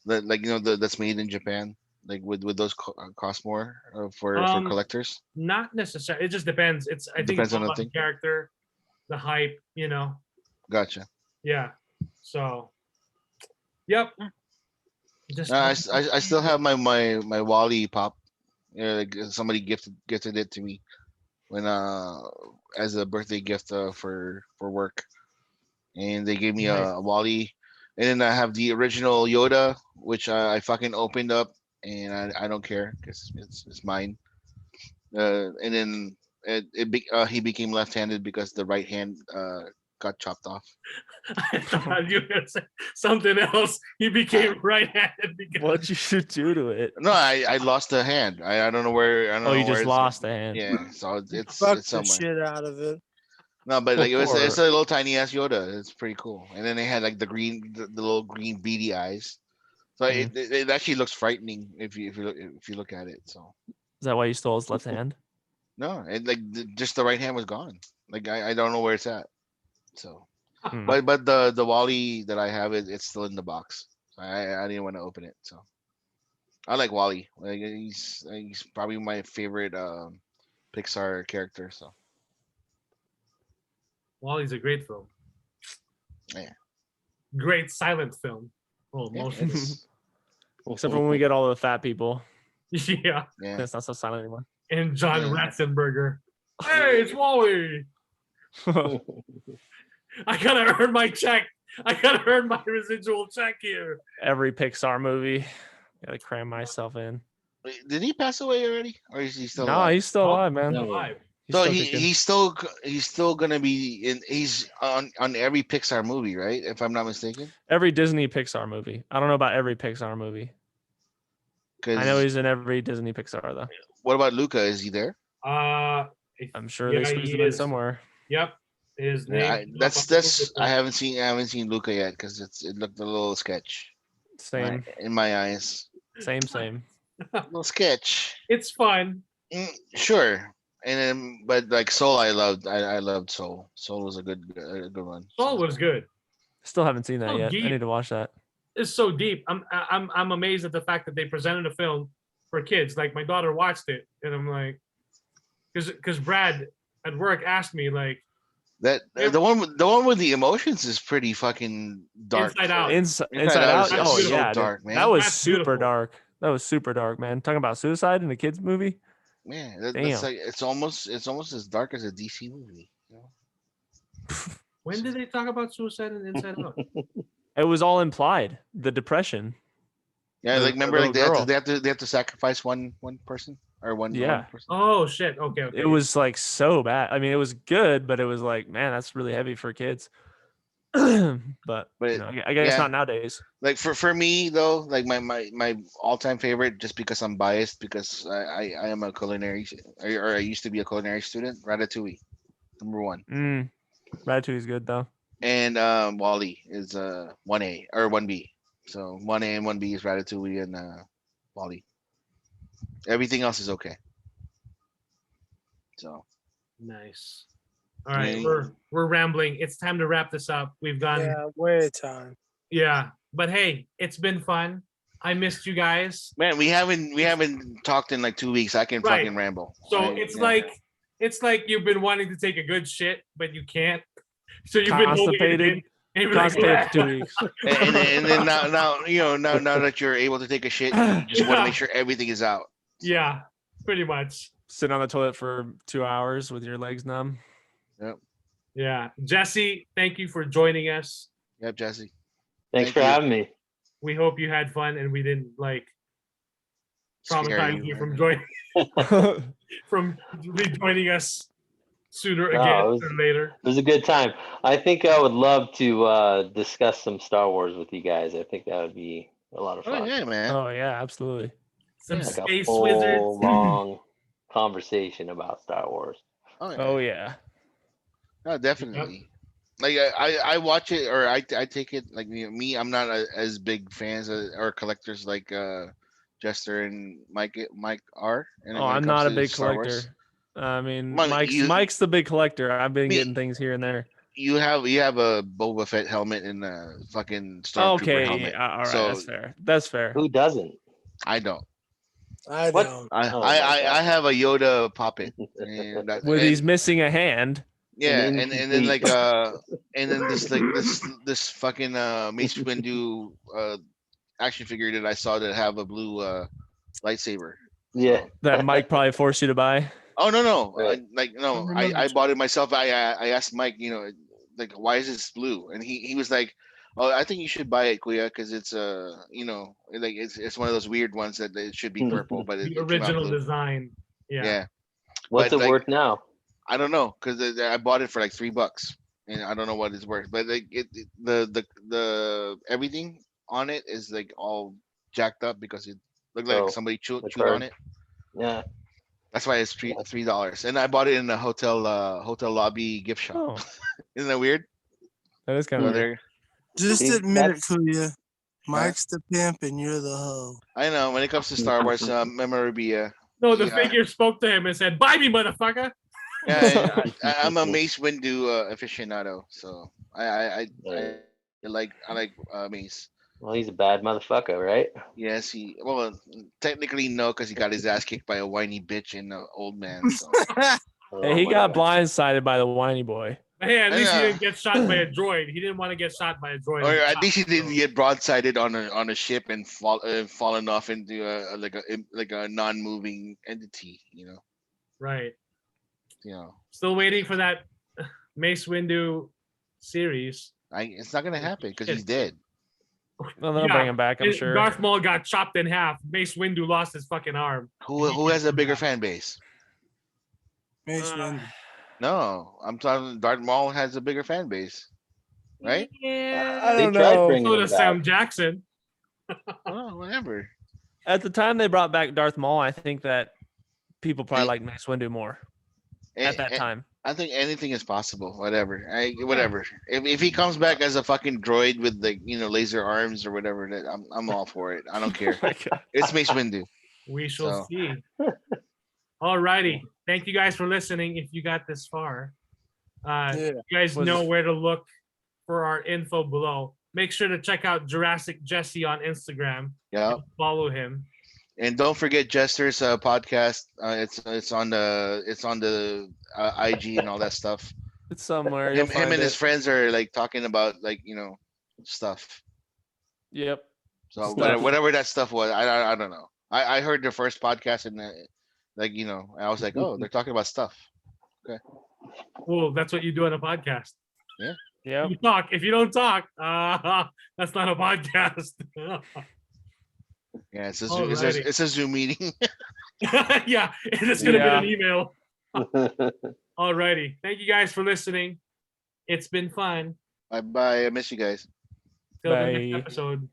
That like that's made in Japan. Like would those cost more for collectors? Not necessarily. It just depends. I think Depends it's on all the about the character, the hype. Gotcha. Yeah. So. Yep. I still have my Wally pop. Like somebody gifted it to me when as a birthday gift for work, and they gave me a Wally, and then I have the original Yoda, which I fucking opened up, and I don't care because it's mine. And then he became left-handed because the right hand got chopped off. I thought you were gonna say something else. He became right-handed because What'd you do to it? No, I lost a hand. I don't know where. I don't know you where just lost a hand. Yeah, so it's Fuck the somewhere. shit out of it. No, but like it's a little tiny ass Yoda. It's pretty cool. And then they had like the little green beady eyes. So it actually looks frightening if you look at it. So Is that why you stole his left hand? no, just the right hand was gone. Like I don't know where it's at. So, Hmm. but the Wally that I have it's still in the box. I didn't want to open it. So I like Wally. Like he's probably my favorite Pixar character. So Wally's a great film. yeah, Great silent film. Oh, yeah, most. it is. Except for when we get all the fat people. Yeah. Yeah. It's not so silent anymore. And John Yeah. Ratzenberger. Hey, it's Wally. I gotta earn my check. I gotta earn my residual check here. Every Pixar movie. Gotta cram myself in. Wait, did he pass away already, or is he still? No, alive? he's still alive, man. No. Alive. He's So still kicking. he's still gonna be in. He's on every Pixar movie, right? If I'm not mistaken. Every Disney Pixar movie. I don't know about every Pixar movie. I know he's in every Disney Pixar though. What about Luca? Is he there? I'm sure Yeah, they squeezed he him in is. somewhere. Yep. His Yeah, name. that's I haven't seen Luca yet because it looked a little sketch. Same, In my eyes, same. a little sketch. It's fun. Sure. And then, but like Soul, I loved Soul. Soul was a good one. Soul was good. Still haven't seen that Oh, yet. deep. I need to watch that. It's so deep. I'm amazed at the fact that they presented a film for kids. Like my daughter watched it, and I'm like, because Brad at work asked me like, That the one with the emotions is pretty fucking dark. Inside Out. Inside Out. That's Oh beautiful. yeah, dark, dude. man. That was That's super beautiful. dark. That was super dark, man. Talking about suicide in a kids movie. Man, Damn. that's like it's almost as dark as a DC movie. You know? When did they talk about suicide in Inside Out? It was all implied. The depression. Yeah, The- like remember, the like little they have to sacrifice one person or one person. Oh shit. Okay. It was like so bad. I mean, it was good, but it was like, man, that's really heavy for kids. but you know, I guess yeah. not nowadays. Like for me though, like my all-time favorite, just because I'm biased, because I am a culinary or I used to be a culinary student. Ratatouille, number one. Ratatouille is good though. And Wally is 1A or 1B. So 1A and 1B is Ratatouille and Wally. Everything else is okay. So nice. All right, Yeah. we're rambling. It's time to wrap this up. We've gone way time. Yeah, but hey, it's been fun. I missed you guys. man, we haven't talked in like 2 weeks. I can Right. fucking ramble. So Right? it's like you've been wanting to take a good shit, but you can't. So you've been holding it in, and you're like, Constipated for 2 weeks. and then now that you're able to take a shit, you just want to make sure everything is out. yeah, pretty much. Sit on the toilet for 2 hours with your legs numb. Yep. Yeah, Jesse, thank you for joining us. Yep, Jesse. Thanks Thank for you. having me. We hope you had fun and we didn't like Scare traumatize you man. from rejoining us sooner No, again it was- or later. It was a good time. I think I would love to discuss some Star Wars with you guys. I think that would be a lot of Oh fun. yeah, man. Oh yeah, absolutely. Some Yeah. Like a space full, wizards. long conversation about Star Wars. Oh yeah. No, definitely. Like I watch it, or I take it like me. I'm not as big fans or collectors like Jester and Mike are. And Oh, when it I'm comes not a to big Star Wars. collector. I mean, Well, Mike's the big collector. I've been Me- getting things here and there. You have a Boba Fett helmet and a fucking Stormtrooper Okay, helmet. all right, So that's fair. That's fair. Who doesn't? I don't. I What? don't. I Oh my I God. have a Yoda puppet. And With he's missing a hand. yeah, An and then like incomplete- and then this fucking Mace Windu action figure that I saw that have a blue lightsaber. Yeah. That Mike probably forced you to buy. Oh no, Right. I bought it myself. I asked Mike, like why is this blue? And he was like, oh, I think you should buy it, Kuya, because it's like it's one of those weird ones that it should be purple, but it The came out original blue. design. Yeah. Yeah, What's But, it like- worth now? I don't know because I bought it for like $3, and I don't know what it's worth. But like the everything on it is like all jacked up because it looked like Oh, somebody chewed that's on hard. it. Yeah. That's why it's $3, and I bought it in a hotel lobby gift shop. Oh, Isn't that weird? that is kind So of there, Just See, admit it, that's- Kuya. Mike's the pimp and you're the hoe. I know when it comes to Star Wars memorabilia. No, the Yeah. figure spoke to him and said, "Buy me, motherfucker." Yeah, I'm a Mace Windu aficionado, so I Right. like Mace. Well, he's a bad motherfucker, right? Yes, technically no, because he got his ass kicked by a whiny bitch and an old man. So. Hey, he Oh my got God. blindsided by the whiny boy. Hey, at least he Yeah. didn't get shot by a droid. He didn't want to get shot by a droid. Or at least he didn't get broadsided on a ship and fallen off into like a non-moving entity. Right. You know, Still waiting for that Mace Windu series. it's not gonna happen because he's dead. Well, they'll Yeah, bring him back, I'm sure. Darth Maul got chopped in half. Mace Windu lost his fucking arm. Who has a bigger fan base? Mace Uh, Windu. No, I'm talking. Darth Maul has a bigger fan base, right? Yeah. I They don't tried know. bringing So him does back. Sam Jackson. Oh, whatever. At the time they brought back Darth Maul, I think that people probably Hey. liked Mace Windu more at that time. I think anything is possible. Whatever. Whatever. If he comes back as a fucking droid with laser arms or whatever, that I'm all for it. I don't care. It's Mace Windu. We shall So. see. Alrighty. Thank you guys for listening. If you got this far, Yeah. you guys Was- know where to look for our info below. Make sure to check out Jurassic Jesse on Instagram. Yeah. Follow him. And don't forget Jester's podcast. It's on the IG and all that stuff. It's somewhere. Him and his friends are like talking about like stuff. Yep. So Stuff. whatever that stuff was, I don't know. I heard the first podcast and like I was like, oh, they're talking about stuff. Well, that's what you do on a podcast. Yeah. Yep. You talk. If you don't talk, that's not a podcast. Yeah, it's Alrighty. a Zoom meeting. Yeah, it's gonna Yeah. be an email. Alrighty. Thank you guys for listening. It's been fun. Bye bye. I miss you guys. Till the Bye. next episode.